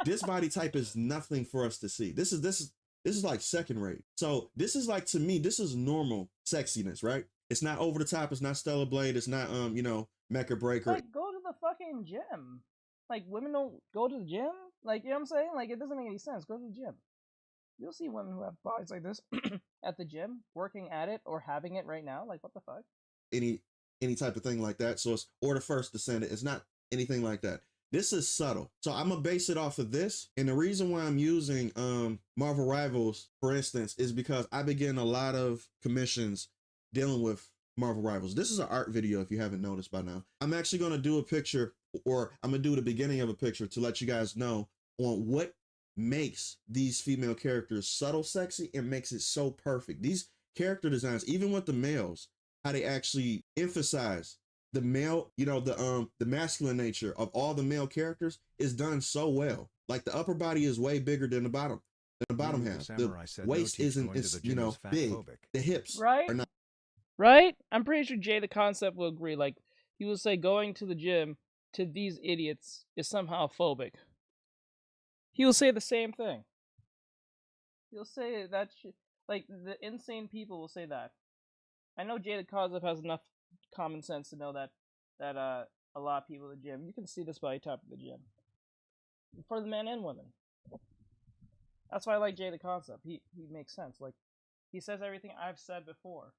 This body type is nothing for us to see. This is like second rate. So this is like, to me, this is normal sexiness, right? It's not over the top. It's not Stella Blade. It's not you know, Mecha Breaker. Like, go to the fucking gym. Like, women don't go to the gym. Like, you know what I'm saying? Like, it doesn't make any sense. Go to the gym. You'll see women who have bodies like this at the gym, working at it or having it right now. Like, what the fuck? Any type of thing like that. So it's order first descendant. It's not anything like that. This is subtle. So I'm gonna base it off of this. And the reason why I'm using Marvel Rivals, for instance, is because I begin a lot of commissions dealing with Marvel Rivals. This is an art video if you haven't noticed by now. I'm actually going to do a picture, or I'm going to do the beginning of a picture to let you guys know on what makes these female characters subtle sexy and makes it so perfect. These character designs, even with the males, how they actually emphasize the male, you know, the masculine nature of all the male characters is done so well. Like the upper body is way bigger than the bottom half. The waist isn't, it's, you know, big. The hips right? are not. Right? I'm pretty sure Jay the Concept will agree. Like, he will say going to the gym to these idiots is somehow phobic. He will say the same thing. He'll say that like, the insane people will say that. I know Jay the Concept has enough common sense to know that a lot of people at the gym, you can see this body type at the gym. For the men and women. That's why I like Jay the Concept. He makes sense. Like, he says everything I've said before.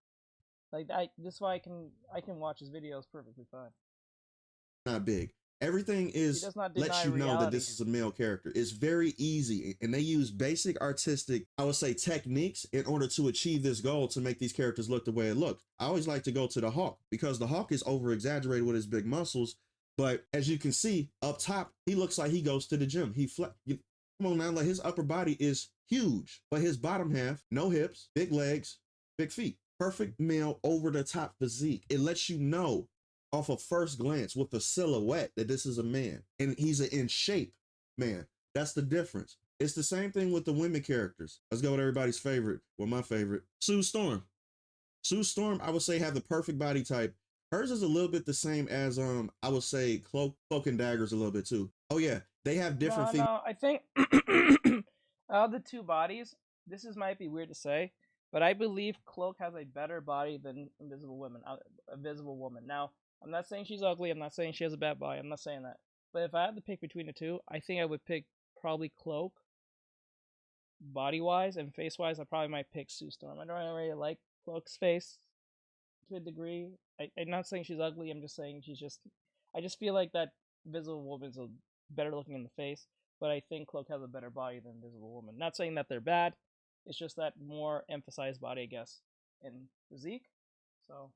Like, this is why I can watch his videos perfectly fine. Not big. Everything is lets you know that this is a male character. It's very easy, and they use basic artistic, I would say, techniques in order to achieve this goal to make these characters look the way it looked. I always like to go to the Hawk because the Hawk is over exaggerated with his big muscles, but as you can see up top, he looks like he goes to the gym. Come on now, like his upper body is huge, but his bottom half, no hips, big legs, big feet. Perfect male over the top physique. It lets you know off of first glance with the silhouette that this is a man, and he's an in shape man. That's the difference. It's the same thing with the women characters. Let's go with everybody's favorite. Well, my favorite, Sue Storm. Sue Storm, I would say, have the perfect body type. Hers is a little bit the same as I would say Cloak and Dagger's a little bit too. Oh yeah, they have different. No, I think out of the two bodies, might be weird to say, but I believe Cloak has a better body than Invisible Woman. Now, I'm not saying she's ugly. I'm not saying she has a bad body. I'm not saying that. But if I had to pick between the two, I think I would pick probably Cloak. Body-wise and face-wise, I probably might pick Sue Storm. I don't really like Cloak's face to a degree. I'm not saying she's ugly. I'm just saying I just feel like that Invisible Woman's better looking in the face. But I think Cloak has a better body than Invisible Woman. Not saying that they're bad. It's just that more emphasized body, I guess, in physique. So,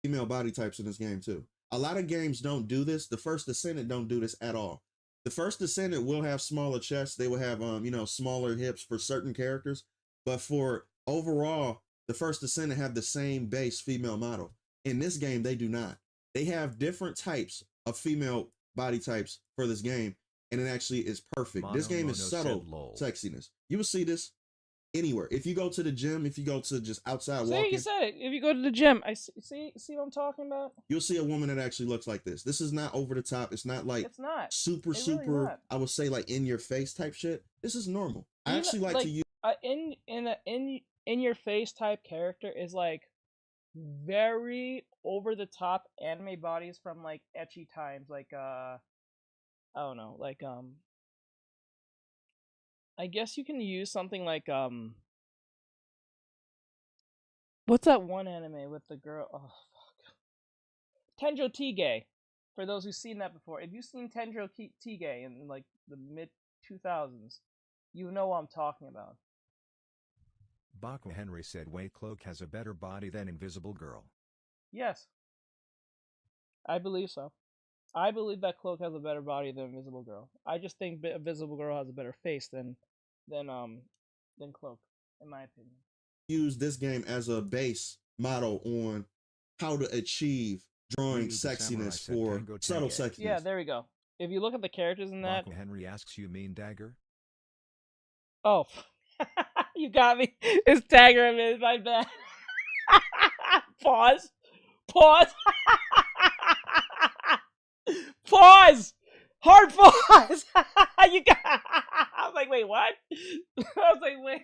female body types in this game too. A lot of games don't do this. The First Descendant don't do this at all. The First Descendant will have smaller chests. They will have smaller hips for certain characters. But for overall, the First Descendant have the same base female model. In this game, they do not. They have different types of female body types for this game, and it actually is perfect. This game is subtle sexiness. You will see this anywhere. If you go to the gym, if you go to just outside walking. You said it. If you go to the gym, I see what I'm talking about? You'll see a woman that actually looks like this. This is not over the top. It's not like super, not. I would say like in your face type shit. This is normal. I actually like to use in your face type character is like very over the top anime bodies from like ecchi times, like I don't know, like I guess you can use something like what's that one anime with the girl? Oh fuck, Tenjo Tige. For those who've seen that before, if you've seen Tenjo Tige in like the mid 2000s, you know what I'm talking about. Baku Henry said Way Cloak has a better body than Invisible Girl. Yes, I believe so. I believe that Cloak has a better body than Invisible Girl. I just think Invisible Girl has a better face than Cloak, in my opinion. Use this game as a base model on how to achieve drawing sexiness for subtle sexiness. Yeah, there we go. If you look at the characters in that, Baku Henry asks, you mean Dagger? Oh, you got me. It's Dagger. It's my bad. Pause. Pause! Hard pause! You got. I was like, wait, what? I was like, wait.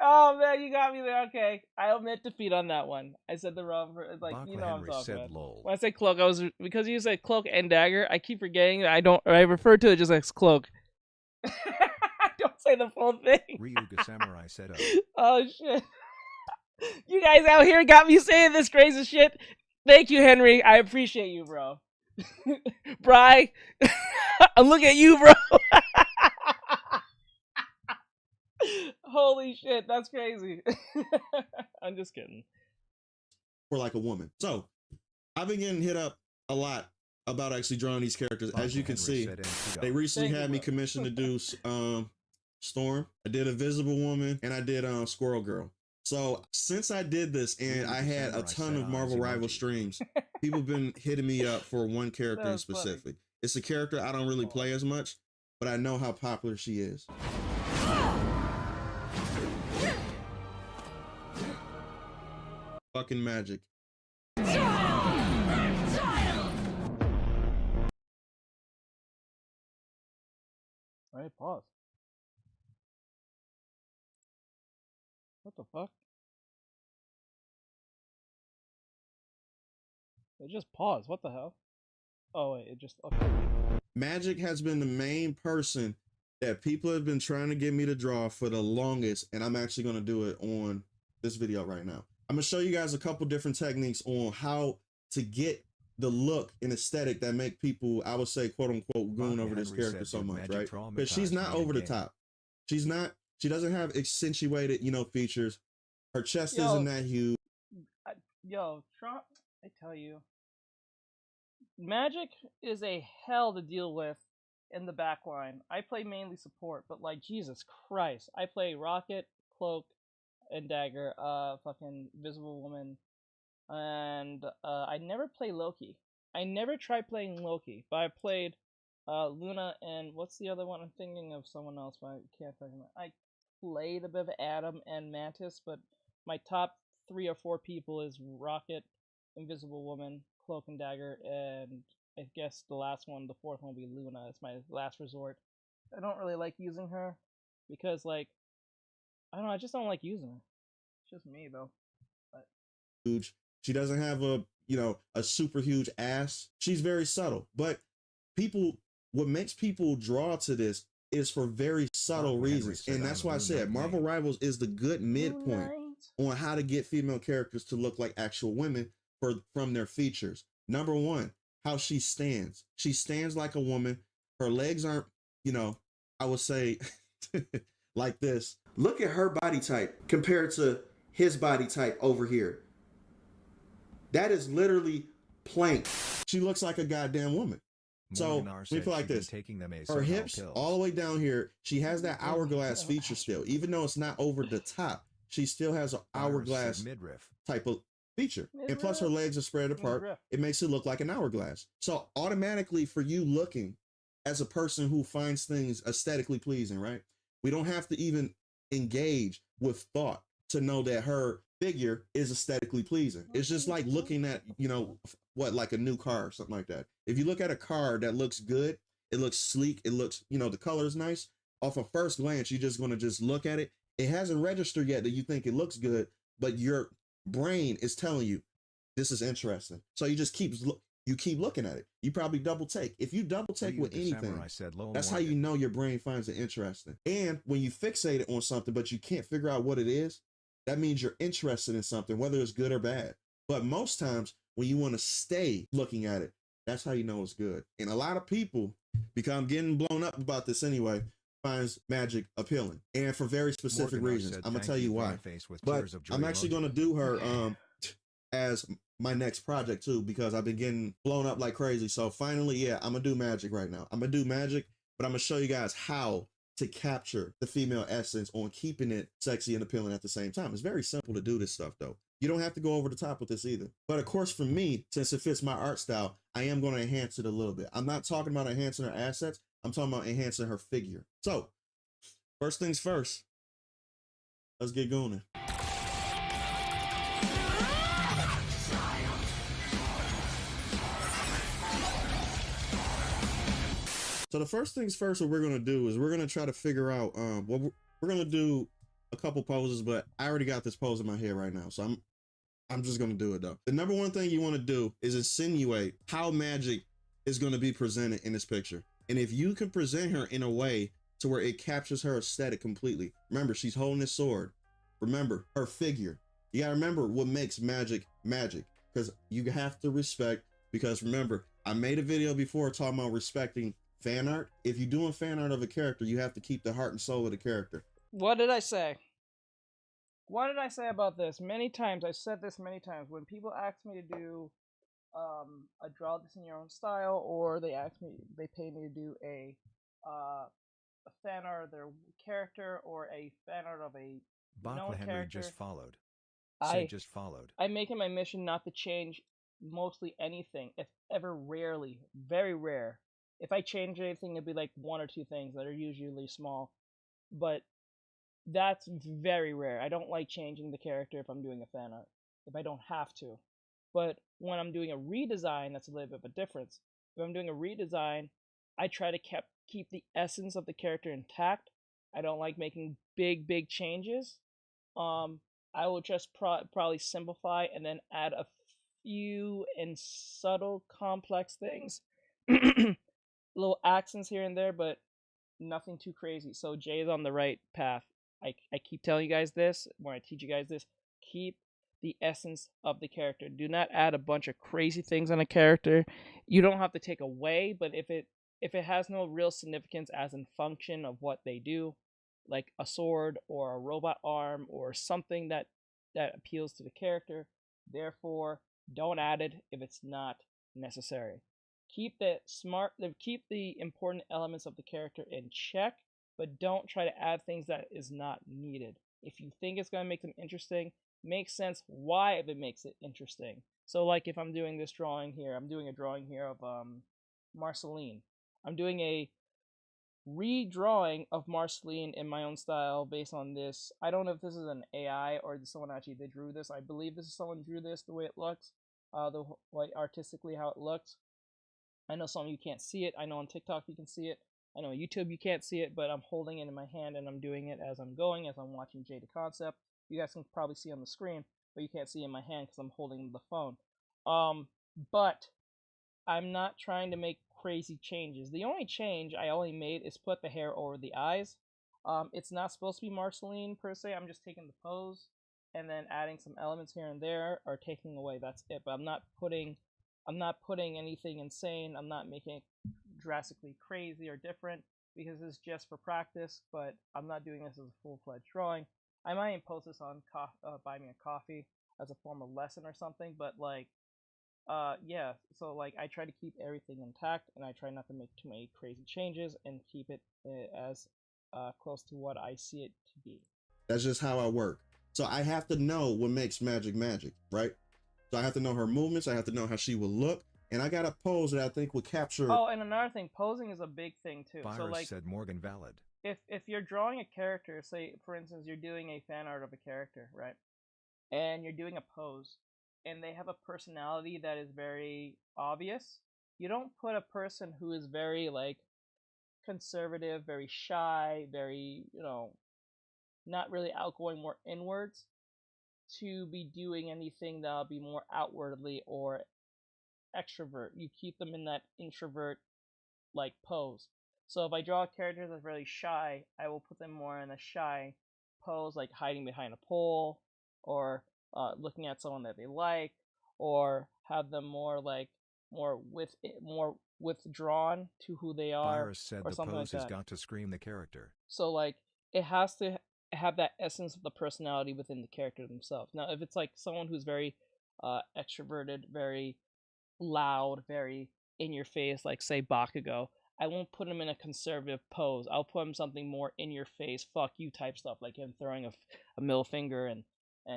Oh man, you got me there. Okay, I admit defeat on that one. I said the wrong. Like, you know what I'm talking about. Lol. When I say Cloak, I was because you said Cloak and Dagger. I keep forgetting that I refer to it just as Cloak. Don't say the full thing. Ryuga Samurai said up. Oh shit! You guys out here got me saying this crazy shit. Thank you, Henry. I appreciate you, bro. Bri, I'm looking at you, bro. Holy shit, that's crazy. I'm just kidding. for like a woman. So I've been getting hit up a lot about actually drawing these characters. As you can see, they recently had me commissioned to do Storm. I did Invisible Woman, and I did Squirrel Girl. So since I did this and I had a ton of Marvel Rival streams, people have been hitting me up for one character in specific. It's a character I don't really play as much, but I know how popular she is. Fucking magic. All right, pause. What the fuck? It just paused. What the hell? Oh wait, it just okay. Magic has been the main person that people have been trying to get me to draw for the longest, and I'm actually going to do it on this video right now. I'm going to show you guys a couple different techniques on how to get the look and aesthetic that make people, I would say, quote unquote, goon over this character so much, right? Because she's not over the top. She doesn't have accentuated, you know, features. Her chest isn't that huge. Trump, I tell you, Magic is a hell to deal with in the backline. I play mainly support, but like, Jesus Christ, I play Rocket, Cloak, and Dagger, fucking Invisible Woman, and I never play Loki. I never tried playing Loki, but I played Luna, and what's the other one? I'm thinking of someone else, but I can't think of it. I played a bit of Adam and Mantis, but my top 3 or 4 people is Rocket, Invisible Woman, Cloak and Dagger, and I guess the last one, the 4th one, will be Luna. It's my last resort. I don't really like using her because, like, I don't know, I just don't like using her. It's just me, though. But huge. She doesn't have a, you know, a super huge ass. She's very subtle, but what makes people draw to this is for very subtle reasons. And that's why I said Marvel Rivals is the good midpoint on how to get female characters to look like actual women from their features. Number one, how she stands. She stands like a woman. Her legs aren't, you know, I would say like this. Look at her body type compared to his body type over here. That is literally plank. She looks like a goddamn woman. So let me put it like this. Her hips all the way down here, she has that hourglass feature still. Even though it's not over the top, she still has an hourglass type of feature. And plus her legs are spread apart. It makes it look like an hourglass. So automatically for you looking as a person who finds things aesthetically pleasing, right? We don't have to even engage with thought to know that her figure is aesthetically pleasing. It's just like looking at, you know, like a new car or something like that. If you look at a car that looks good, it looks sleek, it looks, you know, the color is nice. Off a first glance, you're just going to just look at it. It hasn't registered yet that you think it looks good, but your brain is telling you this is interesting. So you just keep looking at it. You probably double take. If you double take with anything, that's how you know your brain finds it interesting. And when you fixate it on something, but you can't figure out what it is, that means you're interested in something, whether it's good or bad. But most times when you want to stay looking at it, that's how you know it's good. And a lot of people, because I'm getting blown up about this anyway, finds Magic appealing. And for very specific reasons. I'm going to tell you why. But I'm actually going to do her as my next project too, because I've been getting blown up like crazy. So finally, yeah, I'm going to do Magic right now. I'm going to do Magic, but I'm going to show you guys how to capture the female essence on keeping it sexy and appealing at the same time. It's very simple to do this stuff though. You don't have to go over the top with this either. But of course, for me, since it fits my art style, I am going to enhance it a little bit. I'm not talking about enhancing her assets. I'm talking about enhancing her figure. So first things first, let's get going. So the first things first, what we're going to do is we're going to try to figure out what we're going to do a couple poses, but I already got this pose in my head right now. So I'm just going to do it though. The number one thing you want to do is insinuate how Magic is going to be presented in this picture. And if you can present her in a way to where it captures her aesthetic completely. Remember, she's holding this sword. Remember her figure. You got to remember what makes Magic Magic, because you have to respect, because remember, I made a video before talking about respecting fan art. If you're doing fan art of a character, you have to keep the heart and soul of the character. What did I say? what did I say about this? Many times, I said this many times. When people ask me to do a draw this in your own style, or they pay me to do a fan art of their character, or a fan art of a known Henry character. just followed. Just followed. I make it my mission not to change mostly anything, if ever rarely, very rare. If I change anything, it'd be like one or two things that are usually small, but that's very rare. I don't like changing the character if I'm doing a fan art, if I don't have to. But when I'm doing a redesign, that's a little bit of a difference. If I'm doing a redesign, I try to keep the essence of the character intact. I don't like making big changes. I will just probably simplify and then add a few and subtle complex things. Little accents here and there, but nothing too crazy. So Jay is on the right path. I keep telling you guys this, when I teach you guys this, keep the essence of the character. Do not add a bunch of crazy things on a character. You don't have to take away, but if it has no real significance as in function of what they do, like a sword or a robot arm or something that appeals to the character, therefore don't add it if it's not necessary. Keep the important elements of the character in check, but don't try to add things that is not needed. If you think it's going to make them interesting, make sense why it makes it interesting. So like if I'm doing this drawing here, I'm doing a drawing here of Marceline. I'm doing a redrawing of Marceline in my own style based on this. I don't know if this is an AI or someone actually drew this. I believe this is someone drew this the way it looks, the like artistically how it looks. I know some of you can't see it. I know on TikTok you can see it. I know on YouTube you can't see it, but I'm holding it in my hand and I'm doing it as I'm going, as I'm watching Jada Concept. You guys can probably see on the screen, but you can't see in my hand because I'm holding the phone. But I'm not trying to make crazy changes. The only change I only made is put the hair over the eyes. It's not supposed to be Marceline per se. I'm just taking the pose and then adding some elements here and there or taking away. That's it. But I'm not putting anything insane. I'm not making it drastically crazy or different because it's just for practice. But I'm not doing this as a full-fledged drawing. I might post this on Buy Me a Coffee as a form of lesson or something. But like, yeah. So like, I try to keep everything intact, and I try not to make too many crazy changes, and keep it as close to what I see it to be. That's just how I work. So I have to know what makes magic, right? So I have to know her movements. I have to know how she will look, and I got a pose that I think would capture. Oh, and another thing, posing is a big thing too. Virus so like, said Morgan valid. If you're drawing a character, say for instance you're doing a fan art of a character, right? And you're doing a pose, and they have a personality that is very obvious. You don't put a person who is very like conservative, very shy, very, not really outgoing, more inwards, to be doing anything that'll be more outwardly or extrovert. You keep them in that introvert like pose. So if I draw a character that's really shy, I will put them more in a shy pose, like hiding behind a pole, or looking at someone that they like, or have them more withdrawn to who they are. Virus said or the something pose like has that. got to scream the character. So like, it has to have that essence of the personality within the character themselves. Now, if it's like someone who's very extroverted, very loud, very in your face, like say Bakugo, I won't put him in a conservative pose. I'll put him something more in your face, fuck you type stuff, like him throwing a middle finger and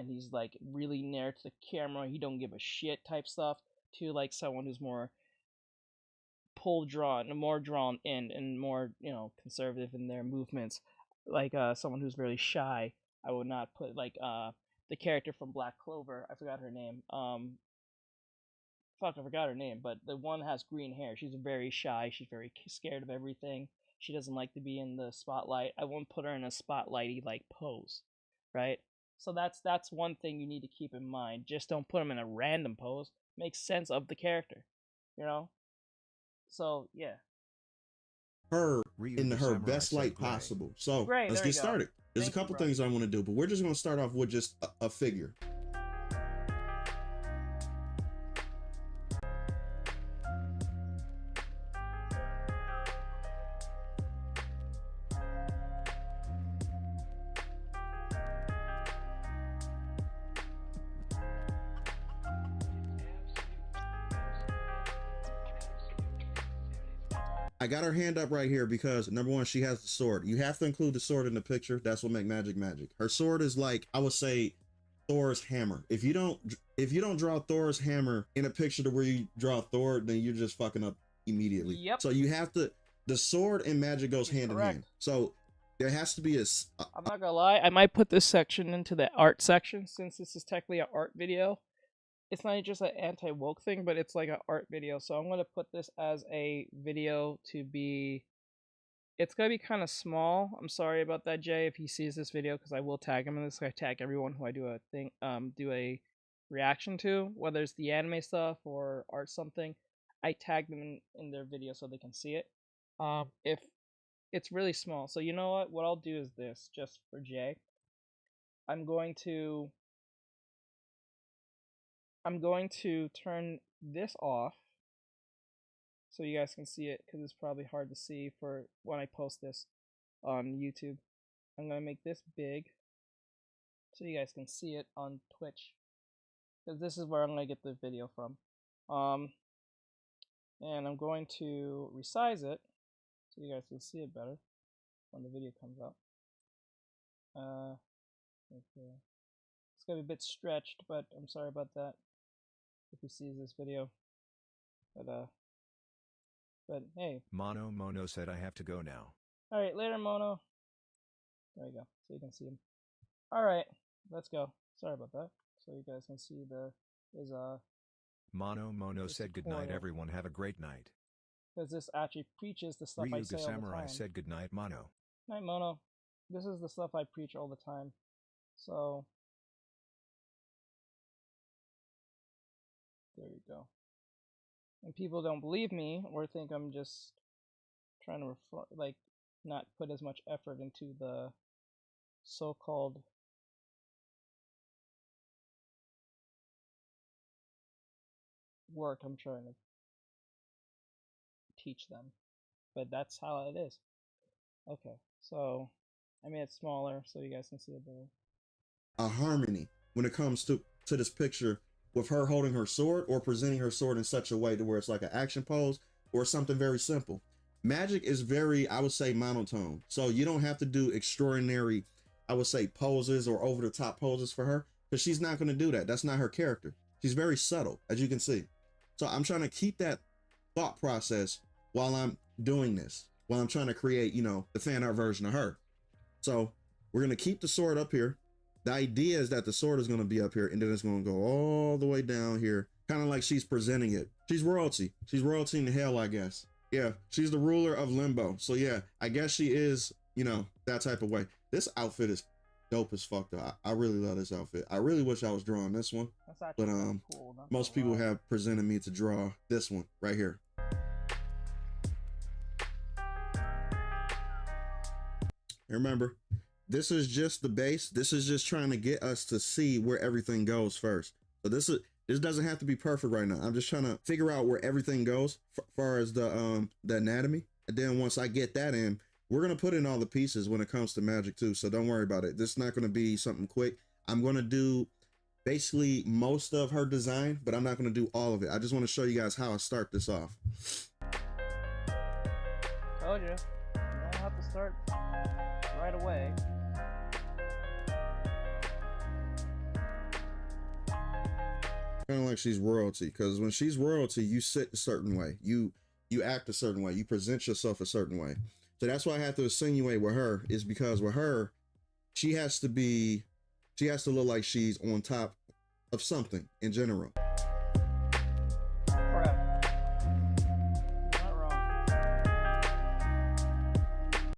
he's like really near to the camera, he don't give a shit type stuff, to like someone who's more more drawn in and more, conservative in their movements, like someone who's really shy. I would not put like the character from Black Clover, I forgot her name, I forgot her name, but the one has green hair. She's very shy. She's very scared of everything. She doesn't like to be in the spotlight. I won't put her in a spotlighty like pose, right? So that's one thing you need to keep in mind. Just don't put them in a random pose. Make sense of the character, So yeah. Her in her best light possible. So let's get started. There's a couple things I want to do, but we're just going to start off with just a figure. I got her hand up right here because number one, she has the sword. You have to include the sword in the picture. That's what makes magic magic. Her sword is like, I would say, Thor's hammer. If you don't draw Thor's hammer in a picture to where you draw Thor, then you're just fucking up immediately. Yep. So you have to, the sword and magic goes hand in hand. So there has to be I'm not gonna lie, I might put this section into the art section since this is technically an art video. It's not just an anti-woke thing, but it's like an art video. So I'm gonna put this as a video to be. It's gonna be kind of small. I'm sorry about that, Jay, if he sees this video, because I will tag him in this. I tag everyone who I do a reaction to, whether it's the anime stuff or art something. I tag them in their video so they can see it. If it's really small, so you know what? What I'll do is this, just for Jay. I'm going to turn this off so you guys can see it, because it's probably hard to see for when I post this on YouTube. I'm going to make this big so you guys can see it on Twitch, because this is where I'm going to get the video from. And I'm going to resize it so you guys can see it better when the video comes out. Okay. It's going to be a bit stretched, but I'm sorry about that if he sees this video. But hey. Mono said I have to go now. Alright, later, Mono. There we go, so you can see him. Alright, let's go. Sorry about that. So you guys can see Mono said good night, everyone. Have a great night. Because this actually preaches the stuff I say all the Samurai time. said good night, Mono. Night, Mono. This is the stuff I preach all the time. So there you go. And people don't believe me or think I'm just trying to not put as much effort into the so-called work I'm trying to teach them. But that's how it is. Okay, so I made it smaller so you guys can see it better. A harmony when it comes to this picture with her holding her sword or presenting her sword in such a way to where it's like an action pose or something very simple. Magic is very, I would say, monotone. So you don't have to do extraordinary, I would say, poses or over the top poses for her, because she's not going to do that. That's not her character. She's very subtle, as you can see. So I'm trying to keep that thought process while I'm doing this, while I'm trying to create, the fan art version of her. So we're going to keep the sword up here. The idea is that the sword is going to be up here and then it's going to go all the way down here, kind of like she's presenting it. She's royalty. She's royalty in hell, I guess. Yeah, she's the ruler of limbo. So yeah, I guess she is, that type of way. This outfit is dope as fuck though. I really love this outfit. I really wish I was drawing this one. But cool. Most people have presented me to draw this one right here. Remember, this is just the base. This is just trying to get us to see where everything goes first. So this doesn't have to be perfect right now. I'm just trying to figure out where everything goes as far as the anatomy. And then once I get that in, we're going to put in all the pieces when it comes to magic too. So don't worry about it. This is not going to be something quick. I'm going to do basically most of her design, but I'm not going to do all of it. I just want to show you guys how I start this off. Told you. You don't have to start right away. Kind of like she's royalty, because when she's royalty, you sit a certain way, you act a certain way, you present yourself a certain way. So that's why I have to insinuate with her, is because with her, she has to look like she's on top of something in general. Correct. Not wrong.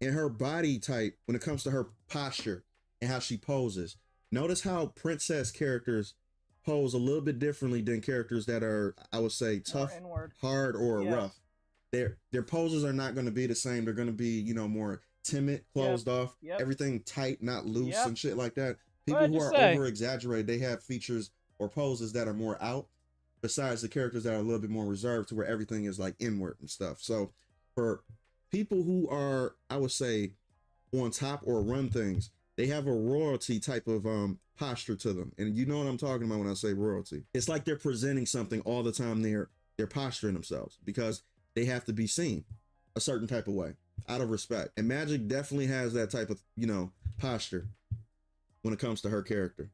And her body type, when it comes to her posture and how she poses, notice how princess characters pose a little bit differently than characters that are, I would say, tough, hard, or rough. Their poses are not going to be the same. They're going to be, more timid, closed off, everything tight, not loose and shit like that. People who are over exaggerated, they have features or poses that are more out, besides the characters that are a little bit more reserved to where everything is like inward and stuff. So for people who are, I would say, on top or run things, they have a royalty type of posture to them. And you know what I'm talking about when I say royalty. It's like they're presenting something all the time. They're posturing themselves because they have to be seen a certain type of way out of respect. And Magic definitely has that type of, you know, posture when it comes to her character.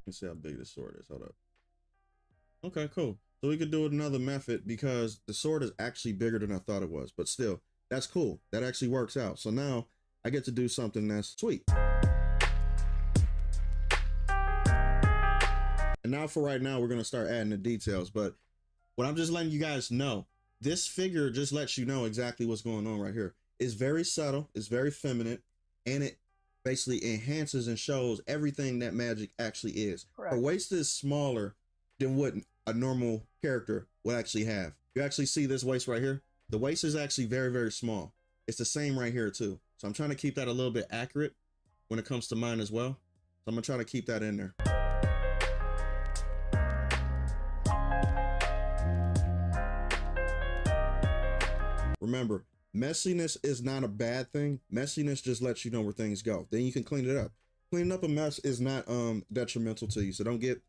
Let's see how big this sword is. Hold up. Okay, cool. So we could do it another method because the sword is actually bigger than I thought it was, but still, that's cool. That actually works out. So now I get to do something that's sweet. And now for right now, we're going to start adding the details, but what I'm just letting you guys know, this figure just lets you know exactly what's going on right here. It's very subtle, it's very feminine, and it basically enhances and shows everything that Magic actually is. Correct. Her waist is smaller than what a normal character would actually have. You actually see this waist right here. The waist is actually very, very small. It's the same right here too. So I'm trying to keep that a little bit accurate when it comes to mine as well. So I'm gonna try to keep that in there. Remember, messiness is not a bad thing. Messiness just lets you know where things go. Then you can clean it up. Cleaning up a mess is not detrimental to you. So don't get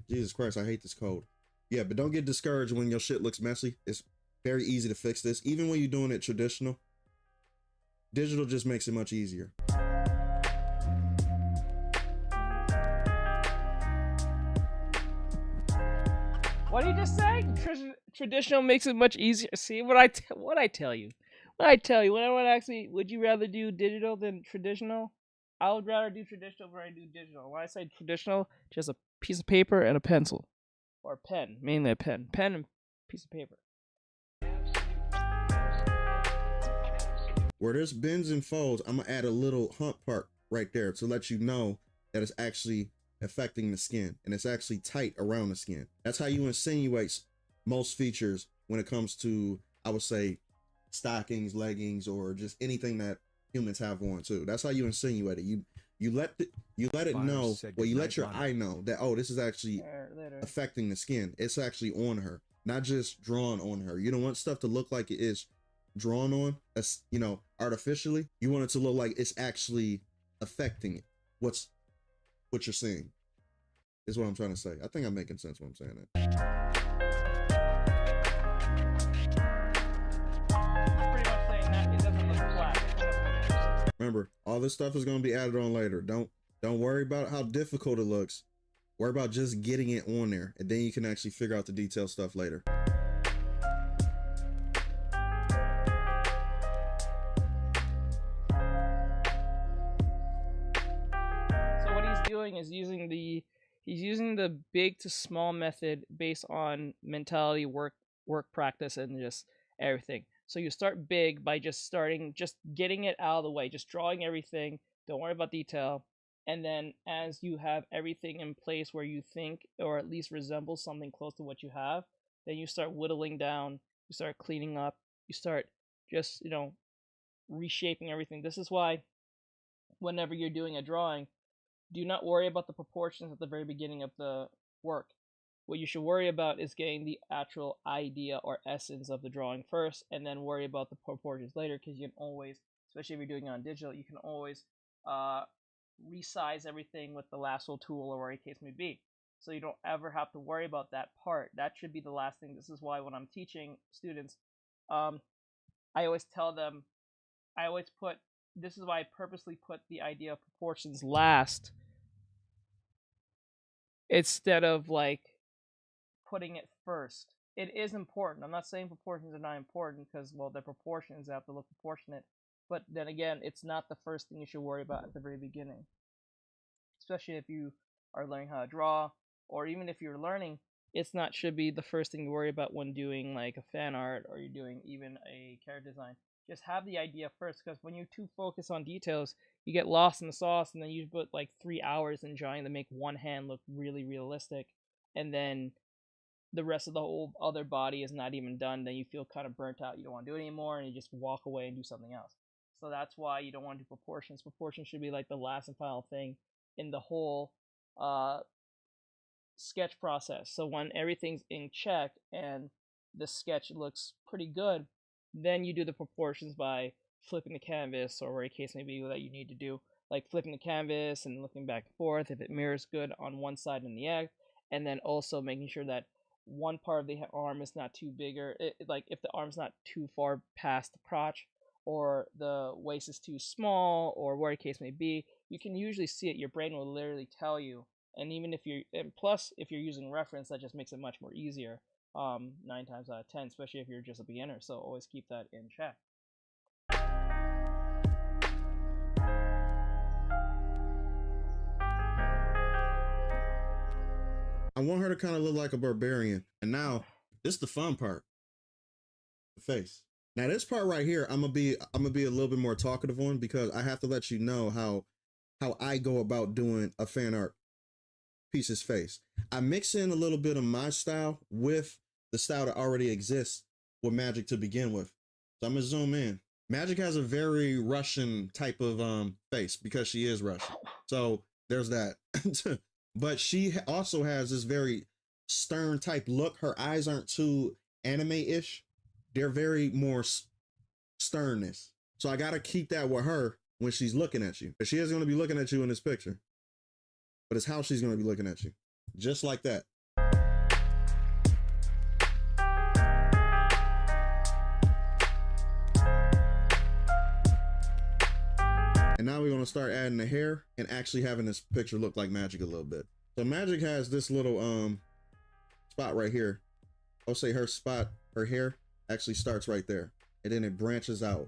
Jesus Christ, I hate this code. Yeah, but don't get discouraged when your shit looks messy. It's very easy to fix this. Even when you're doing it traditional, digital just makes it much easier. What did you just say? Traditional makes it much easier. See what I tell you. Would you rather do digital than traditional? I would rather do traditional than I do digital. When I say traditional, just a piece of paper and a pencil, or a pen, mainly a pen and piece of paper. Where there's bends and folds, I'm gonna add a little hump part right there to let you know that it's actually affecting the skin and it's actually tight around the skin. That's how you insinuate most features when it comes to, I would say, stockings, leggings, or just anything that humans have on too. That's how you insinuate it. You let it know, well, you let your eye know that, oh, this is actually affecting the skin. It's actually on her, not just drawn on her. You don't want stuff to look like it is drawn on, as you know, artificially. You want it to look like it's actually affecting it. What you're seeing is what I'm trying to say. I think I'm making sense when I'm saying that. Remember, all this stuff is going to be added on later. Don't worry about how difficult it looks. Worry about just getting it on there, and then you can actually figure out the detailed stuff later. So what he's doing is using the big to small method based on mentality, work practice, and just everything. So you start big by just getting it out of the way, just drawing everything. Don't worry about detail. And then as you have everything in place where you think, or at least resembles something close to what you have, then you start whittling down, you start cleaning up, you start just, reshaping everything. This is why whenever you're doing a drawing, do not worry about the proportions at the very beginning of the work. What you should worry about is getting the actual idea or essence of the drawing first, and then worry about the proportions later, because you can always, especially if you're doing it on digital, you can always resize everything with the lasso tool or whatever the case may be. So you don't ever have to worry about that part. That should be the last thing. This is why when I'm teaching students, I always tell them, this is why I purposely put the idea of proportions last, instead of putting it first. It is important. I'm not saying proportions are not important, because, well, they're proportions, they have to look proportionate. But then again, it's not the first thing you should worry about at the very beginning. Especially if you are learning how to draw, or even if you're learning, should be the first thing you worry about when doing a fan art, or you're doing even a character design. Just have the idea first, because when you're too focused on details, you get lost in the sauce, and then you put 3 hours in drawing to make one hand look really realistic, and then the rest of the whole other body is not even done. Then you feel kind of burnt out. You don't want to do it anymore, and you just walk away and do something else. So that's why you don't want to do proportions. Proportions should be the last and final thing in the whole sketch process. So when everything's in check and the sketch looks pretty good, then you do the proportions by flipping the canvas or whatever case may be that you need to do, like flipping the canvas and looking back and forth if it mirrors good on one side in the act, and then also making sure that one part of the arm is not too bigger, like if the arm's not too far past the crotch or the waist is too small or whatever case may be, you can usually see it. Your brain will literally tell you. And even if plus if you're using reference, that just makes it much more easier, 9 times out of 10, especially if you're just a beginner. So always keep that in check. I want her to kind of look like a barbarian. And now, this is the fun part. The face. Now this part right here, I'm gonna be a little bit more talkative on, because I have to let you know how I go about doing a fan art piece's face. I mix in a little bit of my style with the style that already exists with Magic to begin with. So I'm gonna zoom in. Magic has a very Russian type of face because she is Russian. So there's that. But she also has this very stern type look. Her eyes aren't too anime-ish. They're very more sternness. So I got to keep that with her when she's looking at you. But she is going to be looking at you in this picture. But it's how she's going to be looking at you. Just like that. And now we're going to start adding the hair and actually having this picture look like Magic a little bit. So Magic has this little spot right here. I'll say her spot, her hair actually starts right there. And then it branches out.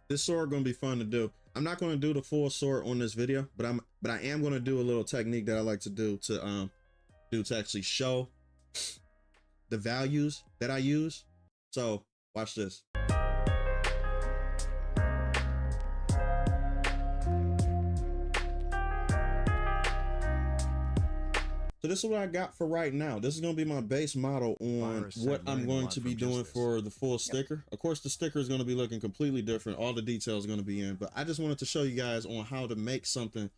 This sword gonna be fun to do. I'm not gonna do the full sword on this video, but I am gonna do a little technique that I like to do to actually show the values that I use. So watch this. So this is what I got for right now. This is going to be my base model on what I'm going to be doing for the full sticker. Of course, the sticker is going to be looking completely different. All the details are going to be in, but I just wanted to show you guys on how to make something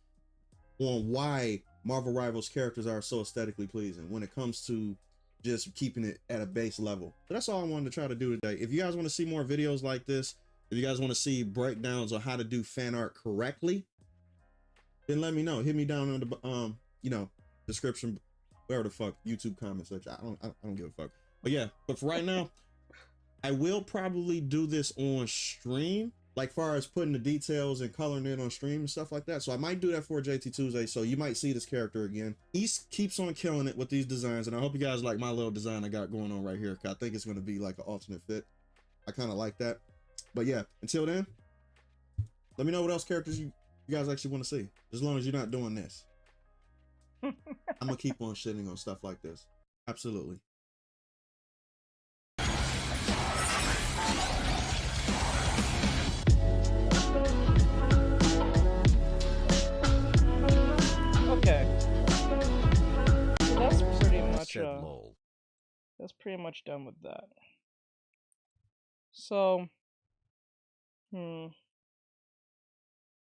on why Marvel Rivals characters are so aesthetically pleasing when it comes to just keeping it at a base level. So that's all I wanted to try to do today. If you guys want to see more videos like this, if you guys want to see breakdowns on how to do fan art correctly, then let me know. Hit me down on the description, wherever the fuck, YouTube comment section. I don't give a fuck. But yeah, but for right now, I will probably do this on stream, like far as putting the details and coloring it on stream and stuff like that. So I might do that for JT Tuesday. So you might see this character again. East keeps on killing it with these designs, and I hope you guys like my little design I got going on right here. I think it's going to be like an alternate fit. I kind of like that. But yeah, until then, let me know what else characters you guys actually want to see, as long as you're not doing this. I'm gonna keep on shitting on stuff like this. Absolutely. Okay. So that's pretty much that's pretty much done with that. So what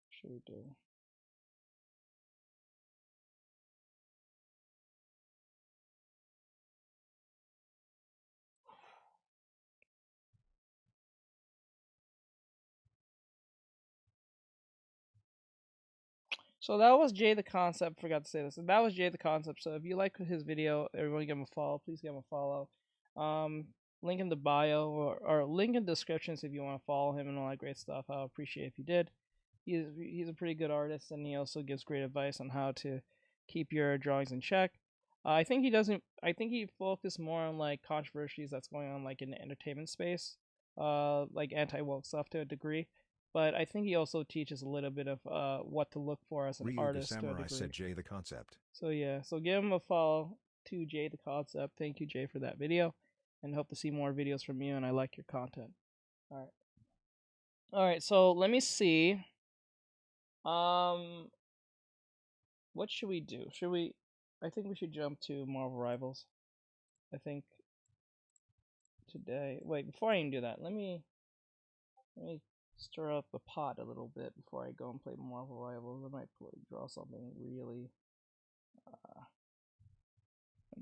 should we do? So that was Jay the Concept. Forgot to say this. That was Jay the Concept. So if you like his video, everyone give him a follow. Please give him a follow. Link in the bio or link in the descriptions if you want to follow him and all that great stuff. I'll appreciate if you did. He's a pretty good artist, and he also gives great advice on how to keep your drawings in check. I think he doesn't. I think he focused more on like controversies that's going on like in the entertainment space, like anti-woke stuff to a degree. But I think he also teaches a little bit of what to look for as an artist. The Samurai said Jay the Concept. So yeah, so give him a follow to Jay the Concept. Thank you, Jay, for that video, and hope to see more videos from you. And I like your content. All right. So let me see. What should we do? I think we should jump to Marvel Rivals. I think today. Wait, before I even do that, let me stir up the pot a little bit before I go and play Marvel Rivals. I might draw something really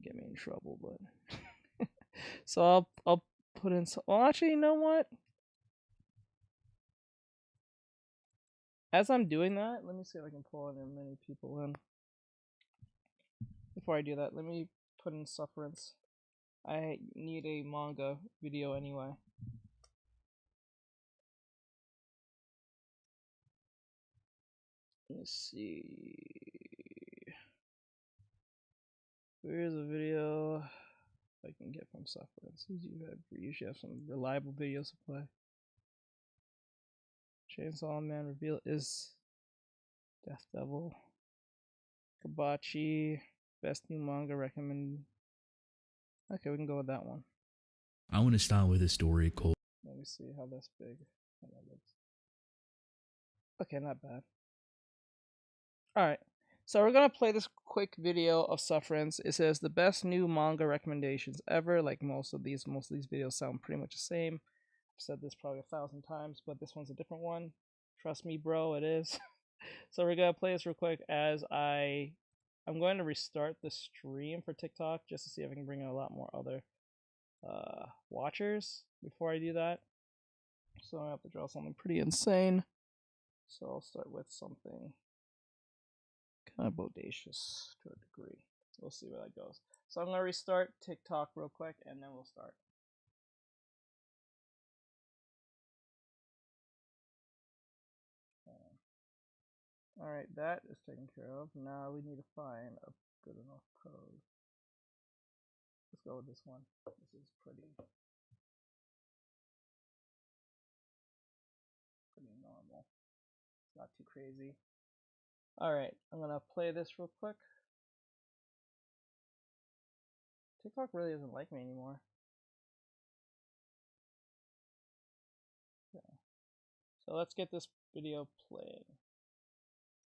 get me in trouble, but so I'll put in some. Well, actually, you know what? As I'm doing that, let me see if I can pull in as many people in. Before I do that, let me put in sufferance. I need a manga video anyway. Let's see. Where's a video I can get from sufferance? You usually have some reliable videos to play. Chainsaw Man reveal is Death Devil. Kabachi, best new manga recommend. Okay, we can go with that one. I want to start with a story called. Let me see how that's big. How that looks. Okay, not bad. Alright, so we're gonna play this quick video of Sufferance. It says the best new manga recommendations ever. Like most of these videos sound pretty much the same. I've said this probably 1,000 times, but this one's a different one. Trust me, bro, it is. So we're gonna play this real quick as I'm going to restart the stream for TikTok just to see if I can bring in a lot more other watchers before I do that. So I have to draw something pretty insane. So I'll start with something kind of bodacious to a degree. We'll see where that goes. So I'm going to restart TikTok real quick and then we'll start. Alright, that is taken care of. Now we need to find a good enough pose. Let's go with this one. This is pretty normal. It's not too crazy. Alright, I'm gonna play this real quick. TikTok really doesn't like me anymore. Okay. So let's get this video playing.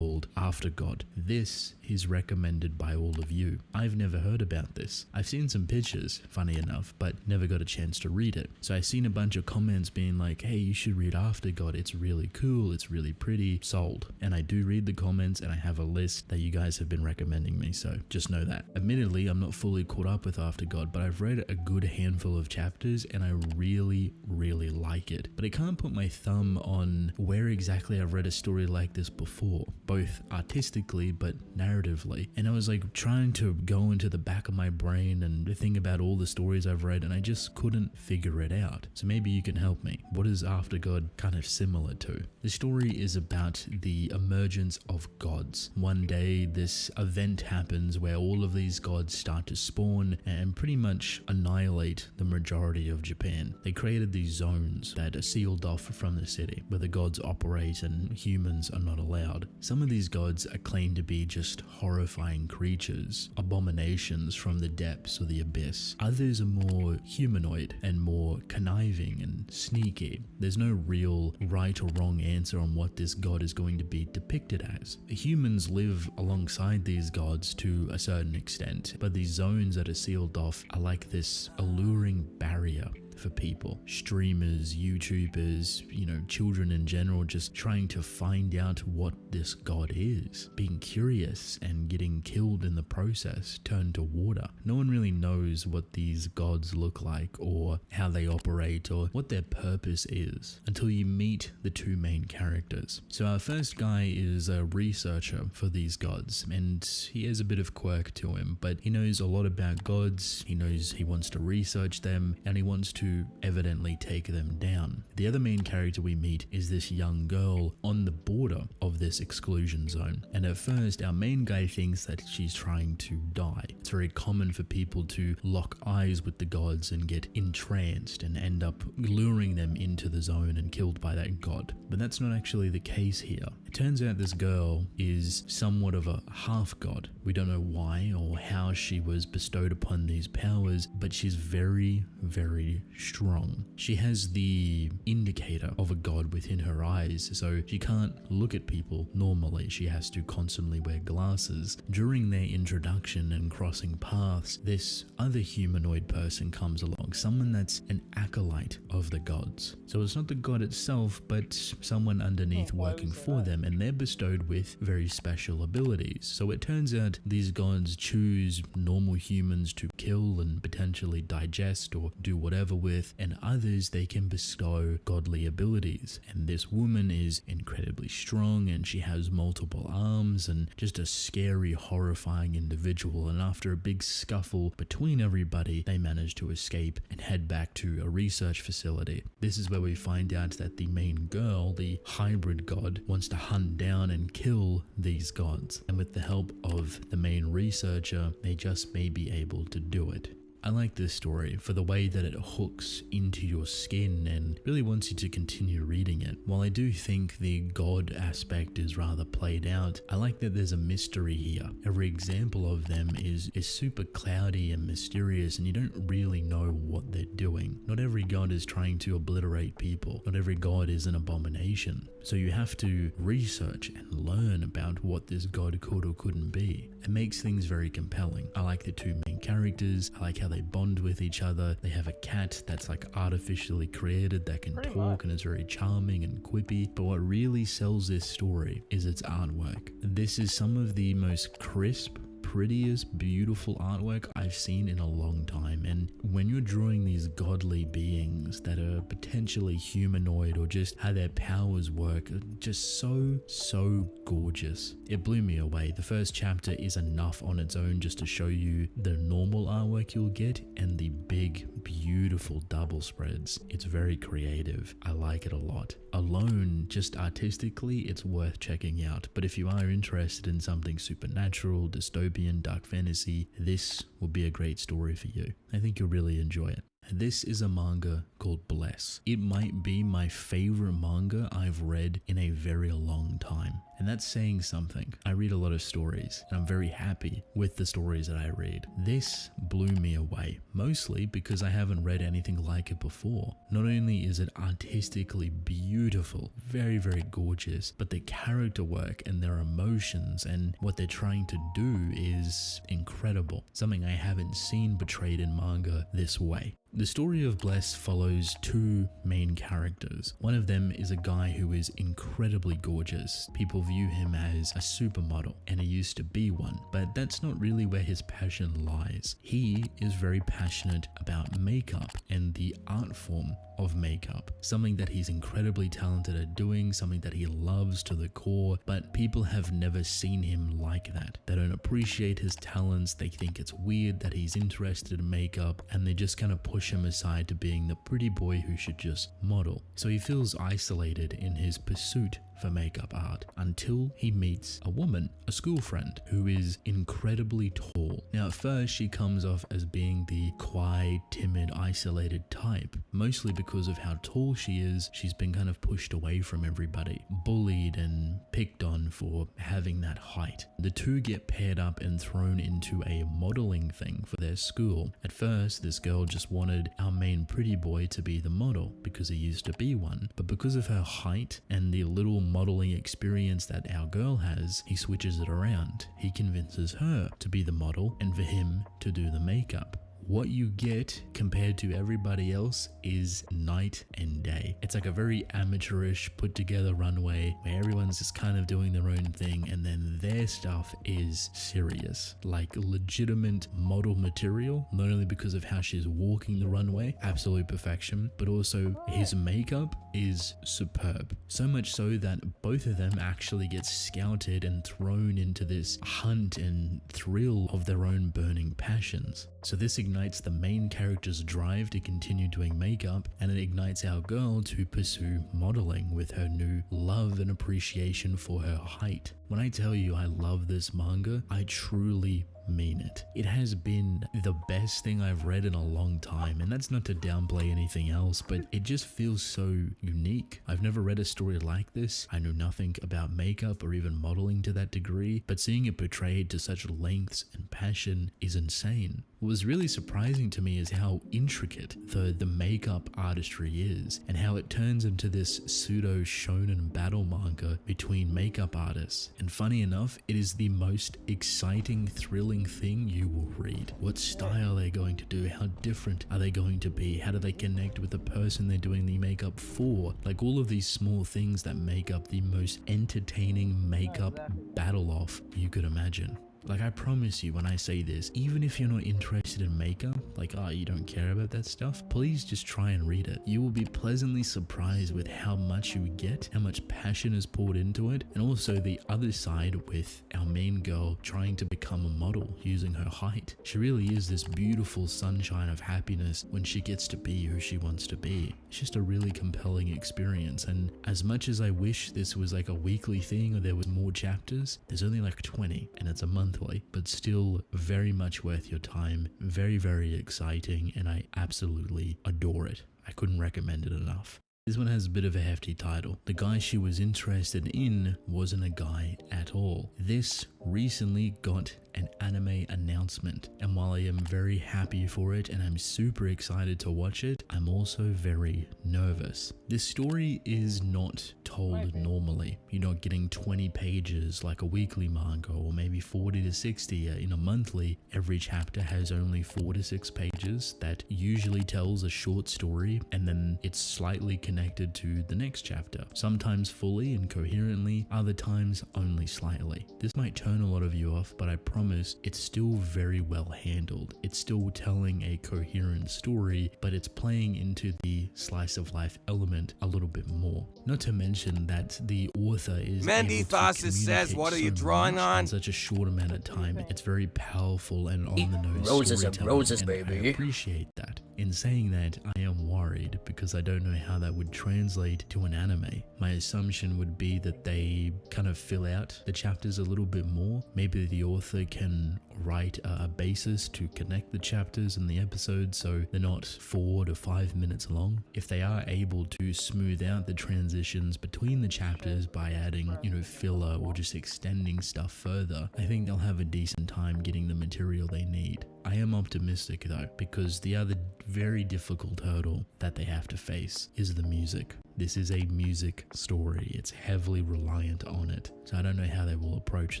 Called After God. This is recommended by all of you. I've never heard about this. I've seen some pictures, funny enough, but never got a chance to read it. So I've seen a bunch of comments being like, hey, you should read After God. It's really cool. It's really pretty. Sold. And I do read the comments and I have a list that you guys have been recommending me. So just know that. Admittedly, I'm not fully caught up with After God, but I've read a good handful of chapters and I really, really like it. But I can't put my thumb on where exactly I've read a story like this before, both artistically but narratively. And I was like trying to go into the back of my brain and think about all the stories I've read and I just couldn't figure it out. So maybe you can help me. What is After God kind of similar to? The story is about the emergence of gods. One day this event happens where all of these gods start to spawn and pretty much annihilate the majority of Japan. They created these zones that are sealed off from the city where the gods operate and humans are not allowed. Some of these gods are claimed to be just horrifying creatures, abominations from the depths of the abyss. Others are more humanoid and more conniving and sneaky. There's no real right or wrong answer on what this god is going to be depicted as. Humans live alongside these gods to a certain extent, but these zones that are sealed off are like this alluring barrier for people, streamers, YouTubers, children in general, just trying to find out what this god is, being curious and getting killed in the process, turned to water. No one really knows what these gods look like or how they operate or what their purpose is until you meet the two main characters. So our first guy is a researcher for these gods and he has a bit of quirk to him, but he knows a lot about gods. He knows he wants to research them and he wants to evidently take them down. The other main character we meet is this young girl on the border of this exclusion zone, and at first our main guy thinks that she's trying to die. It's very common for people to lock eyes with the gods and get entranced and end up luring them into the zone and killed by that god, but that's not actually the case here. It turns out this girl is somewhat of a half god. We don't know why or how she was bestowed upon these powers, but she's very, very strong. She has the indicator of a god within her eyes, so she can't look at people normally. She has to constantly wear glasses. During their introduction and crossing paths, this other humanoid person comes along, someone that's an acolyte of the gods. So it's not the god itself, but someone underneath working for them, and they're bestowed with very special abilities. So it turns out these gods choose normal humans to kill and potentially digest or do whatever with, and others they can bestow godly abilities. And this woman is incredibly strong, and she has multiple arms and just a scary, horrifying individual. And after a big scuffle between everybody, they manage to escape and head back to a research facility. This is where we find out that the main girl, the hybrid god, wants to hunt down and kill these gods, and with the help of the main researcher, they just may be able to do it. I like this story for the way that it hooks into your skin and really wants you to continue reading it. While I do think the god aspect is rather played out, I like that there's a mystery here. Every example of them is super cloudy and mysterious, and you don't really know what they're doing. Not every god is trying to obliterate people. Not every god is an abomination. So you have to research and learn about what this god could or couldn't be. It makes things very compelling. I like the two main characters. I like how they bond with each other. They have a cat that's like artificially created that can talk and is very charming and quippy. But what really sells this story is its artwork. This is some of the most crisp, prettiest, beautiful artwork I've seen in a long time. And when you're drawing these godly beings that are potentially humanoid or just how their powers work, just so gorgeous. It blew me away. The first chapter is enough on its own just to show you the normal artwork you'll get and the big, beautiful double spreads. It's very creative. I like it a lot. Alone, just artistically, it's worth checking out. But if you are interested in something supernatural, dystopian, dark fantasy, this will be a great story for you. I think you'll really enjoy it. This is a manga called Bless. It might be my favorite manga I've read in a very long time. And that's saying something. I read a lot of stories, and I'm very happy with the stories that I read. This blew me away, mostly because I haven't read anything like it before. Not only is it artistically beautiful, very, very gorgeous, but the character work and their emotions and what they're trying to do is incredible. Something I haven't seen portrayed in manga this way. The story of Bless follows two main characters. One of them is a guy who is incredibly gorgeous. People view him as a supermodel, and he used to be one, but that's not really where his passion lies. He is very passionate about makeup and the art form of makeup, something that he's incredibly talented at doing, something that he loves to the core, but people have never seen him like that. They don't appreciate his talents, they think it's weird that he's interested in makeup, and they just kind of push him aside to being the pretty boy who should just model. So he feels isolated in his pursuit for makeup art until he meets a woman, a school friend, who is incredibly tall. Now at first she comes off as being the quiet, timid, isolated type. Mostly because of how tall she is, she's been kind of pushed away from everybody, bullied and picked on for having that height. The two get paired up and thrown into a modeling thing for their school. At first, this girl just wanted our main pretty boy to be the model because he used to be one, but because of her height and the little modeling experience that our girl has, he switches it around. He convinces her to be the model and for him to do the makeup. What you get compared to everybody else is night and day. It's like a very amateurish put together runway where everyone's just kind of doing their own thing, and then their stuff is serious, like legitimate model material, not only because of how she's walking the runway, absolute perfection, but also his makeup is superb. So much so that both of them actually get scouted and thrown into this hunt and thrill of their own burning passions. So this ignites the main character's drive to continue doing makeup, and it ignites our girl to pursue modeling with her new love and appreciation for her height. When I tell you I love this manga, I truly mean it. It has been the best thing I've read in a long time, and that's not to downplay anything else, but it just feels so unique. I've never read a story like this. I know nothing about makeup or even modeling to that degree, but seeing it portrayed to such lengths and passion is insane. What was really surprising to me is how intricate the makeup artistry is, and how it turns into this pseudo shonen battle manga between makeup artists. And funny enough, it is the most exciting, thrilling thing you will read. What style are they going to do? How different are they going to be? How do they connect with the person they're doing the makeup for? Like all of these small things that make up the most entertaining makeup battle off you could imagine. Like, I promise you when I say this, even if you're not interested in makeup, like, oh, you don't care about that stuff, please just try and read it. You will be pleasantly surprised with how much you get, how much passion is poured into it, and also the other side with our main girl trying to become a model using her height. She really is this beautiful sunshine of happiness when she gets to be who she wants to be. It's just a really compelling experience, and as much as I wish this was like a weekly thing or there was more chapters, there's only like 20, and it's a month, but still very much worth your time. Very, very exciting, and I absolutely adore it. I couldn't recommend it enough. This one has a bit of a hefty title. The guy she was interested in wasn't a guy at all. This recently got an anime announcement, and while I am very happy for it and I'm super excited to watch it, I'm also very nervous. This story is not told normally. You're not getting 20 pages like a weekly manga, or maybe 40 to 60 in a monthly. Every chapter has only 4 to 6 pages that usually tells a short story, and then it's slightly connected to the next chapter, sometimes fully and coherently, other times only slightly. This might turn a lot of you off, but I promise it's still very well handled. It's still telling a coherent story, but it's playing into the slice of life element a little bit more. Not to mention that the author is Mandy able to Foster says, communicate what are you so drawing much on? in such a short amount of time. It's very powerful and on the nose roses and storytelling, roses, and baby. I appreciate that. In saying that, I am worried because I don't know how that would translate to an anime. My assumption would be that they kind of fill out the chapters a little bit more. Maybe the author can write a basis to connect the chapters and the episodes so they're not 4 to 5 minutes long. If they are able to smooth out the transitions between the chapters by adding, filler or just extending stuff further, I think they'll have a decent time getting the material they need. I am optimistic though, because the other very difficult hurdle that they have to face is the music. This is a music story. It's heavily reliant on it. So I don't know how they will approach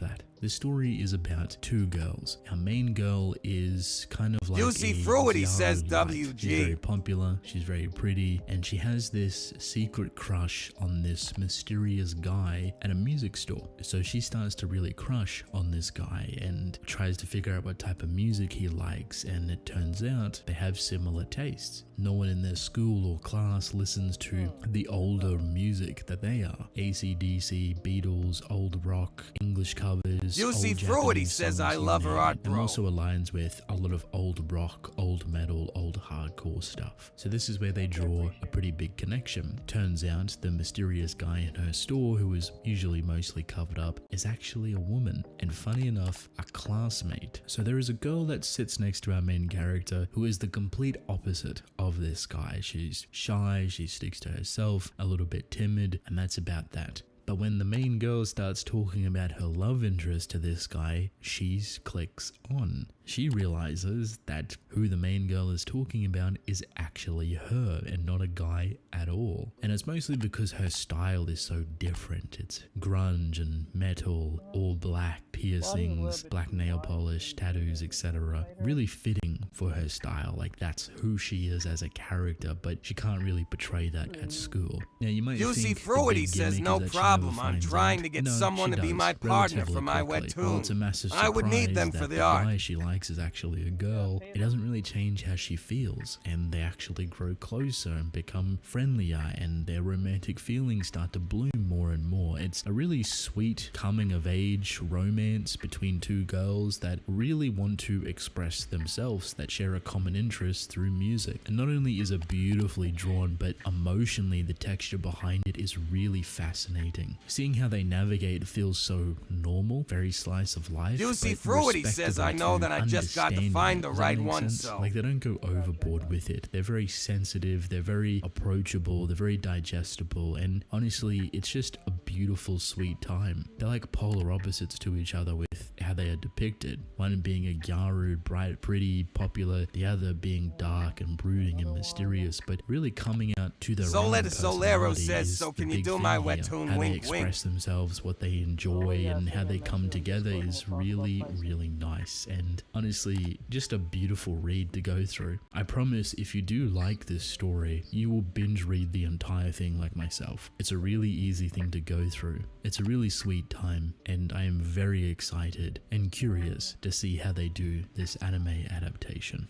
that. The story is about 2 girls. Our main girl is kind of like Juicy Fruity, says Light. WG. She's very popular, she's very pretty, and she has this secret crush on this mysterious guy at a music store. So she starts to really crush on this guy and tries to figure out what type of music he likes, and it turns out they have similar tastes. No one in their school or class listens to the older music that they are. AC/DC, Beatles, old rock, English covers, Juicy old Fruity Japanese says, songs I in love there, her art, and bro. also aligns with a lot of old rock, old metal, old hardcore stuff. So this is where they draw a pretty big connection. Turns out the mysterious guy in her store, who is usually mostly covered up, is actually a woman, and funny enough, a classmate. So there is a girl that sits next to our main character who is the complete opposite of this guy. She's shy, she sticks to herself, a little bit timid, and that's about that. But when the main girl starts talking about her love interest to this guy, she clicks on. She realizes that who the main girl is talking about is actually her and not a guy at all. And it's mostly because her style is so different. It's grunge and metal, all black, piercings, black nail polish, tattoos, etc. Really fitting for her style. Like that's who she is as a character, but she can't really portray that at school. Now you might Juicy think Fruity the big says, gimmick no is that she problem. never I'm finds trying out. to get No, someone she to be does, my partner relatively for my quickly. webtoon. Well, it's a massive I would need them surprise for that the art. guy she likes is actually a girl. It doesn't really change how she feels, and they actually grow closer and become friendlier, and their romantic feelings start to bloom more and more. It's a really sweet coming of age romance romance between two girls that really want to express themselves, that share a common interest through music. And not only is it beautifully drawn, but emotionally the texture behind it is really fascinating. Seeing how they navigate feels so normal, very slice of life. Juicy but fruit, he says. I know that I just got to find the right one, so. Like, they don't go overboard with it. They're very sensitive, they're very approachable, they're very digestible, and honestly, it's just a beautiful, sweet time. They're like polar opposites to each other with how they are depicted. One being a Gyaru, bright, pretty, popular, the other being dark and brooding and mysterious, but really coming out to their own Solero says, is so the can you big do thing my here. webtoon How wink they express wink? themselves, what they enjoy, and how they come together is really, really nice, and honestly, just a beautiful read to go through. I promise if you do like this story, you will binge read the entire thing like myself. It's a really easy thing to go through. It's a really sweet time, and I am very excited and curious to see how they do this anime adaptation.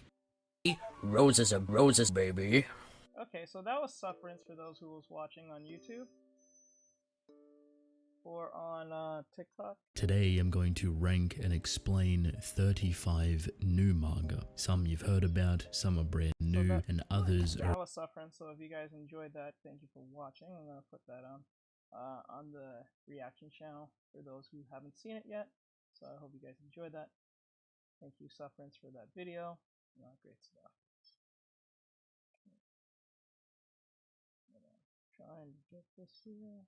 Roses are roses, baby. Okay, so that was Sufferance for those who was watching on YouTube or on TikTok. Today I'm going to rank and explain 35 new manga. Some you've heard about, some are brand new, and others are... That was Sufferance, so if you guys enjoyed that, thank you for watching. I'm going to put that on the reaction channel for those who haven't seen it yet. So I hope you guys enjoyed that. Thank you, Sufferance, for that video. Great stuff. Trying to get this here.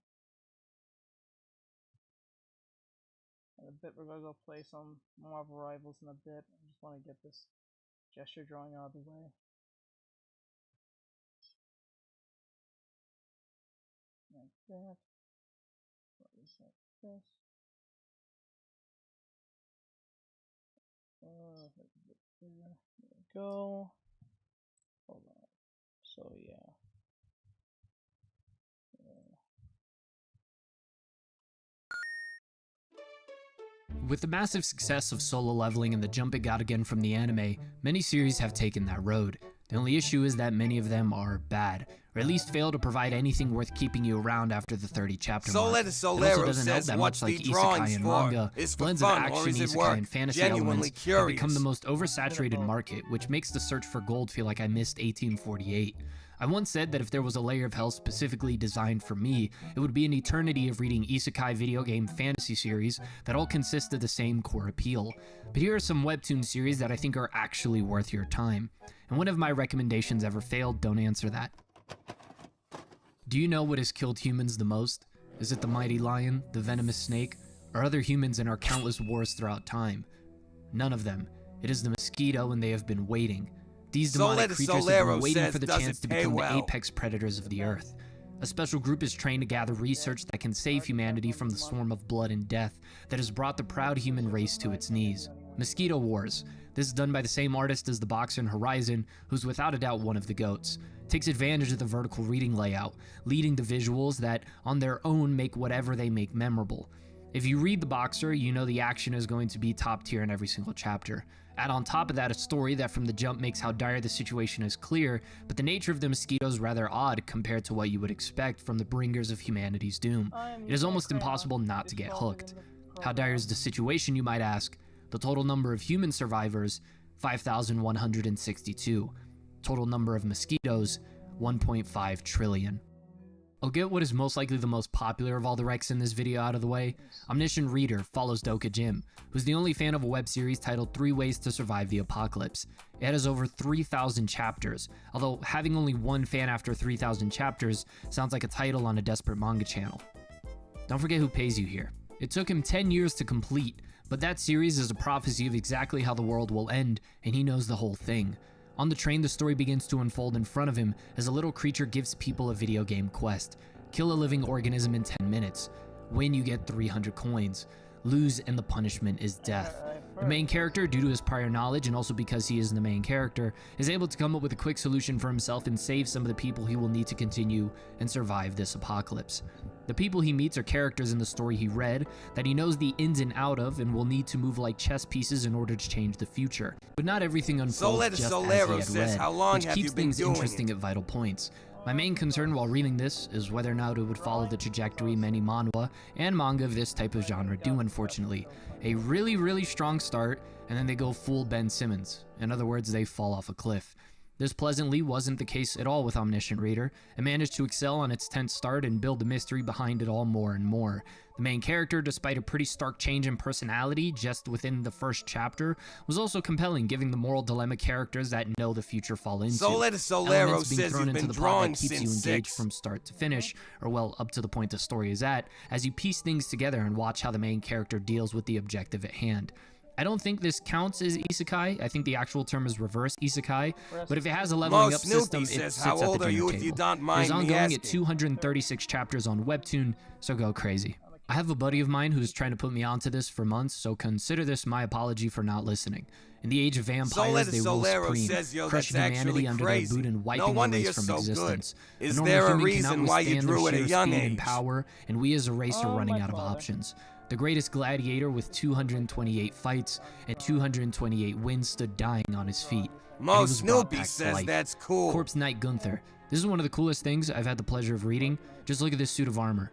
In a bit, we're gonna go play some Marvel Rivals in a bit. I just want to get this gesture drawing out of the way. Like that. Like this. There we go. Hold on. So yeah. With the massive success of Solo Leveling and the jump it got again from the anime, many series have taken that road. The only issue is that many of them are bad, or at least fail to provide anything worth keeping you around after the 30 chapter mark. It also doesn't help that much like isekai and manga, blends of action, isekai, and fantasy elements have become the most oversaturated market, which makes the search for gold feel like I missed 1848. I once said that if there was a layer of hell specifically designed for me, it would be an eternity of reading isekai video game fantasy series that all consist of the same core appeal. But here are some webtoon series that I think are actually worth your time. And one of my recommendations ever failed, don't answer that. Do you know what has killed humans the most? Is it the mighty lion, the venomous snake, or other humans in our countless wars throughout time? None of them. It is the mosquito, and they have been waiting. These demonic creatures have been waiting for the chance to become the apex predators of the earth. A special group is trained to gather research that can save humanity from the swarm of blood and death that has brought the proud human race to its knees. Mosquito Wars. This is done by the same artist as the boxer in Horizon, who's without a doubt one of the GOATs. Takes advantage of the vertical reading layout, leading to visuals that on their own make whatever they make memorable. If you read the boxer, you know the action is going to be top tier in every single chapter. Add on top of that a story that from the jump makes how dire the situation is clear, but the nature of the mosquitoes rather odd compared to what you would expect from the bringers of humanity's doom. It is almost impossible not to get hooked. How dire is the situation, you might ask? The total number of human survivors, 5,162. Total number of mosquitoes, 1.5 trillion. I'll get what is most likely the most popular of all the recs in this video out of the way. Omniscient Reader follows Doka Jim, who's the only fan of a web series titled 3 Ways to Survive the Apocalypse. It has over 3,000 chapters, although having only one fan after 3,000 chapters sounds like a title on a desperate manga channel. Don't forget who pays you here. It took him 10 years to complete, but that series is a prophecy of exactly how the world will end, and he knows the whole thing. On the train, the story begins to unfold in front of him as a little creature gives people a video game quest. Kill a living organism in 10 minutes. Win, you get 300 coins. Lose, and the punishment is death. The main character, due to his prior knowledge and also because he is the main character, is able to come up with a quick solution for himself and save some of the people he will need to continue and survive this apocalypse. The people he meets are characters in the story he read that he knows the ins and out of and will need to move like chess pieces in order to change the future. But not everything unfolds just as he had read, which keeps things interesting at vital points. My main concern while reading this is whether or not it would follow the trajectory many manhwa and manga of this type of genre do, unfortunately. A really strong start, and then they go full Ben Simmons. In other words, they fall off a cliff. This pleasantly wasn't the case at all with Omniscient Reader. It managed to excel on its tense start and build the mystery behind it all more and more. The main character, despite a pretty stark change in personality just within the first chapter, was also compelling, giving the moral dilemma characters that know the future fall into. Solero says thrown you've into been the plot drawing that keeps you since engaged 6. from start to finish, or well, up to the point the story is at, as you piece things together and watch how the main character deals with the objective at hand. I don't think this counts as isekai. I think the actual term is reverse isekai. But if it has a leveling up system, it sits at the dinner table. It's ongoing at 236 chapters on Webtoon, so go crazy. I have a buddy of mine who's trying to put me onto this for months, so consider this my apology for not listening. In the age of vampires, they rule supreme, crushing humanity under their boot and wiping the race from existence. Is A normal there a human reason cannot why you withstand their drew at a sheer young speed and age? power, and we as a race are running out of options. The greatest gladiator with 228 fights and 228 wins stood dying on his feet. Mo and he was brought Snoopy back to says life. that's cool. Corpse Knight Gunther. This is one of the coolest things I've had the pleasure of reading. Just look at this suit of armor.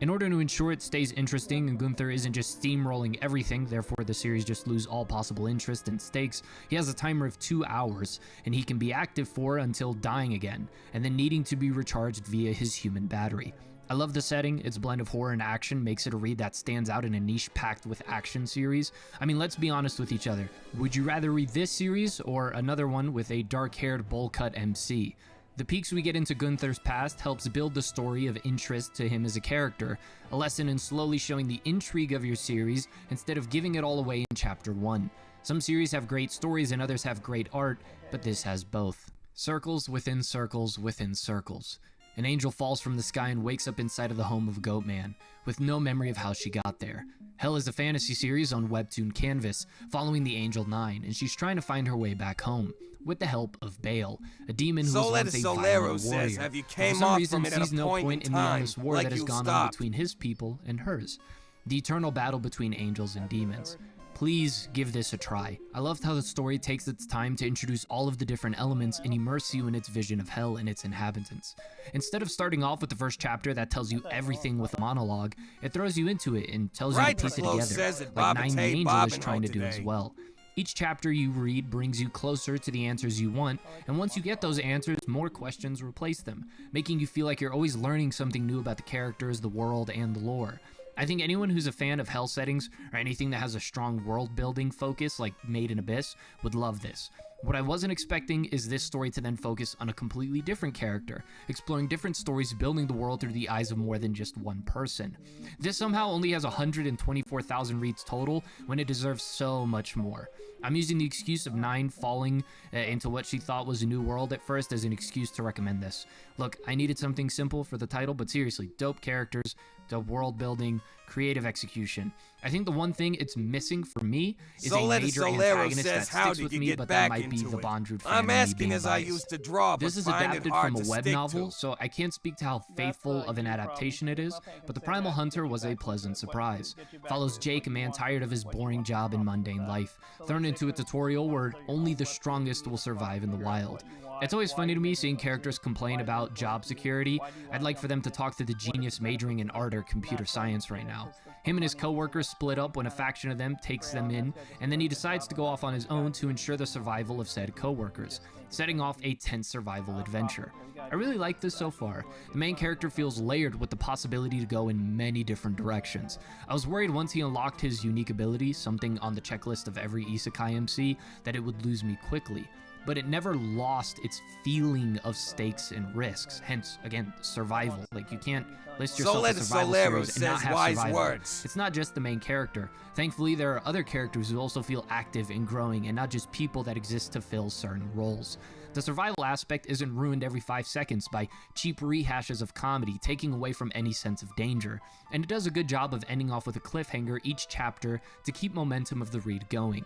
In order to ensure it stays interesting and Gunther isn't just steamrolling everything, therefore the series just lose all possible interest and stakes, he has a timer of 2 hours, and he can be active for until dying again, and then needing to be recharged via his human battery. I love the setting. Its blend of horror and action makes it a read that stands out in a niche packed with action series. I mean, let's be honest with each other. Would you rather read this series or another one with a dark-haired bowl-cut MC? The peeks we get into Gunther's past helps build the story of interest to him as a character, a lesson in slowly showing the intrigue of your series instead of giving it all away in chapter 1. Some series have great stories and others have great art, but this has both. Circles within circles within circles. An angel falls from the sky and wakes up inside of the home of Goatman, with no memory of how she got there. Hell is a fantasy series on Webtoon Canvas, following the Angel 9, and she's trying to find her way back home, with the help of Bale, a demon who was once a violent warrior. Have you For came some off reason from it at sees a no point point in in the time, endless war like that has you gone on stopped. between his people and hers. The eternal battle between angels and demons. Please give this a try. I loved how the story takes its time to introduce all of the different elements and immerse you in its vision of hell and its inhabitants. Instead of starting off with the first chapter that tells you everything with a monologue, it throws you into it and tells you to piece it together, like Nine the Angel is trying to do as well. Each chapter you read brings you closer to the answers you want, and once you get those answers, more questions replace them, making you feel like you're always learning something new about the characters, the world, and the lore. I think anyone who's a fan of hell settings or anything that has a strong world building focus like Made in Abyss would love this. What I wasn't expecting is this story to then focus on a completely different character, exploring different stories, building the world through the eyes of more than just one person. This somehow only has 124,000 reads total when it deserves so much more. I'm using the excuse of 9 falling into what she thought was a new world at first as an excuse to recommend this. Look, I needed something simple for the title, but seriously, dope characters, dope world building, creative execution. I think the one thing it's missing for me is a major antagonist that sticks with me, but that might be the Bondrewd fan. I'm asking as I biased. used to draw, but This is find adapted it hard from a to web stick novel, to. so I can't speak to how faithful of an adaptation it is, but The Primal Hunter was a pleasant surprise. Follows Jake, a man tired of his boring job and mundane life, thrown into a tutorial where only the strongest will survive in the wild. It's always funny to me seeing characters complain about job security. I'd like for them to talk to the genius majoring in art or computer science right now. Him and his co-workers split up when a faction of them takes them in, and then he decides to go off on his own to ensure the survival of said co-workers, setting off a tense survival adventure. I really like this so far. The main character feels layered with the possibility to go in many different directions. I was worried once he unlocked his unique ability, something on the checklist of every isekai MC, that it would lose me quickly. But it never lost its feeling of stakes and risks, hence, again, survival. Like, you can't list yourself as a survival series and not have survival. It's not just the main character. Thankfully, there are other characters who also feel active and growing, and not just people that exist to fill certain roles. The survival aspect isn't ruined every 5 seconds by cheap rehashes of comedy, taking away from any sense of danger, and it does a good job of ending off with a cliffhanger each chapter to keep momentum of the read going.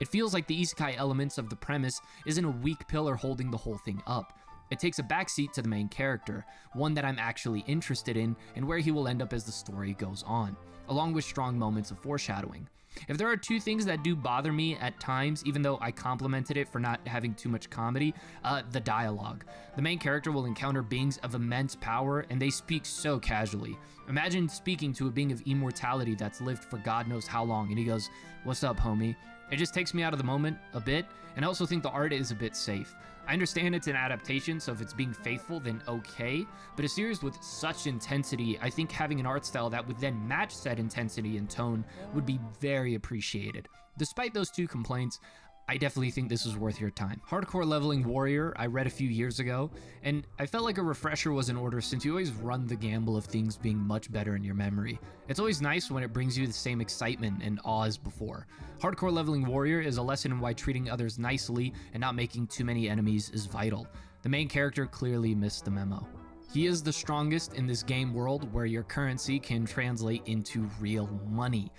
It feels like the isekai elements of the premise isn't a weak pillar holding the whole thing up. It takes a backseat to the main character, one that I'm actually interested in, and where he will end up as the story goes on, along with strong moments of foreshadowing. If there are two things that do bother me at times, even though I complimented it for not having too much comedy, the dialogue. The main character will encounter beings of immense power, and they speak so casually. Imagine speaking to a being of immortality that's lived for God knows how long, and he goes, "What's up, homie?" It just takes me out of the moment a bit, and I also think the art is a bit safe. I understand it's an adaptation, so if it's being faithful, then okay, but a series with such intensity, I think having an art style that would then match said intensity and tone would be very appreciated. Despite those two complaints, I definitely think this is worth your time. Hardcore Leveling Warrior, I read a few years ago, and I felt like a refresher was in order since you always run the gamble of things being much better in your memory. It's always nice when it brings you the same excitement and awe as before. Hardcore Leveling Warrior is a lesson in why treating others nicely and not making too many enemies is vital. The main character clearly missed the memo. He is the strongest in this game world where your currency can translate into real money.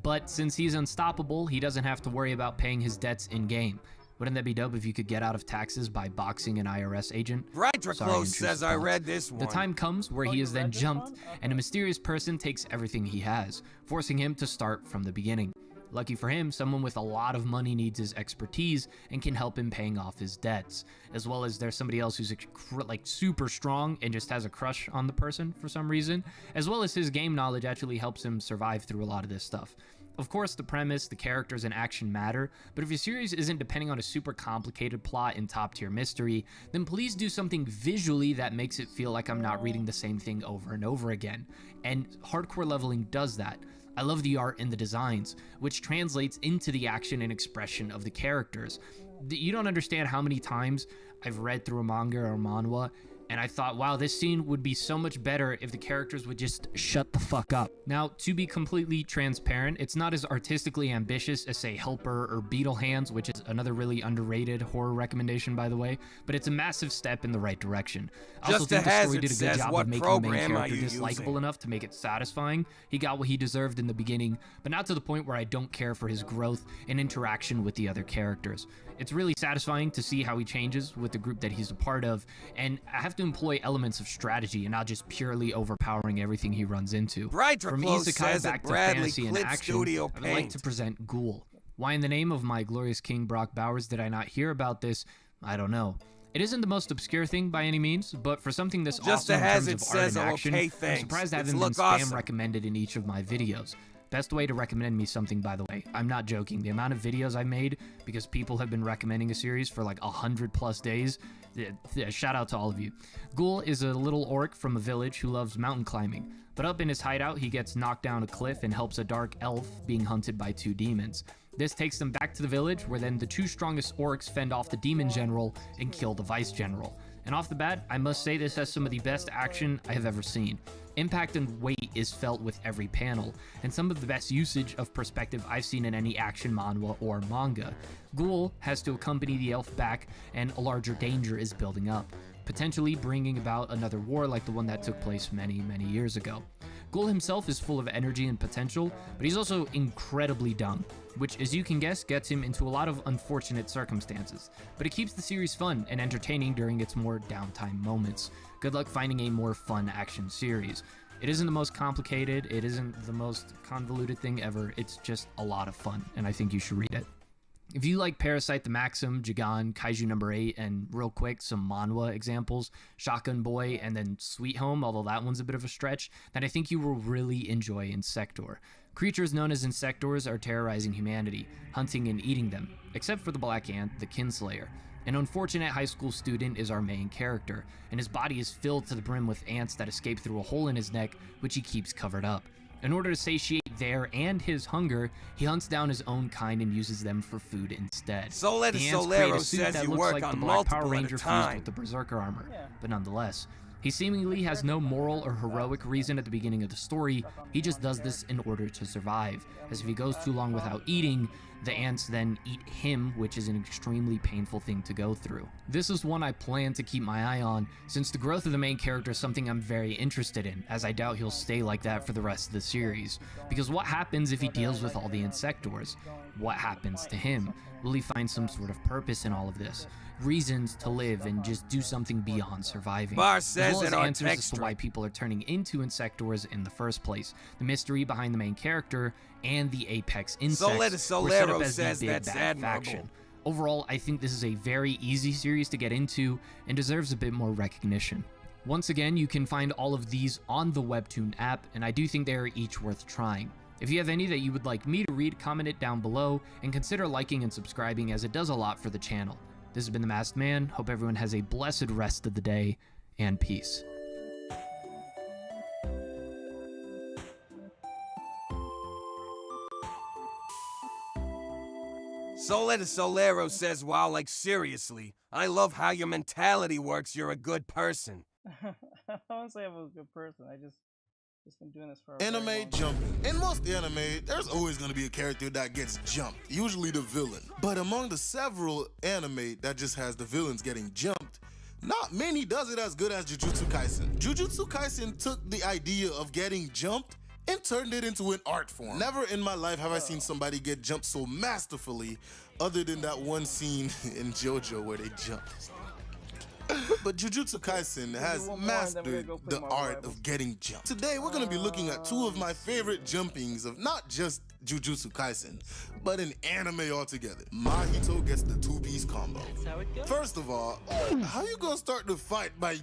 But since he's unstoppable, he doesn't have to worry about paying his debts in-game. Wouldn't that be dope if you could get out of taxes by boxing an IRS agent? Brightreclose says I read this one. The time comes where he is then jumped, and a mysterious person takes everything he has, forcing him to start from the beginning. Lucky for him, someone with a lot of money needs his expertise and can help him paying off his debts, as well as there's somebody else who's like super strong and just has a crush on the person for some reason, as well as his game knowledge actually helps him survive through a lot of this stuff. Of course, the premise, the characters, and action matter, but if your series isn't depending on a super complicated plot and top-tier mystery, then please do something visually that makes it feel like I'm not reading the same thing over and over again. And Hardcore Leveling does that. I love the art and the designs, which translates into the action and expression of the characters. You don't understand how many times I've read through a manga or manhwa, and I thought, wow, this scene would be so much better if the characters would just shut the fuck up. Now, to be completely transparent, it's not as artistically ambitious as, say, Helper or Beetle Hands, which is another really underrated horror recommendation, by the way, but it's a massive step in the right direction. I also think the story did a good job of making the main character dislikable enough to make it satisfying. He got what he deserved in the beginning, but not to the point where I don't care for his growth and interaction with the other characters. It's really satisfying to see how he changes with the group that he's a part of, and I have to employ elements of strategy and not just purely overpowering everything he runs into. From isekai back to fantasy and action, I would like to present Ghoul. Why in the name of my glorious king Brock Bowers did I not hear about this? I don't know. It isn't the most obscure thing by any means, but for something this awesome in terms of art and action, I'm surprised I haven't been spam recommended in each of my videos. Best way to recommend me something, by the way. I'm not joking. The amount of videos I made because people have been recommending a series for like 100+ days. Shout out to all of you. Ghoul is a little orc from a village who loves mountain climbing, but up in his hideout he gets knocked down a cliff and helps a dark elf being hunted by 2 demons. This takes them back to the village where then the 2 strongest orcs fend off the demon general and kill the vice general. And off the bat, I must say this has some of the best action I have ever seen. Impact and weight is felt with every panel, and some of the best usage of perspective I've seen in any action manhwa or manga. Ghoul has to accompany the elf back, and a larger danger is building up, potentially bringing about another war like the one that took place many years ago. Ghoul himself is full of energy and potential, but he's also incredibly dumb, which, as you can guess, gets him into a lot of unfortunate circumstances. But it keeps the series fun and entertaining during its more downtime moments. Good luck finding a more fun action series. It isn't the most complicated, it isn't the most convoluted thing ever, it's just a lot of fun, and I think you should read it. If you like Parasite the Maxim, Jigan, Kaiju number 8, and real quick, some manhwa examples, Shotgun Boy, and then Sweet Home, although that one's a bit of a stretch, then I think you will really enjoy Insector. Creatures known as insectors are terrorizing humanity, hunting and eating them, except for the black ant, the Kinslayer. An unfortunate high school student is our main character, and his body is filled to the brim with ants that escape through a hole in his neck, which he keeps covered up. In order to satiate their and his hunger, he hunts down his own kind and uses them for food instead. The ants create a suit that looks like the Black Power Ranger fused with the Berserker armor, but nonetheless. He seemingly has no moral or heroic reason at the beginning of the story, he just does this in order to survive, as if he goes too long without eating, the ants then eat him, which is an extremely painful thing to go through. This is one I plan to keep my eye on, since the growth of the main character is something I'm very interested in, as I doubt he'll stay like that for the rest of the series. Because what happens if he deals with all the insectors? What happens to him? Will he find some sort of purpose in all of this? Reasons to live and just do something beyond surviving. As as well as in answers as to Artextric. why people are turning into insectors in the first place, the mystery behind the main character, and the apex insects were set up as the big bad faction. Overall, I think this is a very easy series to get into and deserves a bit more recognition. Once again, you can find all of these on the Webtoon app, and I do think they are each worth trying. If you have any that you would like me to read, comment it down below, and consider liking and subscribing as it does a lot for the channel. This has been The Masked Man. Hope everyone has a blessed rest of the day, and peace. Sole de Solero says, wow, like seriously, I love how your mentality works, you're a good person. I won't say I'm a good person. I just been doing this for a very long Anime time. jumping. In most anime, there's always going to be a character that gets jumped, usually the villain. But among the several anime that just has the villains getting jumped, not many does it as good as Jujutsu Kaisen. Jujutsu Kaisen took the idea of getting jumped and turned it into an art form. Never in my life have I seen somebody get jumped so masterfully, other than that one scene in JoJo where they jumped. But Jujutsu Kaisen has mastered the art of getting jumped. Today, we're going to be looking at two of my favorite jumpings of not just Jujutsu Kaisen, but an anime altogether. Mahito gets the two-piece combo. First of all, how you gonna start the fight by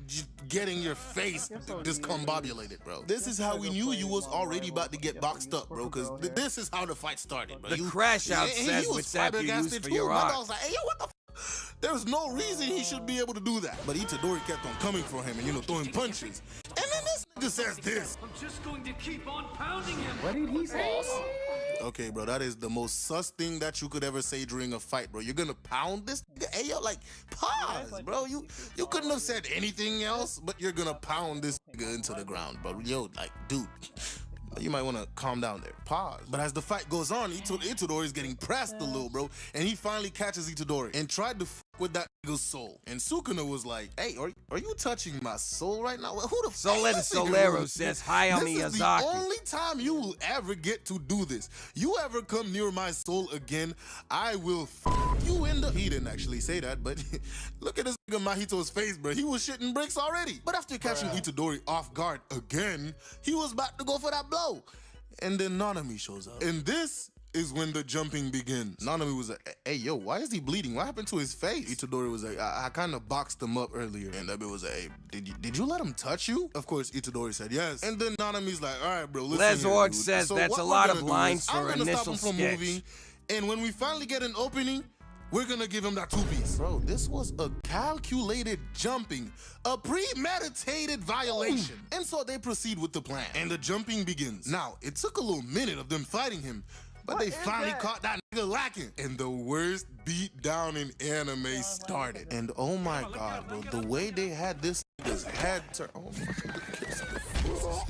getting your face discombobulated, bro? This is how we knew you was already about to get boxed up, bro, because this is how the fight started, bro. The crash out says which app you use for your My art. dog's like, hey, yo, what the f? There's no reason he should be able to do that. But Itadori kept on coming for him and, you know, throwing punches. And then this nigga says this. I'm just going to keep on pounding him. What did he say? Okay, bro, that is the most sus thing that you could ever say during a fight, bro. You're gonna pound this nigga? Hey, yo, like, pause, bro. You couldn't have said anything else, but you're gonna pound this nigga into the ground, bro. Yo, like, dude. You might want to calm down there. Pause. But as the fight goes on, Itadori is getting pressed a little, bro. And he finally catches Itadori and tried to f with that nigga's soul. And Sukuna was like, hey, are you touching my soul right now? Who the f Sole de Solero says, Hayao This is the Miyazaki. only time you will ever get to do this. You ever come near my soul again, I will f you in the... He didn't actually say that, but look at this nigga Mahito's face, bro. He was shitting bricks already. But after catching Itadori off guard again, he was about to go for that blow. And then Nanami shows up. And this is when the jumping begins. Nanami was like, hey, yo, why is he bleeding? What happened to his face? Itadori was like, I kind of boxed him up earlier. And that bitch was like, hey, did you let him touch you? Of course, Itadori said yes. And then Nanami's like, all right, bro, listen Les here, Org dude. says So that's what a we're lot gonna of do lines is for I'm gonna stop initial him from sketch. moving. And when we finally get an opening, we're gonna give him that two-piece. Bro, this was a calculated jumping, a premeditated violation. And so they proceed with the plan. And the jumping begins. Now, it took a little minute of them fighting him, but they finally caught that nigga lacking. And the worst beat down in anime started. And oh my god, bro, the way they had this nigga's head turn. Oh my.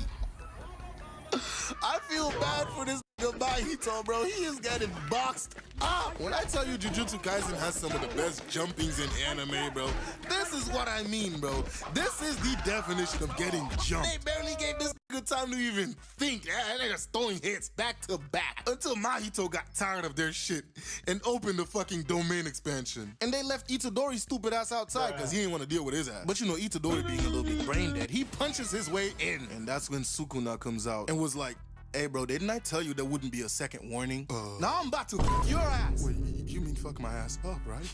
I feel bad for this nigga Mahito, bro. He is getting boxed up. When I tell you Jujutsu Kaisen has some of the best jumpings in anime, bro, this is what I mean, bro. This is the definition of getting jumped. They barely gave this nigga time to even think. That nigga's throwing hits back to back until Mahito got tired of their shit and opened the fucking domain expansion. And they left Itadori's stupid ass outside because he didn't want to deal with his ass. But you know, Itadori being a little bit brain dead, he punches his way in. And that's when Sukuna comes out and was like, hey, bro, didn't I tell you there wouldn't be a second warning? Now I'm about to fuck your ass. Wait, you mean fuck my ass up, right?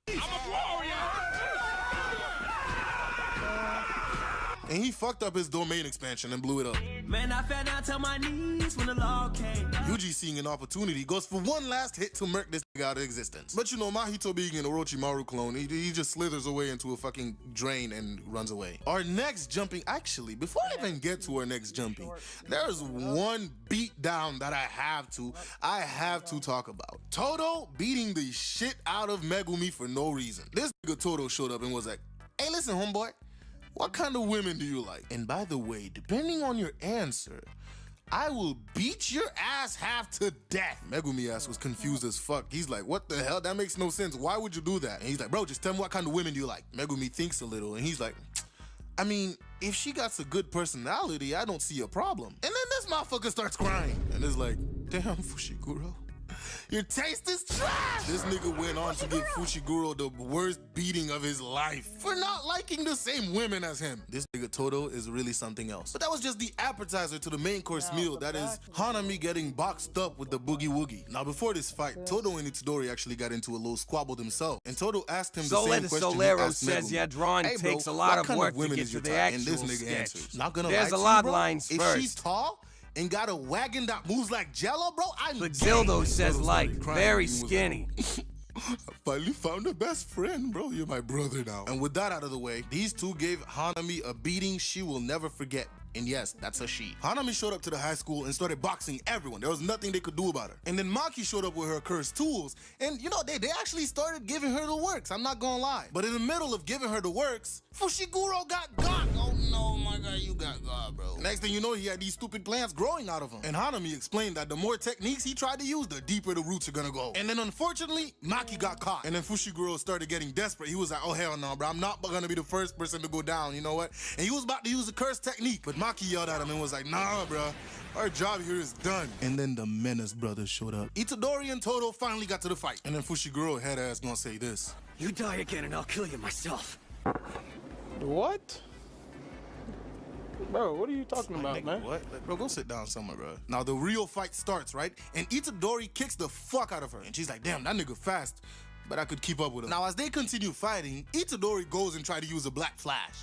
I'm a warrior! And he fucked up his domain expansion and blew it up. Man, I fell down to my knees when the law came. Yuji, seeing an opportunity, goes for one last hit to murk this nigga out of existence. But you know, Mahito being an Orochimaru clone, he just slithers away into a fucking drain and runs away. Our next jumping, actually, before I even get to our next jumping, there's one beat down that I have to talk about. Todo beating the shit out of Megumi for no reason. This nigga Todo showed up and was like, hey, listen, homeboy. What kind of women do you like? And by the way, depending on your answer, I will beat your ass half to death. Megumi ass was confused as fuck. He's like, what the hell? That makes no sense. Why would you do that? And he's like, bro, just tell me what kind of women do you like? Megumi thinks a little and he's like, I mean, if she got a good personality, I don't see a problem. And then this motherfucker starts crying. And it's like, damn, Fushiguro. Your taste is trash! This nigga went on to give Fushiguro the worst beating of his life for not liking the same women as him. This nigga Todo is really something else. But that was just the appetizer to the main course meal, that is Hanami getting boxed up with the boogie woogie. Now before this fight, Todo and Itadori actually got into a little squabble themselves, and Todo asked him the same question Solero he asked says, Megumi. yeah, drawing Hey, bro, takes a lot what of work to women get is to your the type? actual And this nigga sketch. answers, not gonna There's lie a to lot you, bro. lines If first. she's tall and got a wagon that moves like Jello, bro, I'm But gay. Zildo says Todo like, started crying very and he was skinny. I finally found a best friend, bro. You're my brother now. And with that out of the way, these two gave Hanami a beating she will never forget. And yes, that's a she. Hanami showed up to the high school and started boxing everyone. There was nothing they could do about her. And then Maki showed up with her cursed tools. And you know, they actually started giving her the works. I'm not gonna lie. But in the middle of giving her the works, Fushiguro got got. Oh no, my God, you got God, bro. Next thing you know, he had these stupid plants growing out of him. And Hanami explained that the more techniques he tried to use, the deeper the roots are gonna go. And then unfortunately, Maki got caught. And then Fushiguro started getting desperate. He was like, oh hell no, bro. I'm not gonna be the first person to go down, you know what? And he was about to use the curse technique, but Maki yelled at him and was like, nah, bro. Our job here is done. And then the Menace brothers showed up. Itadori and Todo finally got to the fight. And then Fushiguro head ass gonna say this. You die again and I'll kill you myself. What? Bro, what are you talking about, nigga, man? What? Like, bro, go sit down somewhere, bro. Now the real fight starts, right? And Itadori kicks the fuck out of her. And she's like, damn, that nigga fast. But I could keep up with him. Now as they continue fighting, Itadori goes and tries to use a black flash.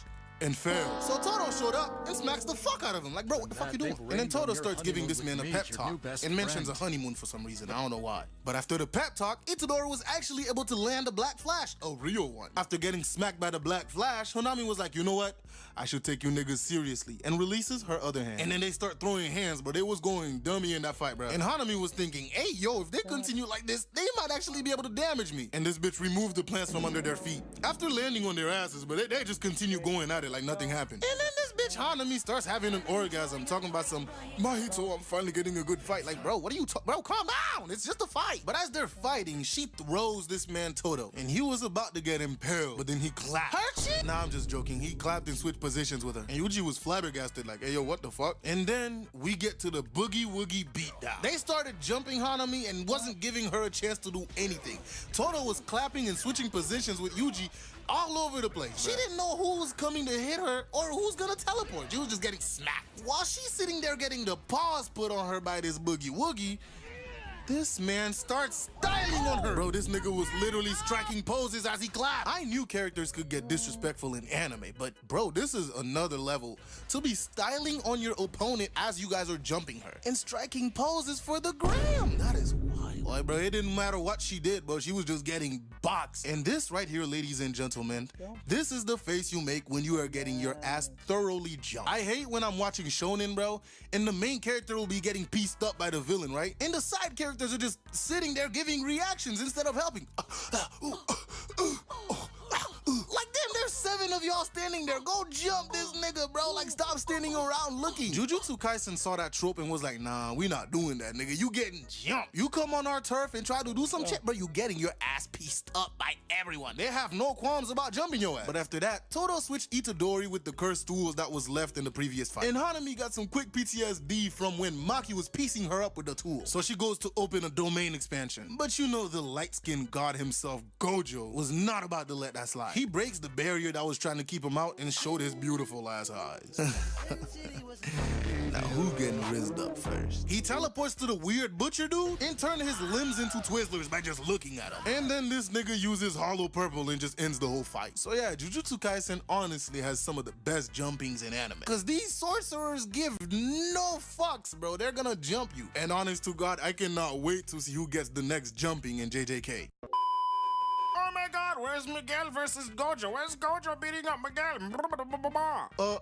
And fails. So Todo showed up and smacks the fuck out of him. Like, bro, what the fuck you doing? And then Todo starts giving this man a pep talk and mentions a honeymoon for some reason. I don't know why. But after the pep talk, Itadori was actually able to land a black flash, a real one. After getting smacked by the black flash, Hanami was like, you know what? I should take you niggas seriously. And releases her other hand. And then they start throwing hands, but they was going dummy in that fight, bro. And Hanami was thinking, hey, yo, if they continue like this, they might actually be able to damage me. And this bitch removed the plants from under their feet. After landing on their asses, but they just continue going at it like nothing happened. And then this bitch Hanami starts having an orgasm, talking about some, Mahito, I'm finally getting a good fight. Like, bro, what are you talking? Bro, calm down. It's just a fight. But as they're fighting, she throws this man Todo. And he was about to get impaled, but then he clapped. Hurt you? Nah, I'm just joking. He clapped and switched positions with her. And Yuji was flabbergasted, like, hey, yo, what the fuck? And then we get to the boogie woogie beatdown. They started jumping Hanami and wasn't giving her a chance to do anything. Todo was clapping and switching positions with Yuji all over the place. She didn't know who was coming to hit her or who's gonna teleport. She was just getting smacked. While she's sitting there getting the paws put on her by this boogie woogie, this man starts styling on her. Bro, this nigga was literally striking poses as he clapped. I knew characters could get disrespectful in anime, but bro, this is another level. To be styling on your opponent as you guys are jumping her and striking poses for the gram. That is wild. Like, bro, it didn't matter what she did, bro. She was just getting boxed. And this right here, ladies and gentlemen, this is the face you make when you are getting your ass thoroughly jumped. I hate when I'm watching shonen, bro, and the main character will be getting pieced up by the villain, right? And the side characters are just sitting there giving reactions instead of helping. Like, damn, there's 7 of y'all standing there. Go jump this nigga, bro. Like, stop standing around looking. Jujutsu Kaisen saw that trope and was like, nah, we not doing that, nigga. You getting jumped. You come on our turf and try to do some shit, bro, you getting your ass pieced up by everyone. They have no qualms about jumping your ass. But after that, Todo switched Itadori with the cursed tools that was left in the previous fight. And Hanami got some quick PTSD from when Maki was piecing her up with the tool. So she goes to open a domain expansion. But you know the light-skinned god himself, Gojo, was not about to let that slide. He breaks the barrier that was trying to keep him out and showed his beautiful ass eyes. Now who getting rizzed up first? He teleports to the weird butcher dude and turns his limbs into Twizzlers by just looking at him. And then this nigga uses hollow purple and just ends the whole fight. So yeah, Jujutsu Kaisen honestly has some of the best jumpings in anime. Cause these sorcerers give no fucks, bro. They're gonna jump you. And honest to God, I cannot wait to see who gets the next jumping in JJK. Oh my God, where's Miguel versus Gojo? Where's Gojo beating up Miguel?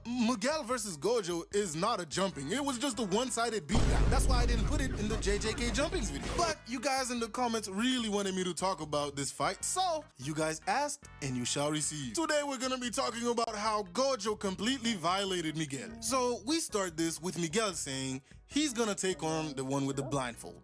Miguel versus Gojo is not a jumping. It was just a one-sided beatdown. That's why I didn't put it in the JJK jumpings video. But you guys in the comments really wanted me to talk about this fight, so you guys asked and you shall receive. Today we're gonna be talking about how Gojo completely violated Miguel. So we start this with Miguel saying he's gonna take on the one with the blindfold.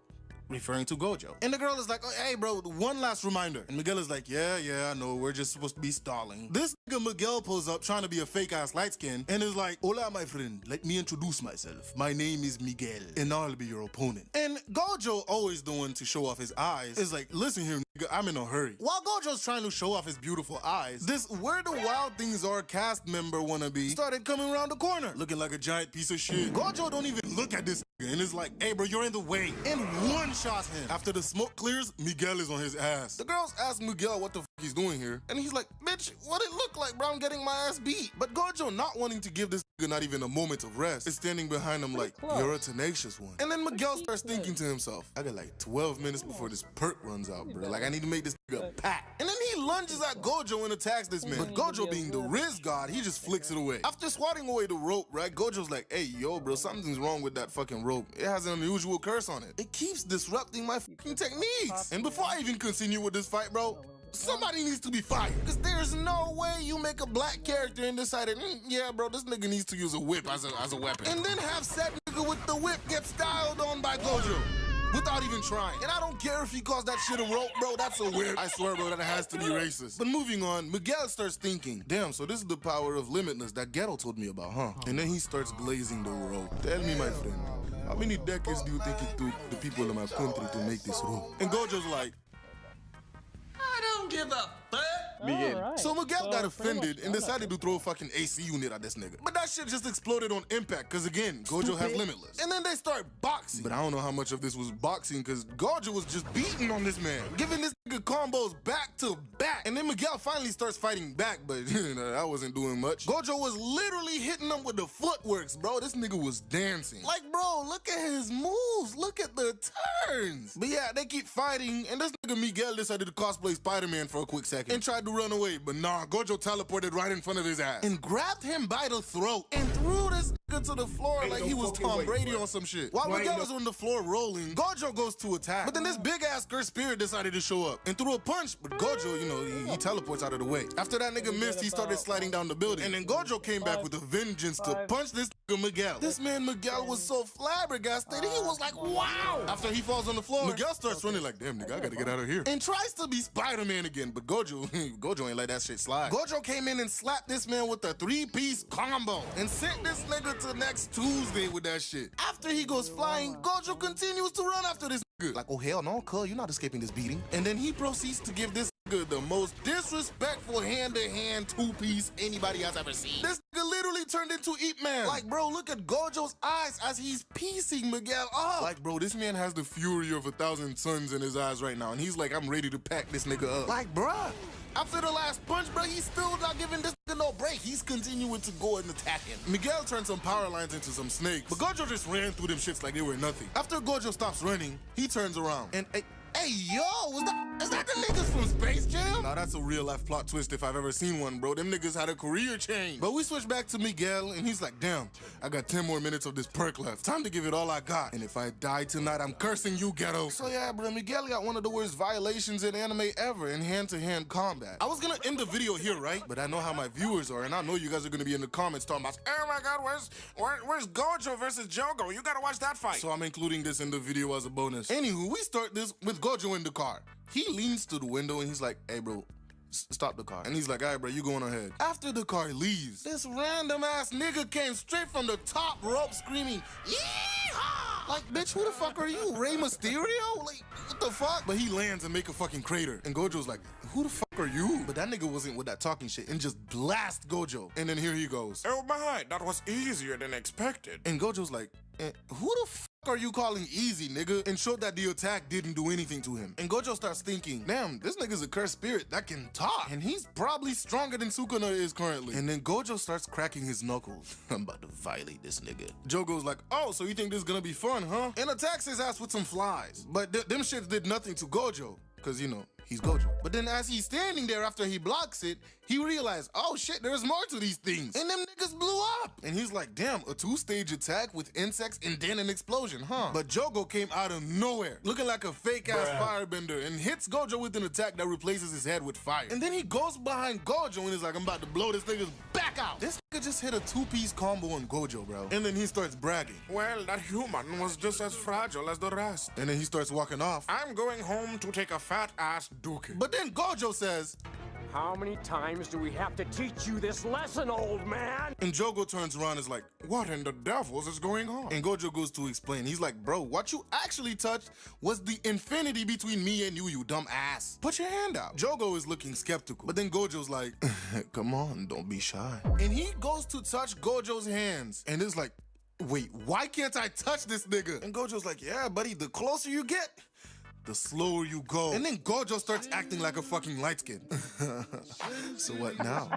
referring to Gojo. And the girl is like, oh, hey bro, one last reminder. And Miguel is like, yeah, I know, we're just supposed to be stalling. This nigga Miguel pulls up trying to be a fake ass light skin and is like, hola my friend, let me introduce myself. My name is Miguel and I'll be your opponent. And Gojo, always the one to show off his eyes, is like, listen here nigga, I'm in a hurry. While Gojo's trying to show off his beautiful eyes, this Where the Wild Things Are cast member wannabe started coming around the corner, looking like a giant piece of shit. Gojo don't even look at this nigga and is like, hey bro, you're in the way. And one-shots him. After the smoke clears, Miguel is on his ass. The girls ask Miguel what the fuck he's doing here, and he's like, bitch, what it look like, bro? I'm getting my ass beat. But Gojo, not wanting to give this nigga not even a moment of rest, is standing behind him like, you're a tenacious one. And then Miguel starts thinking to himself, I got like 12 minutes before this perk runs out, bro. Like, I need to make this nigga a pack. And then he lunges at Gojo and attacks this man. But Gojo, being the Riz god, he just flicks it away. After swatting away the rope, right, Gojo's like, hey, yo, bro, something's wrong with that fucking rope. It has an unusual curse on it. It keeps disrupting my fucking techniques. And before I even continue with this fight, bro, somebody needs to be fired. Because there's no way you make a black character and decided, yeah, bro, this nigga needs to use a whip as a weapon. And then have said nigga with the whip get styled on by Gojo without even trying. And I don't care if he calls that shit a rope, bro, that's a whip. I swear, bro, that has to be racist. But moving on, Miguel starts thinking, damn, so this is the power of limitless that Ghetto told me about, huh? And then he starts glazing the rope. Tell me, my friend, how many decades do you think it took the people in my country to make this rope? And Gojo's like, I don't give a fuck. Right. So Miguel got offended and decided to throw a fucking AC unit at this nigga. But that shit just exploded on impact, because again, Gojo has limitless. And then they start boxing. But I don't know how much of this was boxing, because Gojo was just beating on this man, giving this nigga combos back to back. And then Miguel finally starts fighting back, but that wasn't doing much. Gojo was literally hitting him with the footworks, bro. This nigga was dancing. Like, bro, look at his moves. Look at the turns. But yeah, they keep fighting, and this nigga Miguel decided to cosplay Spider-Man for a quick second and tried to run away, but nah, Gojo teleported right in front of his ass and grabbed him by the throat and threw this nigga to the floor like he was Tom Brady on some shit. While Miguel was on the floor rolling, Gojo goes to attack, but then this big ass cursed spirit decided to show up and threw a punch, but Gojo, you know, he teleports out of the way. After that nigga missed, he started sliding down the building, and then Gojo came back with a vengeance to punch this nigga Miguel. This man Miguel was so flabbergasted, he was like, wow! After he falls on the floor, Miguel starts running like, damn nigga, I gotta get out of here, and tries to be Spider-Man again, but Gojo ain't let that shit slide. Gojo came in and slapped this man with a 3-piece combo and sent this nigga to next Tuesday with that shit. After he goes flying, Gojo continues to run after this nigga. Like, oh hell no, cuz, you're not escaping this beating. And then he proceeds to give this nigga the most disrespectful hand-to-hand 2-piece anybody has ever seen. This nigga literally turned into Eat Man. Like, bro, look at Gojo's eyes as he's piecing Miguel up. Like, bro, this man has the fury of 1,000 suns in his eyes right now, and he's like, I'm ready to pack this nigga up. Like, bruh, after the last punch, bro, he's still not giving this nigga no break. He's continuing to go and attack him. Miguel turned some power lines into some snakes, but Gojo just ran through them shits like they were nothing. After Gojo stops running, he turns around and hey, yo, is that the niggas from Space Jam? Nah, that's a real life plot twist if I've ever seen one, bro. Them niggas had a career change. But we switch back to Miguel, and he's like, damn, I got 10 more minutes of this perk left. Time to give it all I got. And if I die tonight, I'm cursing you, Ghetto. So yeah, bro, Miguel got one of the worst violations in anime ever in hand-to-hand combat. I was gonna end the video here, right? But I know how my viewers are, and I know you guys are gonna be in the comments talking about, oh my god, where's Gojo versus Jogo? You gotta watch that fight. So I'm including this in the video as a bonus. Anywho, we start this with Gojo in the car. He leans to the window and he's like, hey bro, stop the car. And he's like, all right bro, you going ahead. After the car leaves, this random ass nigga came straight from the top rope screaming, yeehaw! Like, bitch, who the fuck are you, Rey Mysterio? Like, what the fuck? But he lands and make a fucking crater. And Gojo's like, who the fuck are you? But that nigga wasn't with that talking shit and just blast Gojo. And then here he goes, oh my, that was easier than expected. And Gojo's like, who the fuck are you calling easy, nigga? And showed that the attack didn't do anything to him. And Gojo starts thinking, damn, this nigga's a cursed spirit that can talk. And he's probably stronger than Sukuna is currently. And then Gojo starts cracking his knuckles. I'm about to violate this nigga. Jogo's like, oh, so you think this is gonna be fun, huh? And attacks his ass with some flies. But them shits did nothing to Gojo. Cause, you know, he's Gojo. But then as he's standing there after he blocks it, he realized, oh shit, there's more to these things. And them niggas blew up. And he's like, damn, a 2-stage attack with insects and then an explosion, huh? But Jogo came out of nowhere, looking like a fake-ass firebender, and hits Gojo with an attack that replaces his head with fire. And then he goes behind Gojo and is like, I'm about to blow this nigga's back out. This just hit a two-piece combo on Gojo, bro. And then he starts bragging. Well, that human was just as fragile as the rest. And then he starts walking off. I'm going home to take a fat-ass dookie. But then Gojo says, how many times do we have to teach you this lesson, old man? And Jogo turns around and is like, what in the devils is going on? And Gojo goes to explain. He's like, bro, what you actually touched was the infinity between me and you dumb ass. Put your hand out. Jogo is looking skeptical. But then Gojo's like, come on, don't be shy. And he goes to touch Gojo's hands. And is like, wait, why can't I touch this nigga? And Gojo's like, yeah, buddy, the closer you get, the slower you go. And then Gojo starts acting like a fucking light skin. So what now?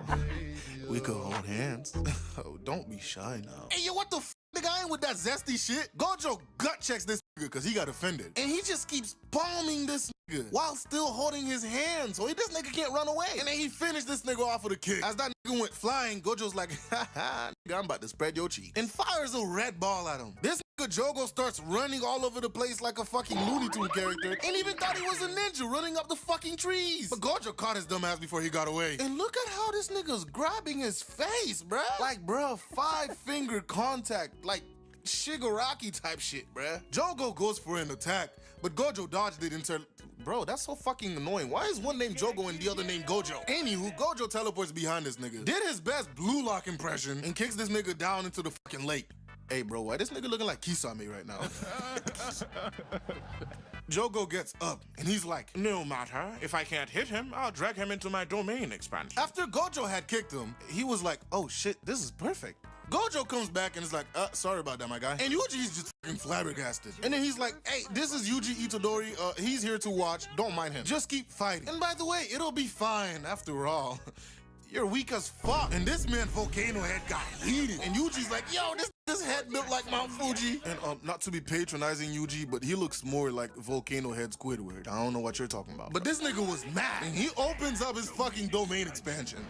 We could hold hands. Oh, don't be shy now. Hey, yo, what the f? Nigga, I ain't with that zesty shit. Gojo gut checks this nigga because he got offended. And he just keeps palming this nigga while still holding his hand so this nigga can't run away. And then he finished this nigga off with a kick. As that nigga went flying, Gojo's like, ha, nigga, I'm about to spread your cheek. And fires a red ball at him. This nigga Jogo starts running all over the place like a fucking Looney Tune character and even thought he was a ninja running up the fucking trees. But Gojo caught his dumb ass before he got away. And look at how this nigga's grabbing his face, bruh. Like, bruh, 5-finger contact. Like Shigaraki type shit, bruh. Jogo goes for an attack, but Gojo dodged it until... Bro, that's so fucking annoying. Why is one named Jogo and the other named Gojo? Anywho, Gojo teleports behind this nigga, did his best blue lock impression, and kicks this nigga down into the fucking lake. Hey, bro, why this nigga looking like Kisame right now? Jogo gets up, and he's like, no matter. If I can't hit him, I'll drag him into my domain expansion. After Gojo had kicked him, he was like, oh shit, this is perfect. Gojo comes back and is like, sorry about that, my guy. And Yuji's just fucking flabbergasted. And then he's like, hey, this is Yuji Itadori. He's here to watch. Don't mind him. Just keep fighting. And by the way, it'll be fine after all. You're weak as fuck. And this man Volcano Head got heated. And Yuji's like, yo, this head built like Mount Fuji. And not to be patronizing Yuji, but he looks more like Volcano Head Squidward. I don't know what you're talking about. But this nigga was mad. And he opens up his fucking domain expansion.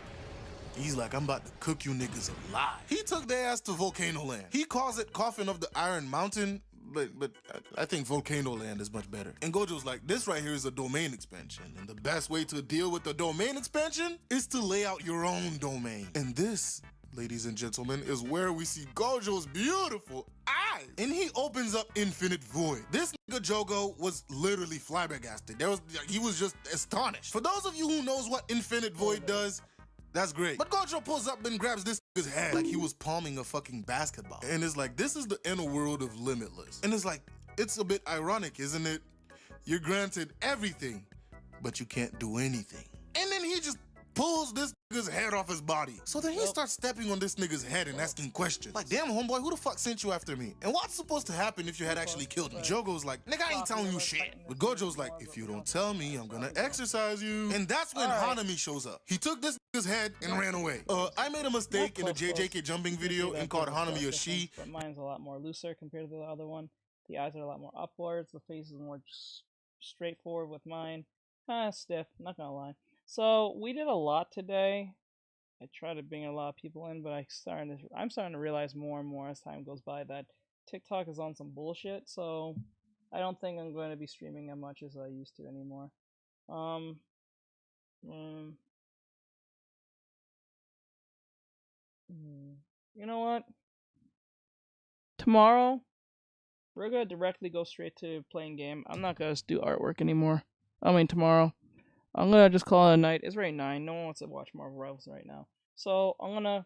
He's like, I'm about to cook you niggas alive. He took their ass to Volcano Land. He calls it Coffin of the Iron Mountain, but I think Volcano Land is much better. And Gojo's like, this right here is a domain expansion. And the best way to deal with the domain expansion is to lay out your own domain. And this, ladies and gentlemen, is where we see Gojo's beautiful eyes. And he opens up Infinite Void. This nigga Jogo was literally flabbergasted. He was just astonished. For those of you who knows what Infinite Void does, that's great. But Gojo pulls up and grabs this nigga's head like he was palming a fucking basketball. And it's like, this is the inner world of Limitless. And it's like, it's a bit ironic, isn't it? You're granted everything, but you can't do anything. And then he just pulls this nigga's head off his body. So then he starts stepping on this nigga's head and asking questions. Like, damn, homeboy, who the fuck sent you after me? And what's supposed to happen if you had actually killed me? Jogo's like, nigga, I ain't telling you shit. But Gojo's like, if you don't tell me, I'm gonna exercise you. And that's when Hanami shows up. He took this nigga's head and ran away. I made a mistake in the JJK jumping video and called Hanami a she. But mine's a lot more looser compared to the other one. The eyes are a lot more upwards. The face is more straightforward with mine. Stiff, not gonna lie. So we did a lot today. I try to bring a lot of people in, but I'm starting to realize more and more as time goes by that TikTok is on some bullshit. So I don't think I'm going to be streaming as much as I used to anymore. You know what? Tomorrow we're gonna directly go straight to playing game. I'm not gonna do artwork anymore. Tomorrow. I'm gonna just call it a night. It's right 9. No one wants to watch Marvel Rivals right now. So I'm gonna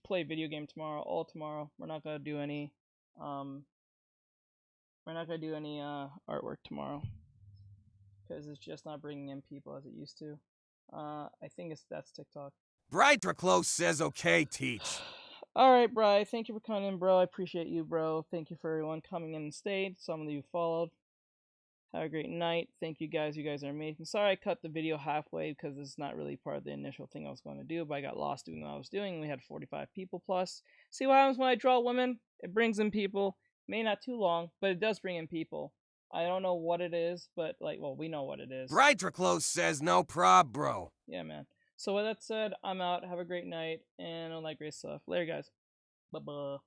play video game tomorrow, all tomorrow. We're not gonna do any artwork tomorrow because it's just not bringing in people as it used to. I think that's TikTok. Brydriclos says okay, teach. All right, Bri. Thank you for coming in, bro. I appreciate you, bro. Thank you for everyone coming in and stayed. Some of you followed. Have a great night. Thank you guys. You guys are amazing. Sorry I cut the video halfway because it's not really part of the initial thing I was going to do, but I got lost doing what I was doing. We had 45 people plus. See what happens when I draw women? It brings in people. May not too long, but it does bring in people. I don't know what it is, but we know what it is. Brydriclos says no prob, bro. Yeah, man. So with that said, I'm out. Have a great night and all that great stuff. Later, guys. Bye-bye.